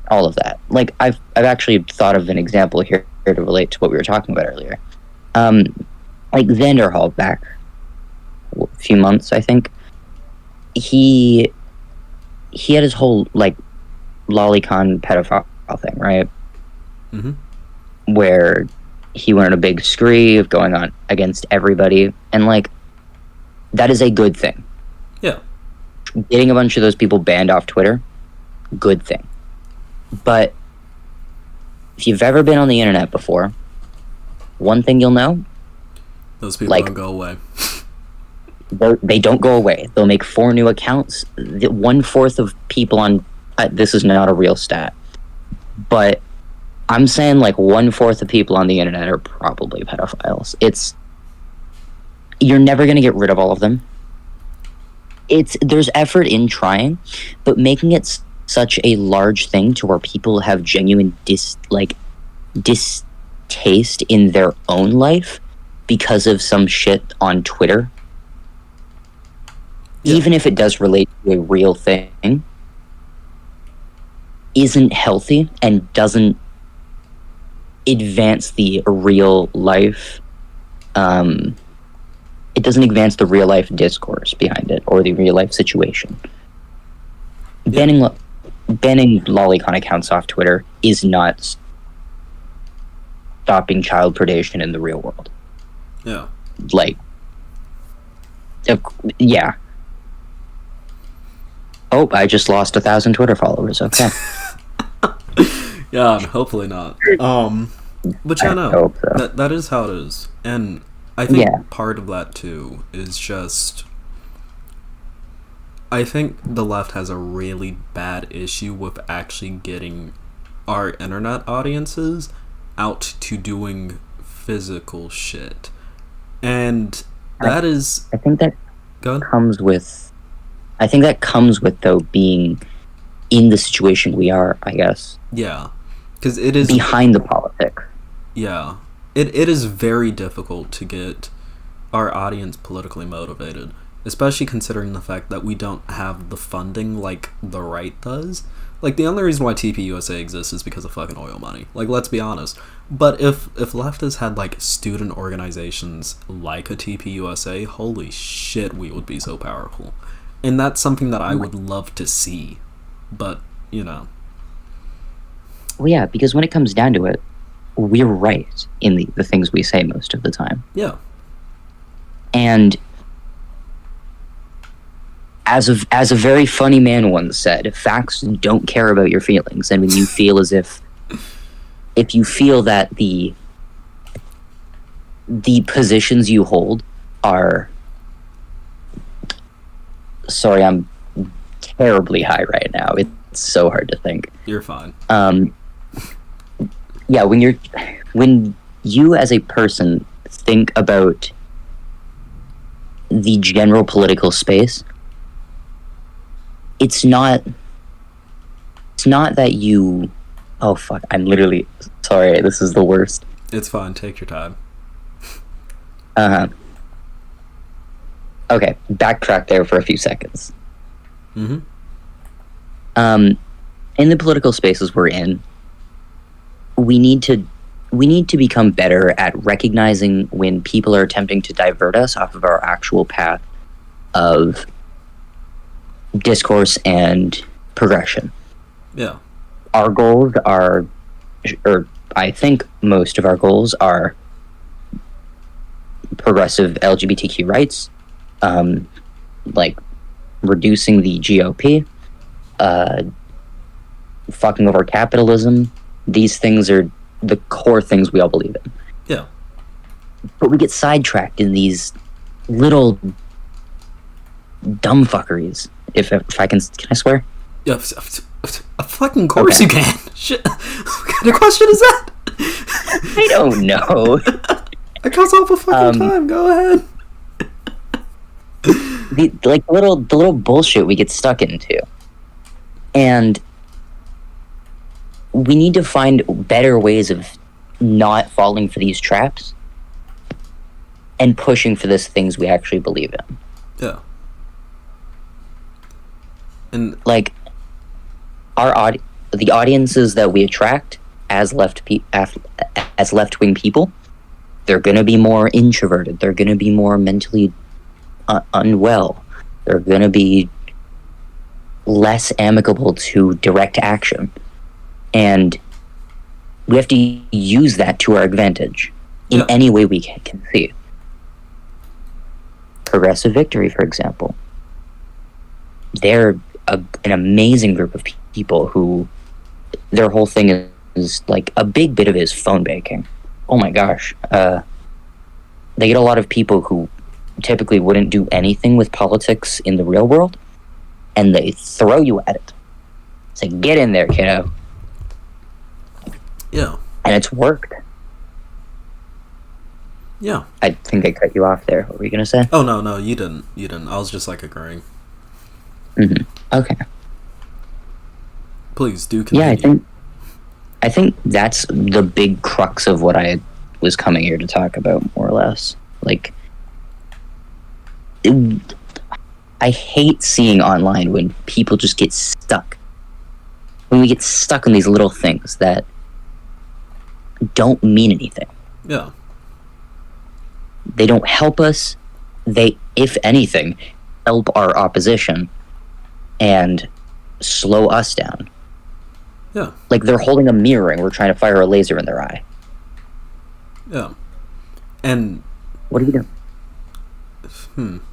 all of that. Like, I've actually thought of an example here to relate to what we were talking about earlier. Like Vanderhall back a few months, I think. He had his whole, like, lolicon pedophile thing, right? Mm-hmm. Where he went on a big scree of going on against everybody, and, like, that is a good thing. Yeah. Getting a bunch of those people banned off Twitter, good thing. But if you've ever been on the internet before, one thing you'll know, those people like, don't go away. They don't go away. They'll make 4 new accounts. 1/4 of people on this is not a real stat, but I'm saying, like, 1/4 of people on the internet are probably pedophiles. You're never going to get rid of all of them. There's effort in trying, but making it such a large thing to where people have genuine distaste in their own life because of some shit on Twitter, even if it does relate to a real thing, isn't healthy and doesn't advance the real life. It doesn't advance the real life discourse behind it or the real life situation. Yeah. Banning lolicon accounts off Twitter is not stopping child predation in the real world. Yeah. Like, yeah. Oh, I just lost 1,000 Twitter followers. Okay. Yeah, hopefully not. But yeah, no, so. that is how it is, and I think part of that too is just, I think the left has a really bad issue with actually getting our internet audiences out to doing physical shit, and that is. I think that comes with. I think that comes with, though, being in the situation we are, I guess. Yeah, because it is behind the politic. Yeah, it is very difficult to get our audience politically motivated, especially considering the fact that we don't have the funding like the right does. Like, the only reason why TPUSA exists is because of fucking oil money. Like, let's be honest. But if leftists had, like, student organizations like a TPUSA, holy shit, we would be so powerful. And that's something that I would love to see. But, you know. Well, yeah, because when it comes down to it, we're right in the things we say most of the time. Yeah. And as a very funny man once said, facts don't care about your feelings. And when you feel as if you feel that the positions you hold are... Sorry, I'm terribly high right now. It's so hard to think. You're fine. Yeah, when you as a person think about the general political space, it's not that you... Oh, fuck, I'm literally... Sorry, this is the worst. It's fine, take your time. Uh-huh. Okay, backtrack there for a few seconds. Mm-hmm. In the political spaces we're in, we need to become better at recognizing when people are attempting to divert us off of our actual path of discourse and progression. Yeah. Our goals are, or I think most of our goals are, progressive LGBTQ rights, like reducing the GOP, fucking over capitalism. These things are the core things we all believe in. Yeah. But we get sidetracked in these little dumb fuckeries. If I can I swear? Yeah. A fucking course you can. Shit. What kind of question is that? I don't know. I cuss off a fucking time. Go ahead. The little bullshit we get stuck into, and we need to find better ways of not falling for these traps and pushing for these things we actually believe in. Yeah. And like the audiences that we attract as left-wing people, they're going to be more introverted. They're going to be more mentally unwell. They're going to be less amicable to direct action. And we have to use that to our advantage in any way we can see. Progressive Victory, for example. They're an amazing group of people who their whole thing is like a big bit of it is phone banking. Oh my gosh. They get a lot of people who typically wouldn't do anything with politics in the real world, and they throw you at it. Say, get in there, kiddo. Yeah. And it's worked. Yeah. I think I cut you off there. What were you going to say? Oh, no, you didn't. I was just, like, agreeing. Mm-hmm. Okay. Please, do continue. Yeah, I think that's the big crux of what I was coming here to talk about, more or less. Like, I hate seeing online when people just get stuck. When we get stuck on these little things that don't mean anything. Yeah. They don't help us. They, if anything, help our opposition and slow us down. Yeah. Like they're holding a mirror and we're trying to fire a laser in their eye. Yeah. And what do you do?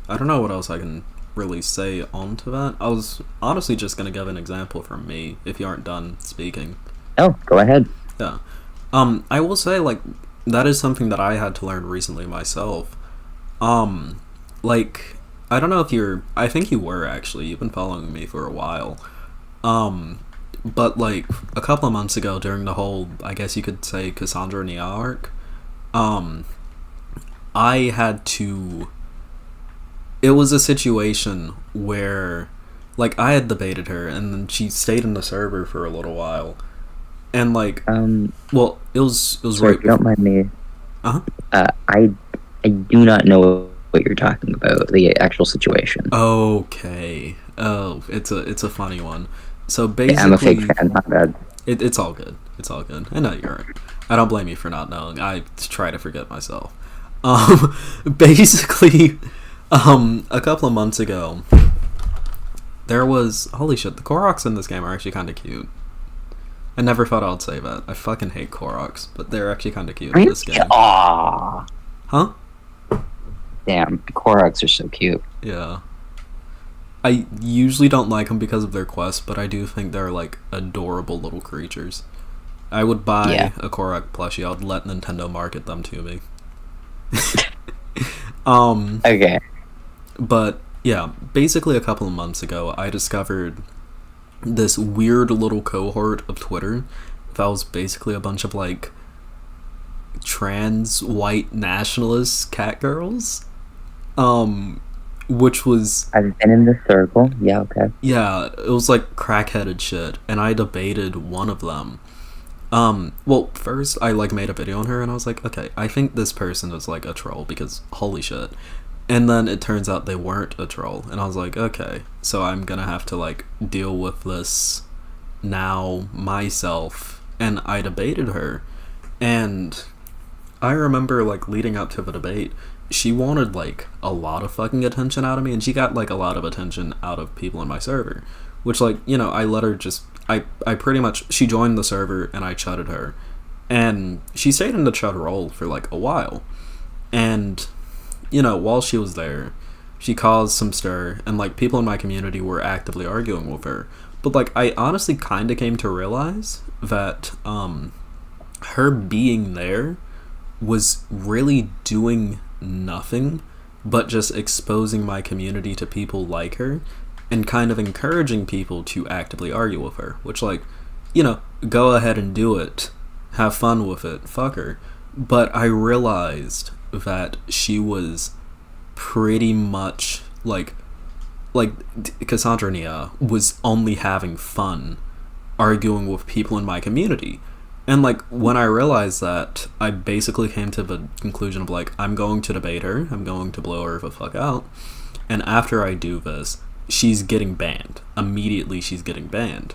I don't know what else I can really say onto that. I was honestly just going to give an example from me, if you aren't done speaking. Oh, go ahead. Yeah. I will say, like, that is something that I had to learn recently myself. Like, I don't know if I think you were, actually. You've been following me for a while. But, like, a couple of months ago, during the whole, I guess you could say, Cassandra Nia arc, I had to... It was a situation where, like, I had debated her, and then she stayed in the server for a little while. And, like, well, it was sorry, right... if you don't mind me. Uh-huh. I do not know what you're talking about, the actual situation. Okay. Oh, it's a funny one. So basically, I'm a fake fan, not bad. It's all good. It's all good. I know you're right. I don't blame you for not knowing. I try to forget myself. Basically, a couple of months ago, there was... Holy shit, the Koroks in this game are actually kind of cute. I never thought I'd say that. I fucking hate Koroks, but they're actually kind of cute in this game. Aww. Huh? Damn, Koroks are so cute. Yeah. I usually don't like them because of their quests, but I do think they're, like, adorable little creatures. I would buy a Korok plushie. I'd let Nintendo market them to me. Okay. But, yeah, basically a couple of months ago, I discovered this weird little cohort of Twitter that was basically a bunch of, like, trans white nationalist cat girls. Which was... I've been in the circle. Yeah, okay. Yeah, it was like crackheaded shit, and I debated one of them. Well, first I, like, made a video on her, and I was like, okay, I think this person is, like, a troll, because holy shit. And then it turns out they weren't a troll, and I was like, okay, so I'm gonna have to, like, deal with this now myself. And I debated her, and I remember, like, leading up to the debate, she wanted, like, a lot of fucking attention out of me, and she got, like, a lot of attention out of people in my server, which, like, you know, I let her just... I pretty much... She joined the server, and I chutted her, and she stayed in the chud role for, like, a while, and, you know, while she was there, she caused some stir, and, like, people in my community were actively arguing with her, but, like, I honestly kind of came to realize that, her being there was really doing nothing but just exposing my community to people like her, and kind of encouraging people to actively argue with her, which, like, you know, go ahead and do it, have fun with it, fuck her. But I realized that she was pretty much like Cassandra Nia was only having fun arguing with people in my community. And, like, when I realized that, I basically came to the conclusion of, like, I'm going to debate her, I'm going to blow her the fuck out, and after I do this, she's getting banned. Immediately she's getting banned.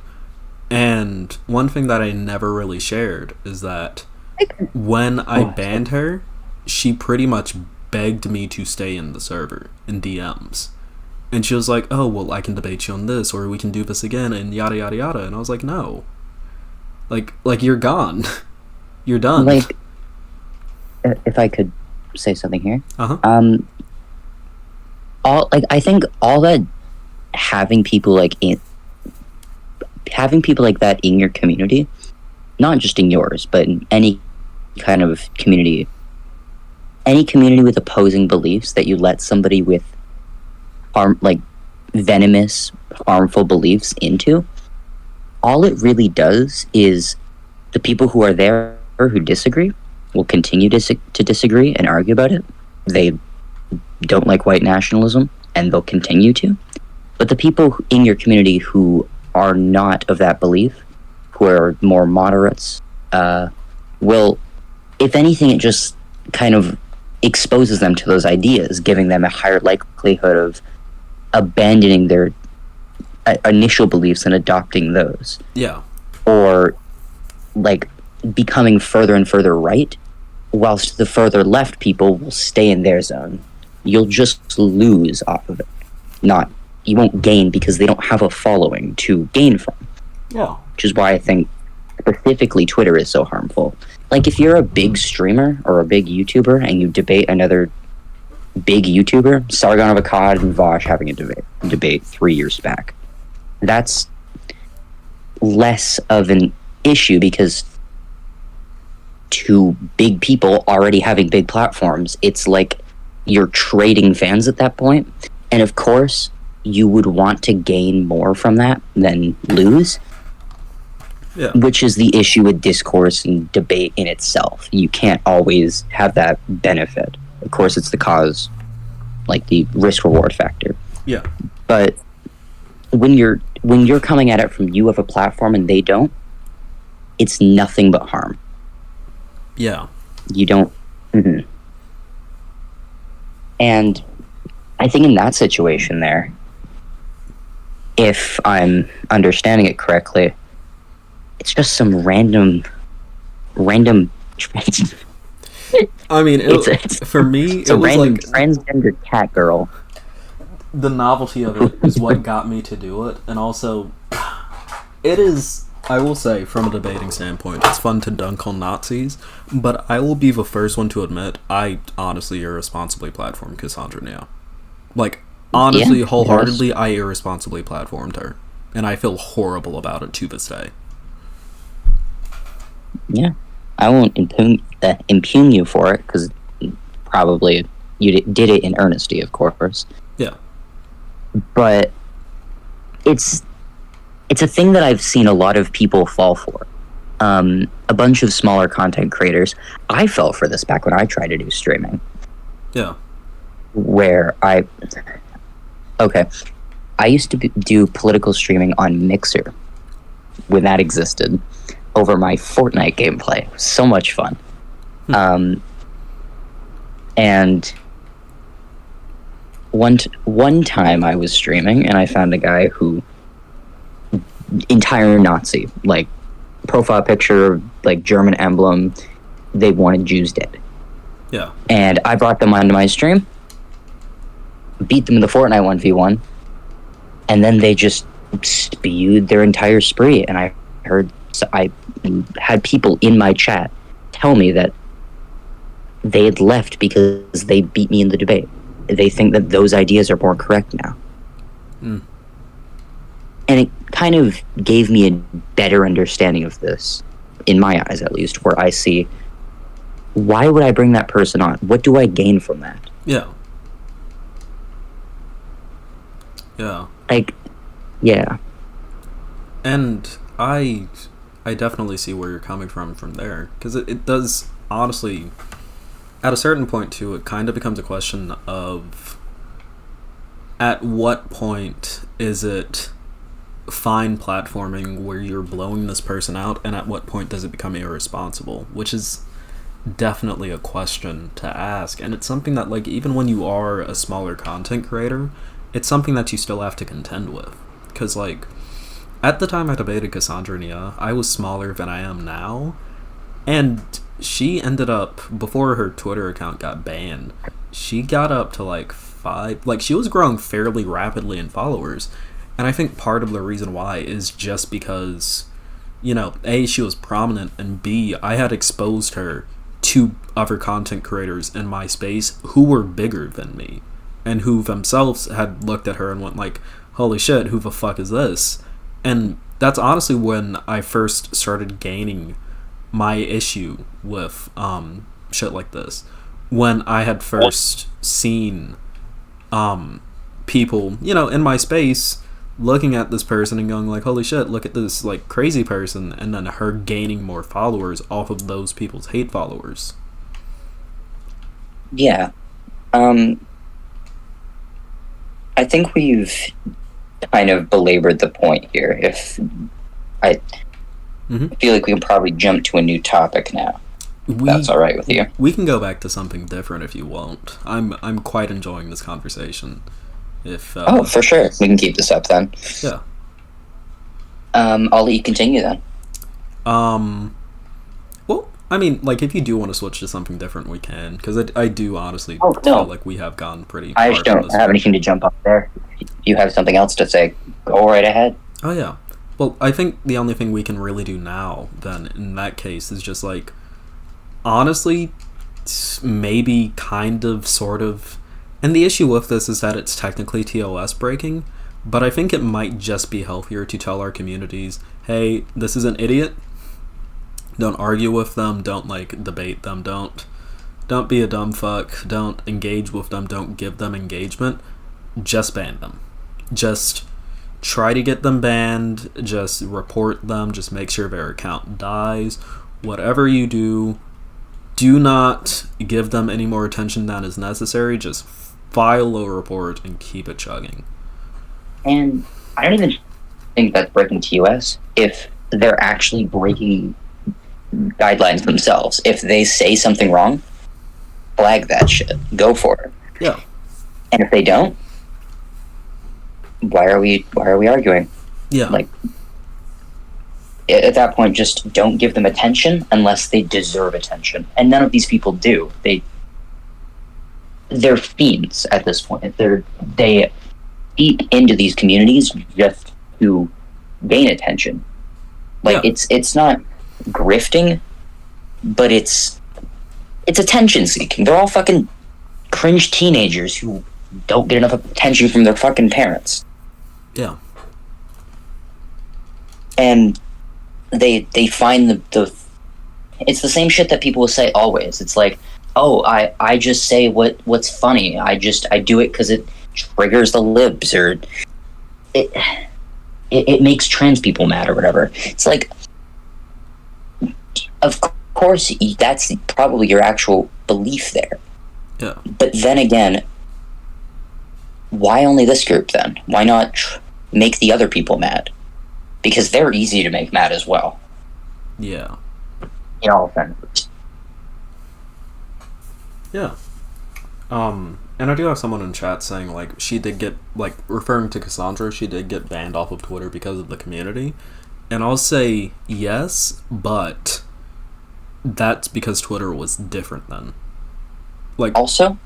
And one thing that I never really shared is that when I banned her, she pretty much begged me to stay in the server, in DMs. And she was like, oh, well, I can debate you on this, or we can do this again, and yada yada yada. And I was like, no. Like you're gone. You're done. Like, if I could say something here. Uh-huh. I think all that having people like that in your community, not just in yours, but in any kind of community, any community with opposing beliefs, that you let somebody with venomous, harmful beliefs into, all it really does is the people who are there who disagree will continue to disagree and argue about it. They don't like white nationalism, and they'll continue to. But the people in your community who are not of that belief, who are more moderates, will, if anything, it just kind of exposes them to those ideas, giving them a higher likelihood of abandoning their initial beliefs and adopting those. Yeah. Or, like, becoming further and further right, whilst the further left people will stay in their zone. You'll just lose off of it. You won't gain, because they don't have a following to gain from. Yeah. Which is why I think specifically Twitter is so harmful. Like, if you're a big streamer or a big YouTuber and you debate another big YouTuber, Sargon of Akkad and Vosh having a debate 3 years back, that's less of an issue, because to big people already having big platforms, it's like you're trading fans at that point. And of course, you would want to gain more from that than lose. Yeah. Which is the issue with discourse and debate in itself. You can't always have that benefit. Of course, it's the cause, like the risk-reward factor. Yeah. But when you're coming at it from you have a platform and they don't, it's nothing but harm. Yeah. You don't. Mm-hmm. And I think in that situation there, if I'm understanding it correctly, it's just some random. I mean, for me, it's it a was random like transgender cat girl. the novelty of it is what got me to do it, and also, it is. I will say, from a debating standpoint, it's fun to dunk on Nazis, but I will be the first one to admit I honestly irresponsibly platformed Cassandra Nia. Like, honestly, wholeheartedly, I irresponsibly platformed her, and I feel horrible about it to this day. Yeah, I won't impugn you for it, because probably you did it in earnesty, of course. Yeah. But it's a thing that I've seen a lot of people fall for. A bunch of smaller content creators. I fell for this back when I tried to do streaming. Yeah. Where I used to do political streaming on Mixer when that existed, over my Fortnite gameplay. So much fun. And one time I was streaming and I found a guy who, entire Nazi, like profile picture, like German emblem, they wanted Jews dead. Yeah. And I brought them onto my stream, beat them in the Fortnite 1v1, and then they just spewed their entire spree. And I had people in my chat tell me that they had left because they beat me in the debate. They think that those ideas are more correct now. And it kind of gave me a better understanding of this, in my eyes at least, where I see, why would I bring that person on? What do I gain from that? Yeah. Yeah. Like, Yeah. And I definitely see where you're coming from there, because it does, honestly, at a certain point too, it kind of becomes a question of at what point is it fine platforming where you're blowing this person out, and at what point does it become irresponsible, which is definitely a question to ask. And it's something that, like, even when you are a smaller content creator, it's something that you still have to contend with, because, like, at the time I debated Cassandra Nia, I was smaller than I am now, and she ended up, before her Twitter account got banned, she got up to like 5, like, she was growing fairly rapidly in followers. And I think part of the reason why is just because, you know, A, she was prominent, and B, I had exposed her to other content creators in my space who were bigger than me, and who themselves had looked at her and went like, holy shit, who the fuck is this? And that's honestly when I first started gaining my issue with shit like this. When I had first seen people, you know, in my space looking at this person and going like, holy shit, look at this like crazy person, and then her gaining more followers off of those people's hate followers. Yeah. I think we've kind of belabored the point here. If I feel like we can probably jump to a new topic now. That's all right with you. We can go back to something different if you want. I'm quite enjoying this conversation. If for sure, we can keep this up then. Yeah. I'll let you continue then. Well, I mean, like, if you do want to switch to something different, we can, because I do honestly no. feel like we have gone pretty. I just don't have anything to jump up there. If you have something else to say, go right ahead. Oh yeah. Well, I think the only thing we can really do now, then, in that case, is just like, honestly, maybe kind of, sort of. And the issue with this is that it's technically TOS breaking, but I think it might just be healthier to tell our communities, hey, this is an idiot. Don't argue with them. Don't, like, debate them. Don't be a dumb fuck. Don't engage with them. Don't give them engagement. Just ban them. Just try to get them banned. Just report them. Just make sure their account dies. Whatever you do, do not give them any more attention than is necessary. Just file a report and keep it chugging. And I don't even think that's breaking TOS if they're actually breaking guidelines themselves. If they say something wrong, flag that shit. Go for it. Yeah. And if they don't, why are we arguing? Yeah. Like, at that point, just don't give them attention unless they deserve attention. And none of these people do. They're fiends at this point. They eat into these communities just to gain attention. Like, yeah. It's not grifting, but it's attention seeking. They're all fucking cringe teenagers who don't get enough attention from their fucking parents. Yeah. And they find the it's the same shit that people will say always. It's like, oh, I just say what's funny. I do it because it triggers the libs, or it makes trans people mad or whatever. It's like, of course that's probably your actual belief there. Yeah. But then again, why only this group then? Why not make the other people mad? Because they're easy to make mad as well. Yeah. In all senses. Yeah. And I do have someone in chat saying, like, she did get, like, referring to Cassandra, she did get banned off of Twitter because of the community. And I'll say yes, but that's because Twitter was different then. Like, also,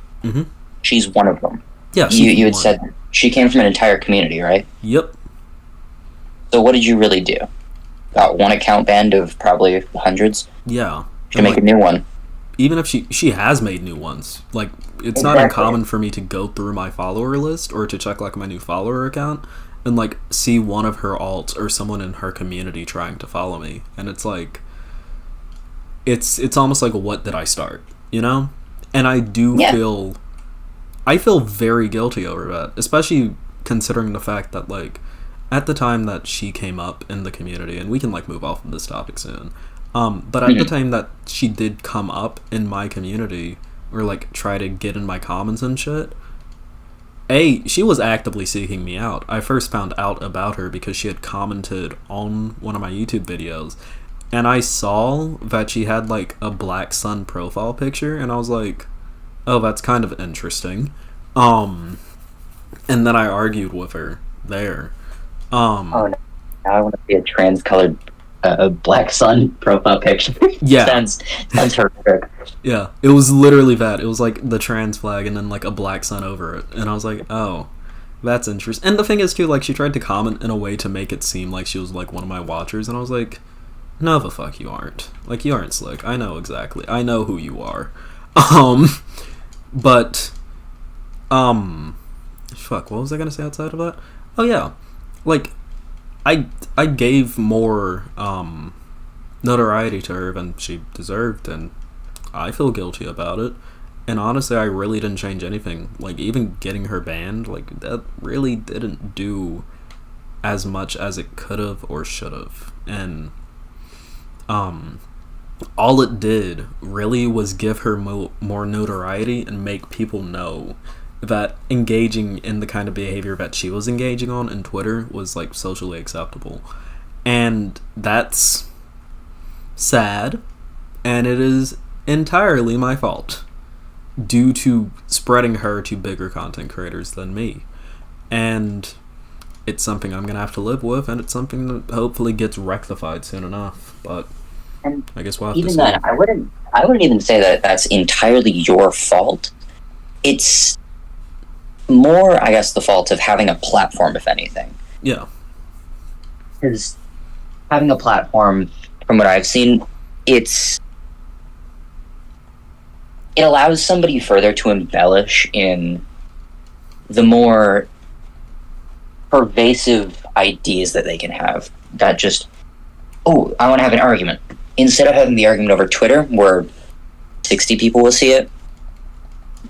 she's one of them. Yeah, you had said she came from an entire community, right? Yep. So what did you really do? Got one account banned of probably hundreds? Yeah. To make a new one. Even if she has made new ones. Like, it's not uncommon for me to go through my follower list or to check, like, my new follower account and, like, see one of her alts or someone in her community trying to follow me. And it's like, it's almost like, what did I start? You know? And I do feel very guilty over that, especially considering the fact that, like, at the time that she came up in the community, and we can like move off of this topic soon, but at the time that she did come up in my community, or like try to get in my comments and shit, she was actively seeking me out. I first found out about her because she had commented on one of my YouTube videos, and I saw that she had like a Black Sun profile picture, and I was like, oh, that's kind of interesting. And then I argued with her there. Oh, no. Now I want to see a trans-colored Black Sun profile picture. Yeah. Sounds horrific. Yeah, it was literally that. It was like the trans flag and then like a black sun over it. And I was like, oh, that's interesting. And the thing is too, like, she tried to comment in a way to make it seem like she was like one of my watchers, and I was like, no the fuck you aren't. Like, you aren't Slick. I know exactly. I know who you are. But fuck, what was I gonna say outside of that? Oh yeah. Like, I gave more notoriety to her than she deserved, and I feel guilty about it. And honestly, I really didn't change anything. Like, even getting her banned, like, that really didn't do as much as it could have or should have. And all it did really was give her more notoriety and make people know that engaging in the kind of behavior that she was engaging on in Twitter was like socially acceptable. And that's sad, and it is entirely my fault due to spreading her to bigger content creators than me. And it's something I'm gonna have to live with, and it's something that hopefully gets rectified soon enough. But And I guess we'll have to even see. then, I wouldn't even say that that's entirely your fault. It's more, I guess, the fault of having a platform, if anything. Yeah. Because having a platform, from what I've seen, it allows somebody further to embellish in the more pervasive ideas that they can have. That just, oh, I want to have an argument. Instead of having the argument over Twitter, where 60 people will see it,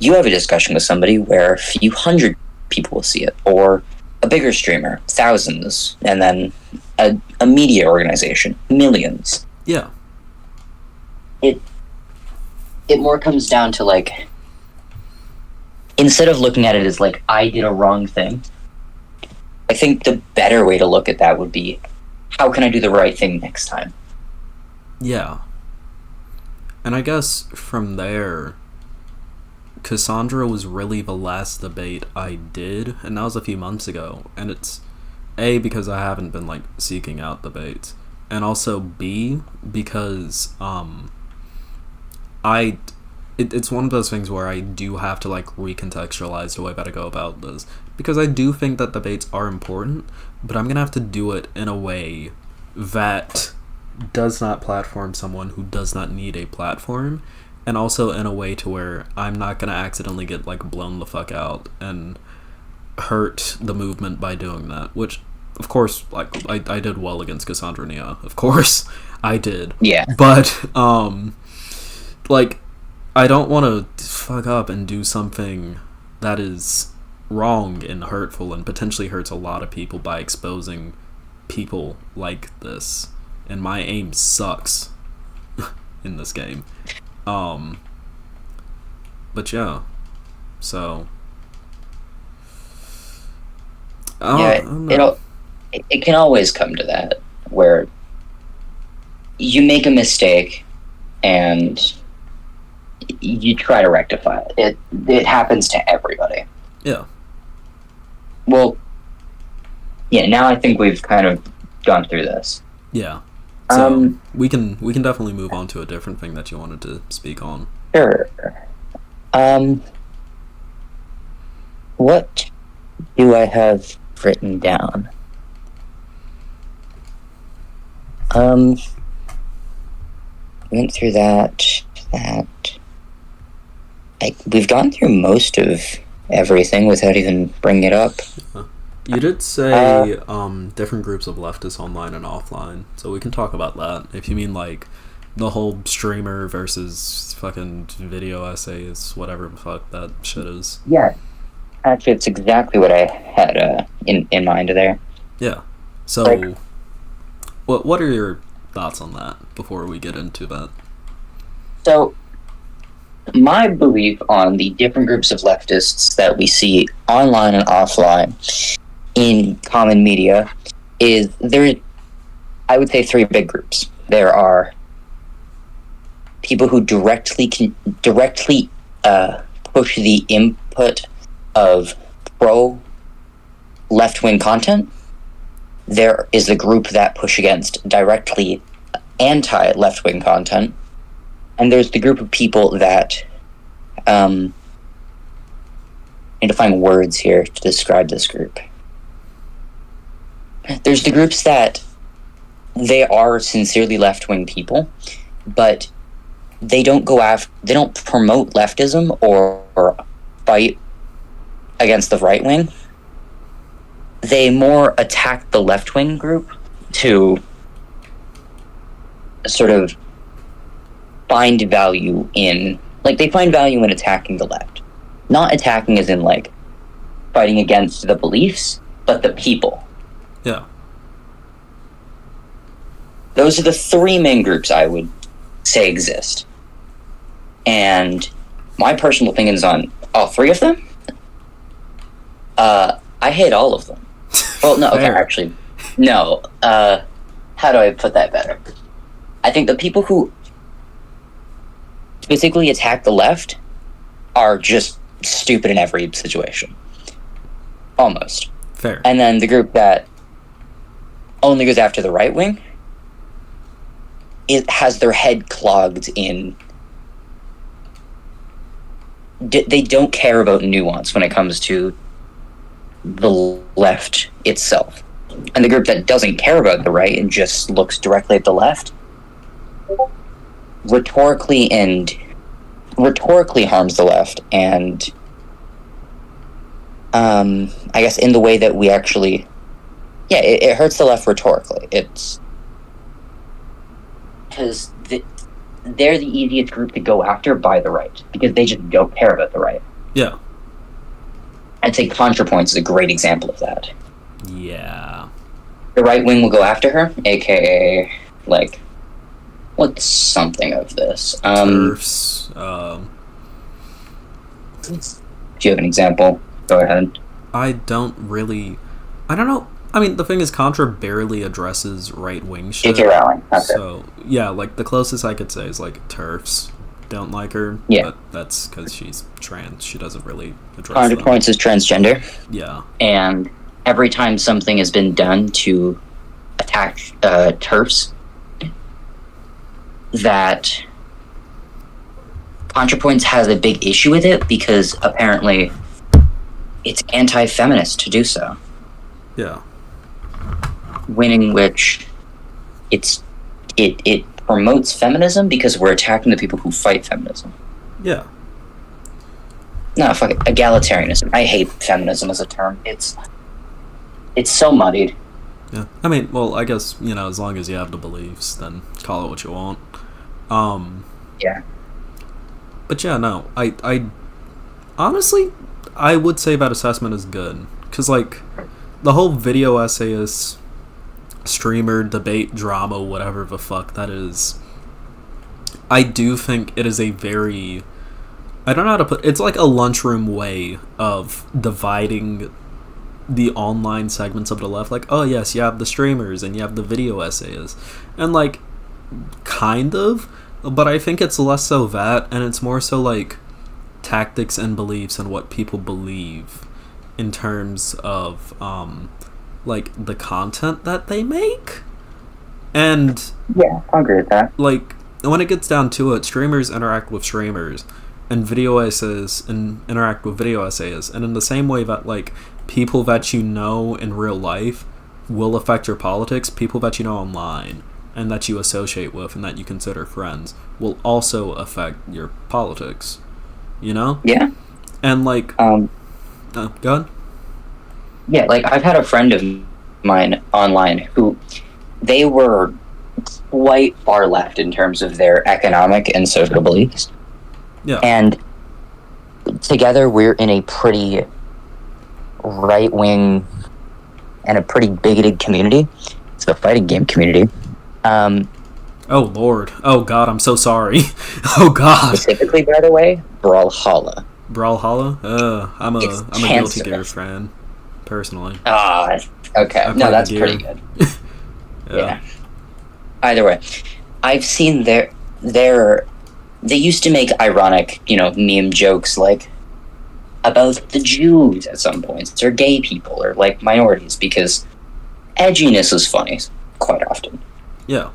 you have a discussion with somebody where a few hundred people will see it, or a bigger streamer, thousands, and then a media organization, millions. Yeah. It more comes down to, like, instead of looking at it as like, I did a wrong thing, I think the better way to look at that would be, how can I do the right thing next time? Yeah. And I guess from there, Cassandra was really the last debate I did, and that was a few months ago. And it's A, because I haven't been like seeking out debates, and also B, because it's one of those things where I do have to like recontextualize the way that I go about this, because I do think that debates are important, but I'm gonna have to do it in a way that does not platform someone who does not need a platform, and also in a way to where I'm not gonna accidentally get like blown the fuck out and hurt the movement by doing that. Which, of course, like I did well against Cassandra Nia. Of course, I did. Yeah. But like, I don't want to fuck up and do something that is wrong and hurtful and potentially hurts a lot of people by exposing people like this. And my aim sucks in this game. But yeah, so it can always come to that, where you make a mistake and you try to rectify it. It happens to everybody. Yeah. Well, yeah. Now I think we've kind of gone through this. Yeah. So we can definitely move on to a different thing that you wanted to speak on. Sure. What do I have written down? Went through that. We've gone through most of everything without even bringing it up. You did say different groups of leftists online and offline, so we can talk about that. If you mean like the whole streamer versus fucking video essays, whatever the fuck that shit is. Yeah, actually, it's exactly what I had in mind there. Yeah. So, Like- what are your thoughts on that before we get into that? So, my belief on the different groups of leftists that we see online and offline in common media is I would say three big groups. There are people who directly push the input of pro left-wing content. There is the group that push against directly anti-left-wing content. And there's the group of people that I need to find words here to describe this group. There's the groups that they are sincerely left-wing people, but they don't promote leftism or fight against the right wing. They more attack the left-wing group to sort of find value in, they find value in attacking the left. Not attacking as in, fighting against the beliefs, but the people. Yeah. Those are the three main groups I would say exist. And my personal opinions on all three of them, I hate all of them. Well, no, okay, actually, no. How do I put that better? I think the people who specifically attack the left are just stupid in every situation. Almost. Fair. And then the group that only goes after the right wing, it has their head clogged in. They don't care about nuance when it comes to the left itself. And the group that doesn't care about the right and just looks directly at the left rhetorically harms the left, and I guess in the way that we actually, it hurts the left rhetorically. It's because they're the easiest group to go after by the right, because they just don't care about the right. Yeah. I'd say ContraPoints is a great example of that. Yeah. The right wing will go after her, aka, what's something of this? Turfs. Do you have an example? Go ahead. I don't know. I mean, the thing is, Contra barely addresses right-wing shit. J.K. Rowling. Okay. So, yeah, the closest I could say is, Turfs. Don't like her. Yeah. But that's because she's trans. She doesn't really address them. ContraPoints is transgender. Yeah. And every time something has been done to attack TERFs, that ContraPoints has a big issue with it, because apparently it's anti-feminist to do so. Yeah. Winning which it promotes feminism because we're attacking the people who fight feminism. Yeah. No, fuck it. Egalitarianism. I hate feminism as a term. It's so muddied. Yeah. I mean, well, I guess, as long as you have the beliefs, then call it what you want. Yeah. But yeah, no. I honestly, I would say that assessment is good. Because, the whole video essayist, streamer, debate, drama, whatever the fuck that is, I do think it is a very... I don't know how to put... It's like a lunchroom way of dividing the online segments of the left. Oh, yes, you have the streamers and you have the video essayists. And, kind of, but I think it's less so that, and it's more so, tactics and beliefs and what people believe in terms of, the content that they make. And... Yeah, I agree with that. When it gets down to it, streamers interact with streamers, and video essayists interact with video essayists, and in the same way that people that you know in real life will affect your politics, people that you know online and that you associate with and that you consider friends will also affect your politics. Yeah. And go ahead. Yeah, I've had a friend of mine online who they were quite far left in terms of their economic and social beliefs. Yeah. And together we're in a pretty right-wing and a pretty bigoted community. It's the fighting game community. Oh Lord. Oh God, I'm so sorry. Oh God. Specifically, by the way, Brawlhalla. Brawlhalla? I'm a Guilty cancerous. Gear fan, personally. Okay. I No, play that's the pretty Gear. good. Yeah. Either way, I've seen they used to make ironic, meme jokes like about the Jews at some points, or gay people, or like minorities, because edginess is funny quite often. Yeah.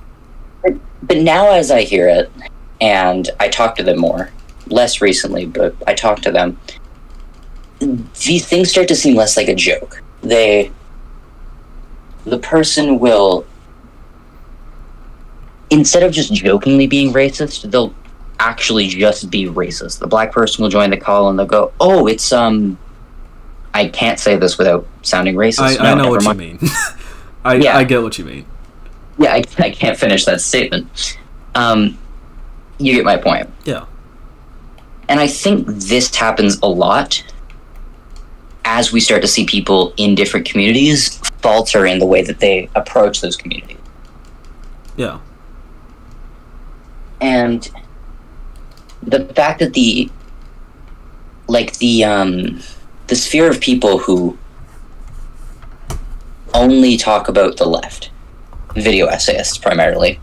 But now as I hear it, and I talk to them more, less recently, but I talk to them, these things start to seem less like a joke. The person will, instead of just jokingly being racist, they'll actually just be racist. The black person will join the call and they'll go, oh, it's, I can't say this without sounding racist. I know what you mean. I get what you mean. Yeah, I can't finish that statement. You get my point. Yeah. And I think this happens a lot as we start to see people in different communities falter in the way that they approach those communities. Yeah. And the fact that the sphere of people who only talk about the left, video essayists primarily,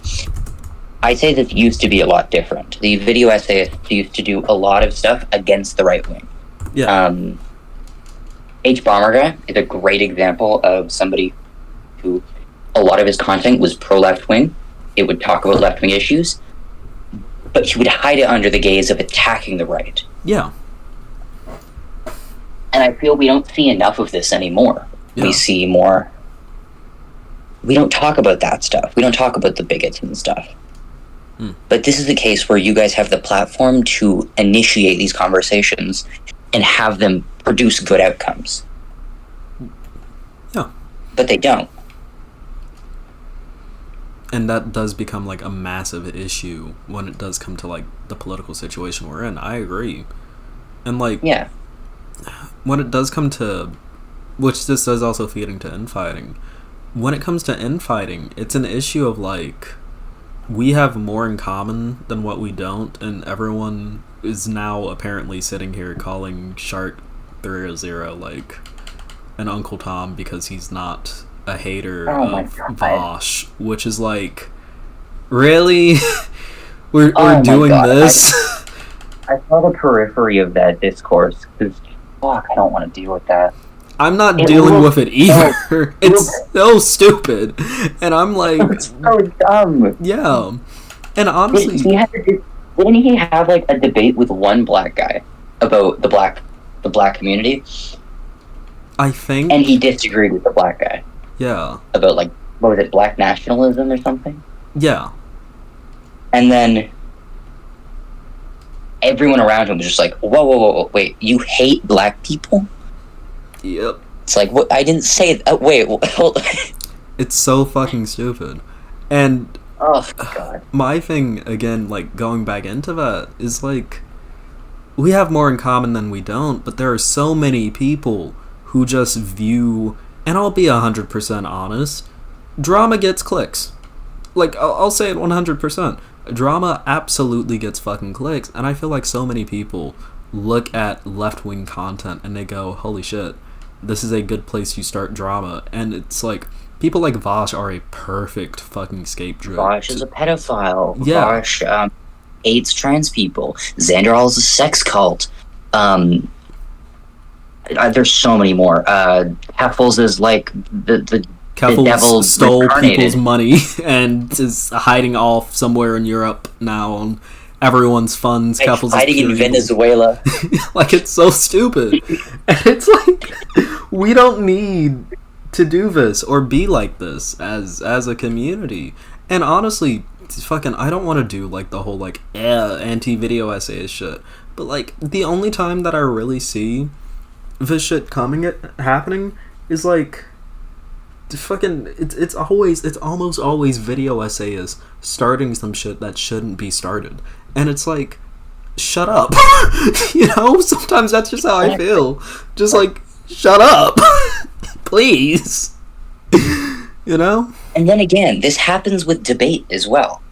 I'd say that used to be a lot different. The video essayists used to do a lot of stuff against the right wing. Yeah. H. Bomber Guy is a great example of somebody who a lot of his content was pro-left wing. It would talk about left wing issues, but he would hide it under the gaze of attacking the right. Yeah. And I feel we don't see enough of this anymore. Yeah. We see more. We don't talk about that stuff. We don't talk about the bigots and stuff. But this is the case where you guys have the platform to initiate these conversations and have them produce good outcomes. Yeah. But they don't. And that does become like a massive issue when it does come to like the political situation we're in. I agree. And like, yeah, when it does come to, which this does also feed into infighting, when it comes to infighting, it's an issue of like, we have more in common than what we don't, and everyone is now apparently sitting here calling Shark 300 like an Uncle Tom because he's not a hater of Vosh, which is like, really? we're doing this? I saw the periphery of that discourse because fuck, I don't want to deal with that. I'm not dealing with it either. It's so stupid. And I'm like, it's so dumb. Yeah. And honestly, didn't he have like a debate with one black guy about the black community? I think. And he disagreed with the black guy. Yeah. About like, what was it, black nationalism or something? Yeah. And then everyone around him was just like, whoa, wait, you hate black people? Yep. It's like, what? I didn't say that. Wait, hold on. It's so fucking stupid. And oh god, my thing again, like going back into that, is like, we have more in common than we don't, but there are so many people who just view, and I'll be 100% honest, drama gets clicks. Like, I'll say it 100%. Drama absolutely gets fucking clicks, and I feel like so many people look at left-wing content and they go, holy shit, this is a good place to start drama. And it's like, people like Vosh are a perfect fucking scapegoat. Vosh is a pedophile. Yeah. Vosh hates trans people. Xanderall is a sex cult. There's so many more. Heffels is like the devil stole reincarnated. people's money and is hiding off somewhere in Europe now on everyone's funds. Like Keffels hiding is in pure Venezuela. evil. Like, it's so stupid. And it's like, we don't need to do this or be like this as a community. And honestly, fucking, I don't want to do like the whole like anti-video essayist shit. But like, the only time that I really see this shit happening is like, fucking, it's almost always video essayists starting some shit that shouldn't be started. And it's like, shut up. You know, sometimes that's just how I feel. Just like, shut up. Please. You know? And then again, this happens with debate as well.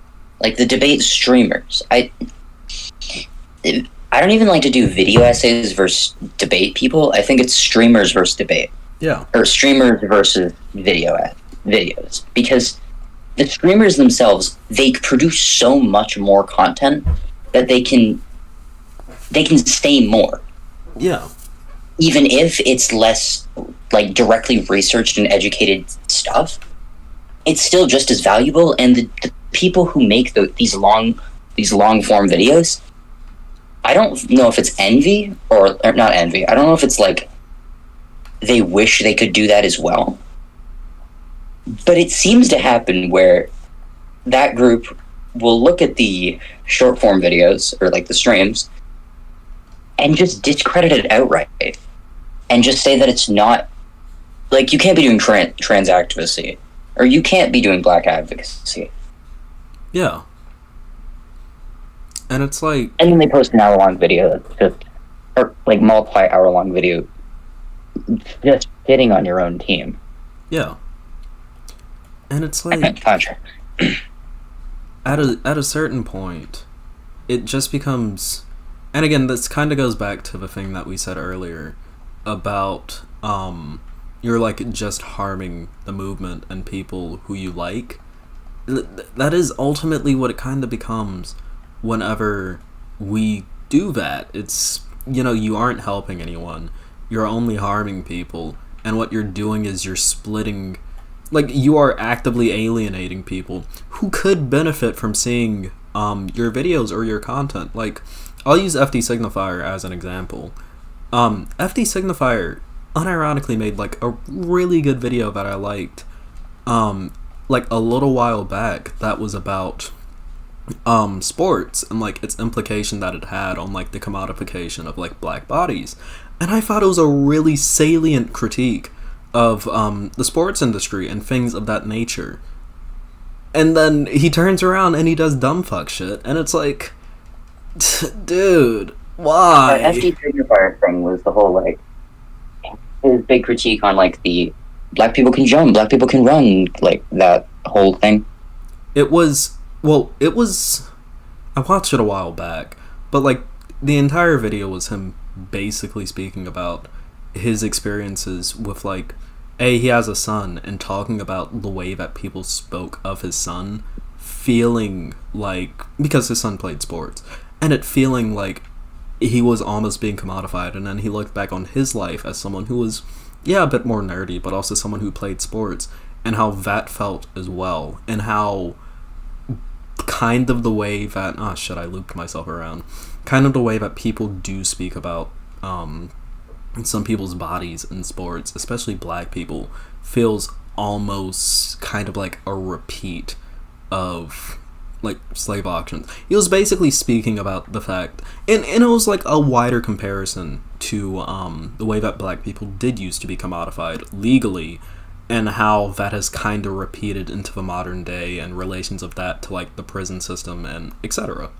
Like the debate streamers. I don't even like to do video essays versus debate people. I think it's streamers versus debate. Yeah. Or streamers versus videos. Because the streamers themselves, they produce so much more content that they can say more. Yeah. Even if it's less like directly researched and educated stuff, it's still just as valuable. And the people who make these long form videos, I don't know if it's envy or not envy. I don't know if it's like they wish they could do that as well. But it seems to happen where that group will look at the short form videos or like the streams and just discredit it outright and just say that it's not, like, you can't be doing trans activism or you can't be doing black advocacy. Yeah. And it's like... And then they post an hour-long video that's just, or like multi-hour-long video just hitting on your own team. Yeah. And it's like... Contract. At a certain point, it just becomes... And again, this kind of goes back to the thing that we said earlier about you're like just harming the movement and people who you like. That is ultimately what it kind of becomes whenever we do that. It's, you know, you aren't helping anyone. You're only harming people. And what you're doing is you're splitting... Like, you are actively alienating people who could benefit from seeing your videos or your content. Like, I'll use FD Signifier as an example. FD Signifier unironically made like a really good video that I liked like a little while back that was about sports and like its implication that it had on like the commodification of like black bodies. And I thought it was a really salient critique of the sports industry and things of that nature. And then he turns around and he does dumb fuck shit, and it's like, dude, why? The FD Signifier thing was the whole, like, his big critique on, like, the black people can jump, black people can run, like, that whole thing. It was, I watched it a while back, but, like, the entire video was him basically speaking about his experiences with, like, he has a son, and talking about the way that people spoke of his son, feeling like, because his son played sports, and it feeling like he was almost being commodified. And then he looked back on his life as someone who was, a bit more nerdy, but also someone who played sports, and how that felt as well, and how kind of the way that, I looped myself around, kind of the way that people do speak about some people's bodies in sports, especially black people, feels almost kind of like a repeat of like slave auctions. He was basically speaking about the fact, and it was like a wider comparison to the way that black people did used to be commodified legally, and how that has kind of repeated into the modern day, and relations of that to like the prison system and etc.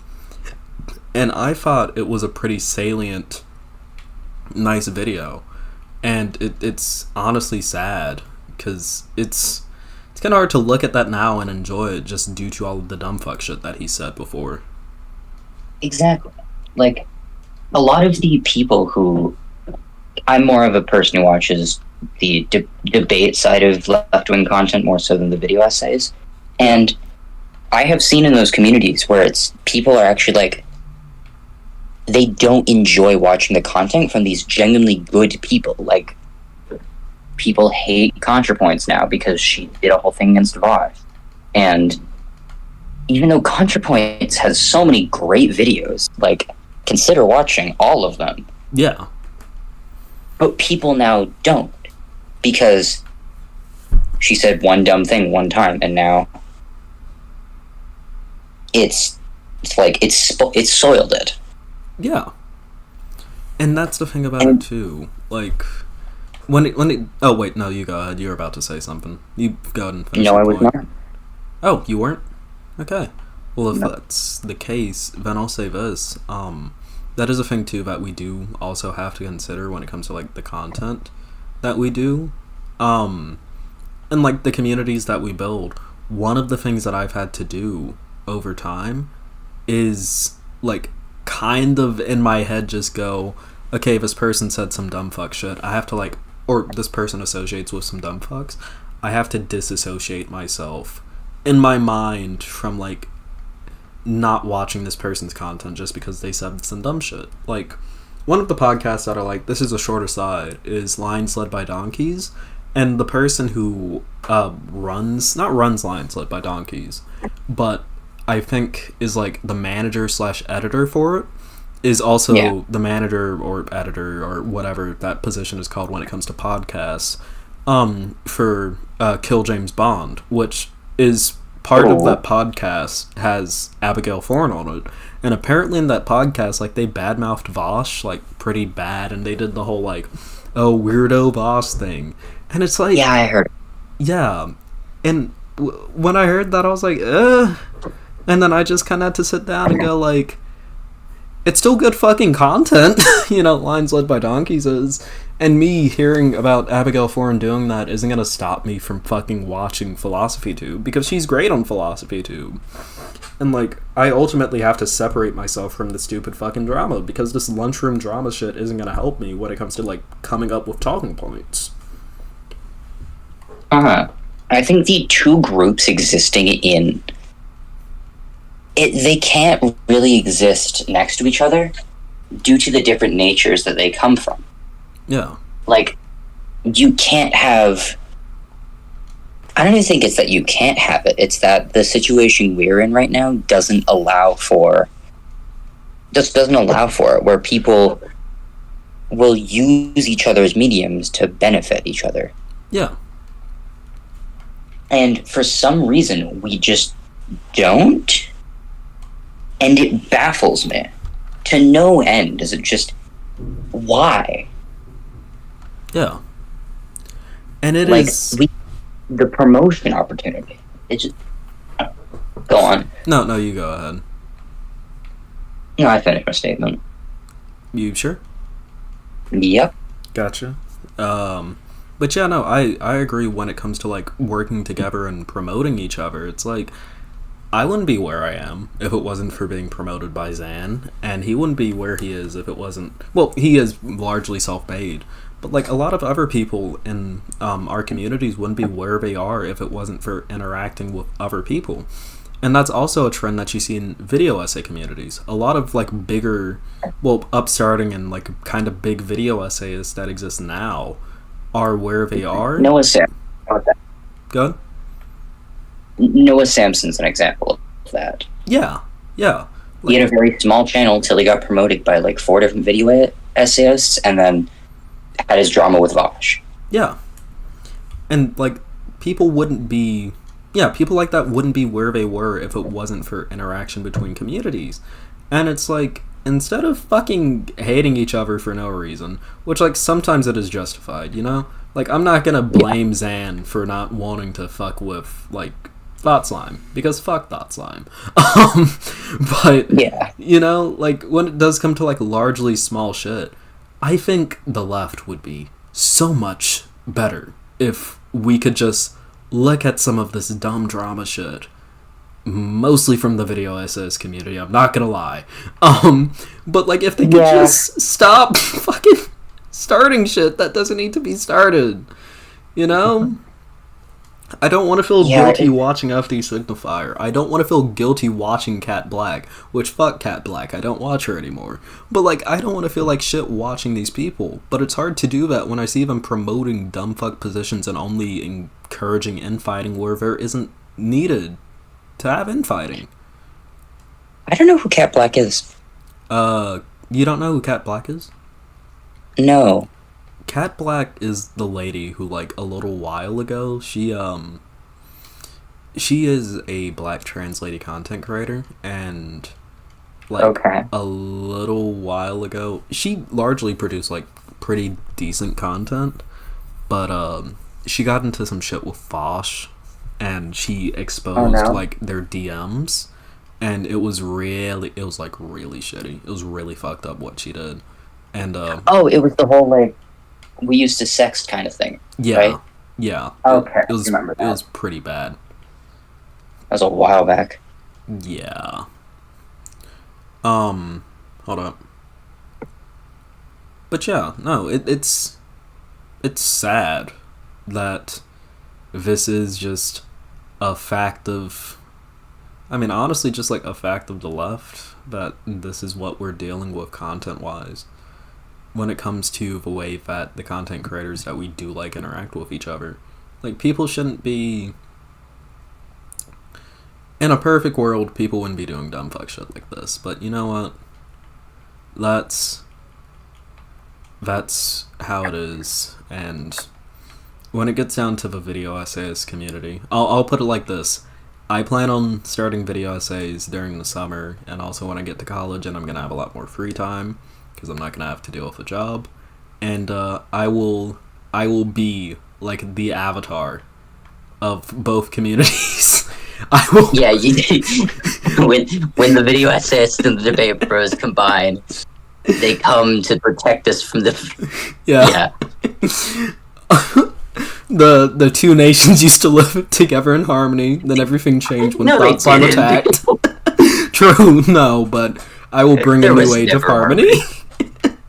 And I thought it was a pretty salient, nice video, and it's honestly sad because it's kind of hard to look at that now and enjoy it just due to all of the dumb fuck shit that he said before. Exactly. Like, a lot of the people who... I'm more of a person who watches the debate side of left-wing content more so than the video essays, and I have seen in those communities where it's people are actually like, they don't enjoy watching the content from these genuinely good people. Like, people hate ContraPoints now because she did a whole thing against Vosh. And even though ContraPoints has so many great videos, like, consider watching all of them. Yeah. But people now don't, because she said one dumb thing one time, and now it's soiled it. Yeah. And that's the thing about it too. Like, when it oh wait, no, you go ahead. You were about to say something. You go ahead and finish. No, your I was point. not. Oh, you weren't? Okay. Well, if No. that's the case, then I'll say this. That is a thing too that we do also have to consider when it comes to like the content that we do. and like the communities that we build, one of the things that I've had to do over time is like kind of in my head just go, okay, this person said some dumb fuck shit. I have to like, or this person associates with some dumb fucks. I have to disassociate myself in my mind from like not watching this person's content just because they said some dumb shit. Like, one of the podcasts that are like, this is a short aside, is Lines Led by Donkeys, and the person who not runs Lines Led by Donkeys, but I think is like the manager / editor for it, is also the manager or editor or whatever that position is called when it comes to podcasts, for Kill James Bond, which is part of that podcast has Abigail Thorne on it. And apparently in that podcast, like, they badmouthed Vosh, like, pretty bad, and they did the whole, like, oh, weirdo Vosh thing. And it's like... Yeah, I heard. Yeah. And when I heard that, I was like, ugh. And then I just kind of had to sit down and go, like, it's still good fucking content, you know, Lines Led by Donkeys is. And me hearing about Abigail Thorne doing that isn't going to stop me from fucking watching Philosophy Tube, because she's great on Philosophy Tube. And, like, I ultimately have to separate myself from the stupid fucking drama, because this lunchroom drama shit isn't going to help me when it comes to, like, coming up with talking points. I think the two groups existing in... they can't really exist next to each other due to the different natures that they come from. Yeah. Like, you can't have... I don't even think it's that you can't have it. It's that the situation we're in right now doesn't allow for it, where people will use each other's mediums to benefit each other. Yeah. And for some reason, we just don't. And it baffles me. To no end. Is it just... Why? Yeah. And it like, is... the promotion opportunity. It just... Go on. No, you go ahead. No, I finished my statement. You sure? Yep. Gotcha. But yeah, no, I agree when it comes to, like, working together and promoting each other. It's like, I wouldn't be where I am if it wasn't for being promoted by Zan, and he wouldn't be where he is if it wasn't... Well, he is largely self-made, but, like, a lot of other people in our communities wouldn't be where they are if it wasn't for interacting with other people. And that's also a trend that you see in video essay communities. A lot of, like, bigger, well, upstarting and, like, kind of big video essayists that exist now are where they are. Noah Samson. Go ahead. Noah Samson's an example of that. Yeah. Like, he had a very small channel until he got promoted by, like, 4 different video essayists, and then had his drama with Vosh. Yeah. And, like, people wouldn't be... Yeah, people like that wouldn't be where they were if it wasn't for interaction between communities. And it's like, instead of fucking hating each other for no reason, which, like, sometimes it is justified, you know? Like, I'm not gonna blame Zan for not wanting to fuck with, like, Thought Slime, because fuck Thought Slime. But, yeah, you know, like, when it does come to, like, largely small shit, I think the left would be so much better if we could just look at some of this dumb drama shit, mostly from the video essayist community, I'm not gonna lie. But, like, if they could just stop fucking starting shit that doesn't need to be started, you know? I don't want to feel guilty watching FD Signifier. I don't want to feel guilty watching Cat Black, which fuck Cat Black, I don't watch her anymore. But, like, I don't want to feel like shit watching these people. But it's hard to do that when I see them promoting dumb fuck positions and only encouraging infighting where there isn't needed to have infighting. I don't know who Cat Black is. You don't know who Cat Black is? No. Cat Black is the lady who, like, a little while ago, she is a black trans lady content creator, and, like, a little while ago, she largely produced, like, pretty decent content, but, she got into some shit with Vosh, and she exposed, like, their DMs, and it was, like, really shitty. It was really fucked up what she did, and, it was the whole, like, we used to sext kind of thing. Yeah. Right? Yeah. Okay, It was, remember that. It was pretty bad. That was a while back. Yeah. Hold up. But yeah, no, it's sad that this is just a fact of, I mean, honestly, just like a fact of the left, that this is what we're dealing with content-wise when it comes to the way that the content creators that we do like interact with each other. Like, people shouldn't be... In a perfect world, people wouldn't be doing dumb fuck shit like this, but you know what? That's how it is, and when it gets down to the video essayist community, I'll put it like this. I plan on starting video essays during the summer, and also when I get to college and I'm going to have a lot more free time, because I'm not going to have to deal with a job, and I will be like the avatar of both communities. I will. Yeah, when the video essayists and the debate bros combine, they come to protect us from the... Yeah. The two nations used to live together in harmony, then everything changed when thoughts were attacked. True, no, but I will bring a new age of harmony.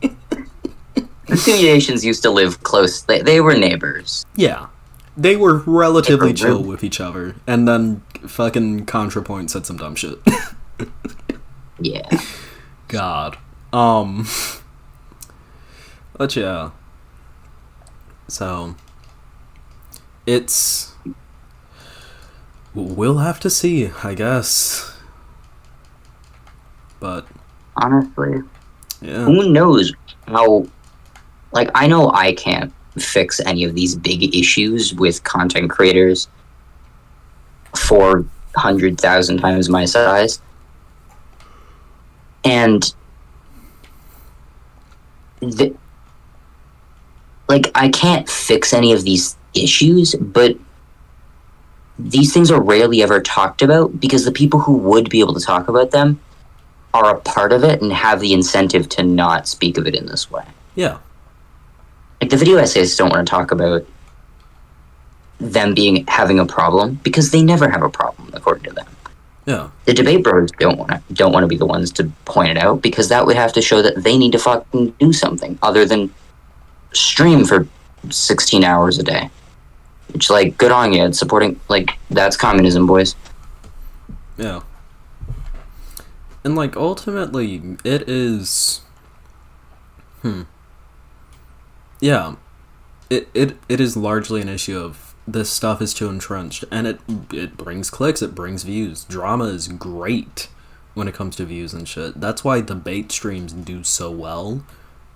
The two nations used to live close. They were neighbors. Yeah. They were relatively chill with each other, and then fucking ContraPoint said some dumb shit. Yeah. God. But yeah. So, it's... We'll have to see, I guess. But... Honestly. Yeah. Who knows how... Like, I know I can't fix any of these big issues with content creators 400,000 times my size. And... Like, I can't fix any of these issues, but these things are rarely ever talked about because the people who would be able to talk about them are a part of it and have the incentive to not speak of it in this way. Yeah. Like, the video essayists don't want to talk about them having a problem because they never have a problem, according to them. Yeah. The debate bros don't want to be the ones to point it out because that would have to show that they need to fucking do something other than stream for 16 hours a day. Which, like, good on you. It's supporting, like, that's communism, boys. Yeah. And, like, ultimately, it is... Yeah. It is largely an issue of this stuff is too entrenched, and it brings clicks, it brings views. Drama is great when it comes to views and shit. That's why debate streams do so well,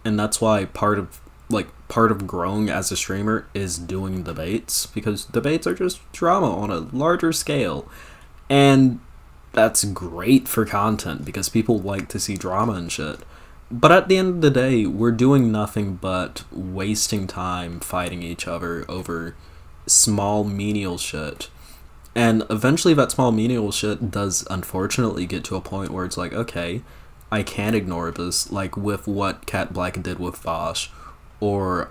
and that's why part of growing as a streamer is doing debates, because debates are just drama on a larger scale, and that's great for content because people like to see drama and shit. But at the end of the day, we're doing nothing but wasting time fighting each other over small menial shit, and eventually that small menial shit does unfortunately get to a point where it's like, okay, I can't ignore this, like with what Cat Black did with Vosh, or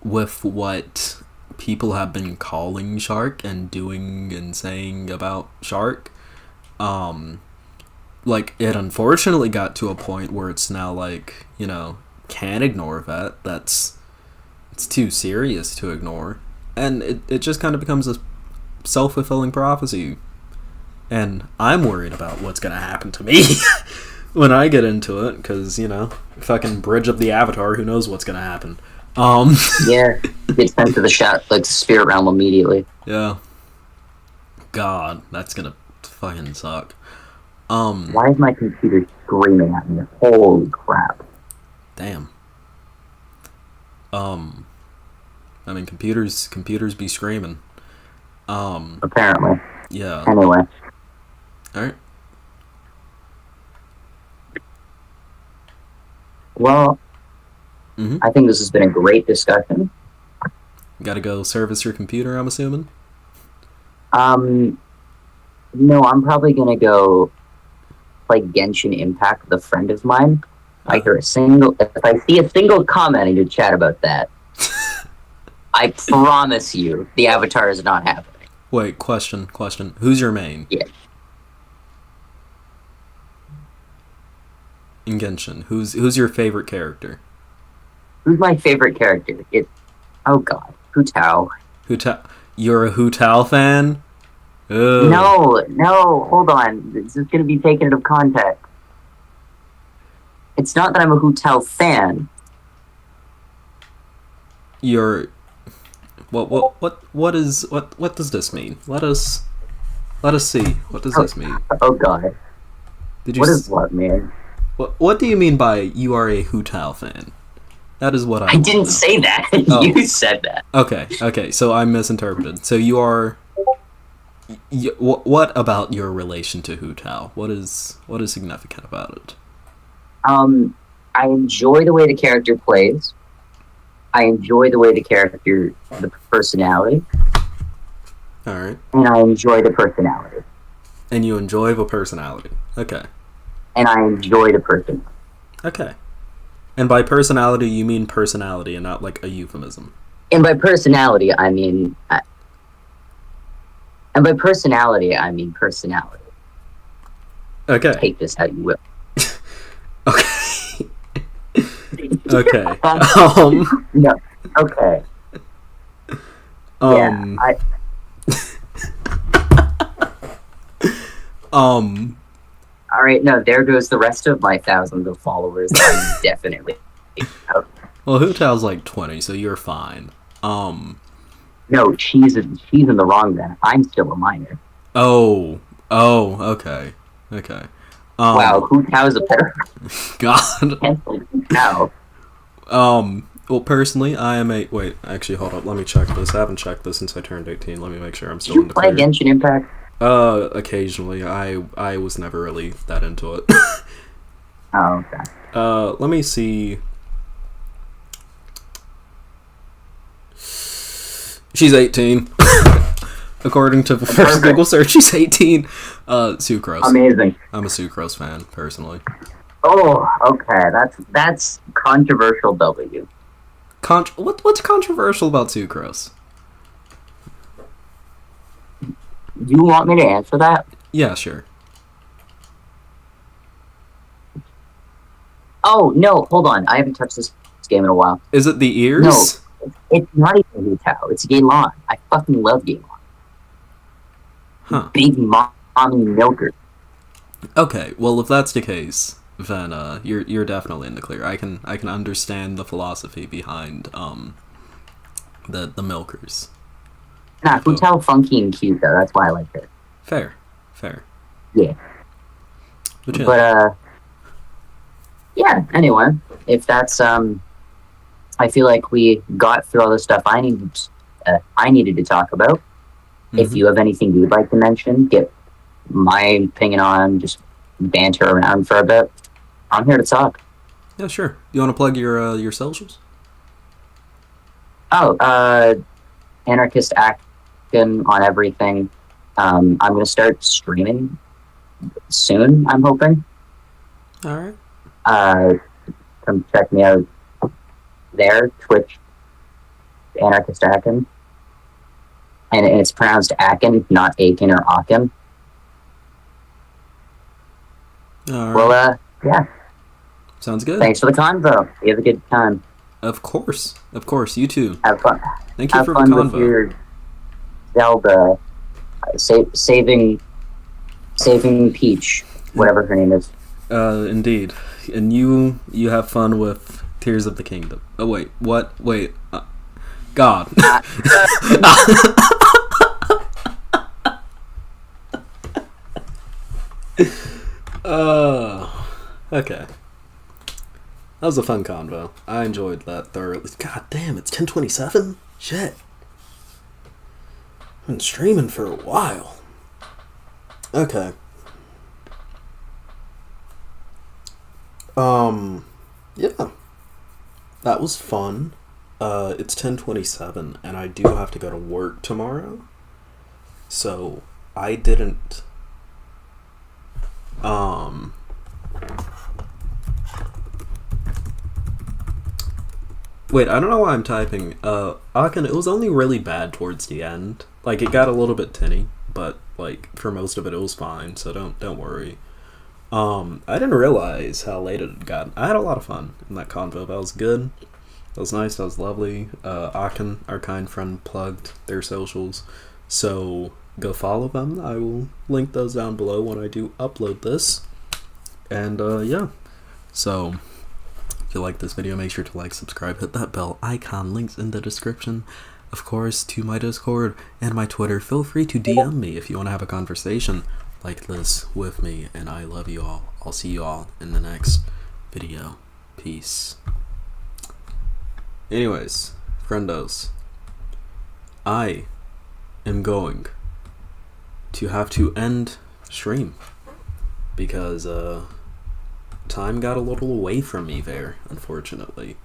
with what people have been calling Shark and doing and saying about Shark. Like, it unfortunately got to a point where it's now like, you know, can't ignore that. It's too serious to ignore. And it just kind of becomes a self-fulfilling prophecy. And I'm worried about what's going to happen to me when I get into it, because, you know, fucking Bridge of the Avatar, who knows what's going to happen. Yeah, get sent to the spirit realm immediately. Yeah. God, that's going to fucking suck. Why is my computer screaming at me? Holy crap. Damn. I mean, computers be screaming. Apparently. Yeah. Anyway. Alright. Well, I think this has been a great discussion. You gotta go service your computer, I'm assuming? No, I'm probably gonna go play Genshin Impact with a friend of mine. If I see a single comment, I need to chat about that. I promise you, the Avatar is not happening. Wait, question. Who's your main? Yeah. In Genshin, who's your favorite character? Who's my favorite character? Oh god, Hu Tao. You're a Hu Tao fan? Ugh. No, hold on. This is going to be taken out of context. It's not that I'm a Hu Tao fan. You're... What does this mean? Let us see. What does this mean? Oh god. Did you What does what mean? What do you mean by you are a Hu Tao fan? That is what I didn't say that. Oh. You said that. Okay, so I misinterpreted. So you are... what about your relation to Hu Tao? What is significant about it? I enjoy the way the character plays. I enjoy the way the personality. Alright. And I enjoy the personality. And you enjoy the personality. Okay. And I enjoy the person. Okay. And by personality, you mean personality and not like a euphemism. And by personality, I mean... personality. Okay. Take this how you will. Okay. Okay. No. Okay. Yeah. All right. No. There goes the rest of my thousands of followers. I'm definitely. Well, Hu Tao's like 20, so you're fine. No, she's in the wrong then. I'm still a minor. Oh. Okay. Wow. Hu Tao's a better. God. Now. Well, personally, I am a... Wait, actually, hold up. Let me check this. I haven't checked this since I turned 18. Let me make sure I'm still Did in you the play clear. Genshin Impact? Occasionally. I was never really that into it. Oh, okay. Let me see... She's 18. According to the first Google search, she's 18. Sucrose. Amazing. I'm a Sucrose fan, personally. Oh, okay. That's controversial W. What's controversial about Sucrose? You want me to answer that? Yeah, sure. Oh, no, hold on. I haven't touched this game in a while. Is it the ears? No, it's not even Hu Tao. It's Galan. I fucking love Galan. Huh. Big mommy milker. Okay, well, if that's the case, then you're definitely in the clear. I can understand the philosophy behind the milkers. Nah, Hu Tao funky and cute though. That's why I like her. Fair. Yeah. But yeah. Anyway, if that's I feel like we got through all the stuff I needed to talk about. Mm-hmm. If you have anything you'd like to mention, get my opinion on, just banter around for a bit. I'm here to talk. Yeah, sure. You want to plug your socials? Oh, Anarchist Action on everything. I'm going to start streaming soon, I'm hoping. All right. Come check me out there, Twitch, Anarchist Action. And it's pronounced Akin, not Aiken or Akin. right. Well, yeah. Sounds good. Thanks for the convo. You have a good time. Of course. You too. Have fun. Thank you have for the fun convo. with your Zelda, saving Peach, whatever her name is. Indeed. And you have fun with Tears of the Kingdom. Oh wait, what? Wait. God. Okay. That was a fun convo. I enjoyed that thoroughly. God damn, it's 10:27? Shit. I've been streaming for a while. Okay. Yeah. That was fun. It's 10:27 and I do have to go to work tomorrow. So, I didn't Wait, I don't know why I'm typing. Akin, it was only really bad towards the end. Like, it got a little bit tinny, but, like, for most of it was fine, so don't worry. I didn't realize how late it had gotten. I had a lot of fun in that convo. That was good. That was nice. That was lovely. Akin, our kind friend, plugged their socials, so go follow them. I will link those down below when I do upload this. And, yeah. So, if you like this video, make sure to like, subscribe, hit that bell icon, links in the description. Of course, to my Discord and my Twitter. Feel free to DM me if you want to have a conversation like this with me, and I love you all. I'll see you all in the next video. Peace. Anyways, friendos, I am going to have to end stream because time got a little away from me there, unfortunately.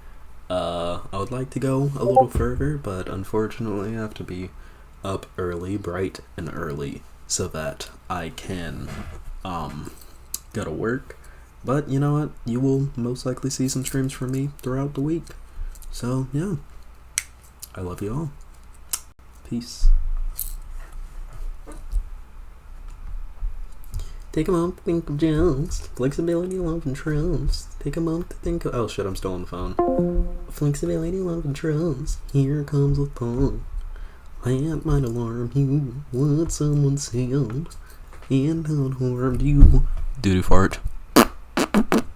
I would like to go a little further, but unfortunately I have to be up early, bright and early, so that I can go to work. But you know what? You will most likely see some streams from me throughout the week. So yeah, I love you all. Peace. Take a moment to think of jokes, flexibility, love, and trust. Take a moment to think of— oh shit, I'm still on the phone. Flexibility, love, and trust. Here comes a thought. That might alarm you. What someone said, and how it harmed you. Doo-doo fart.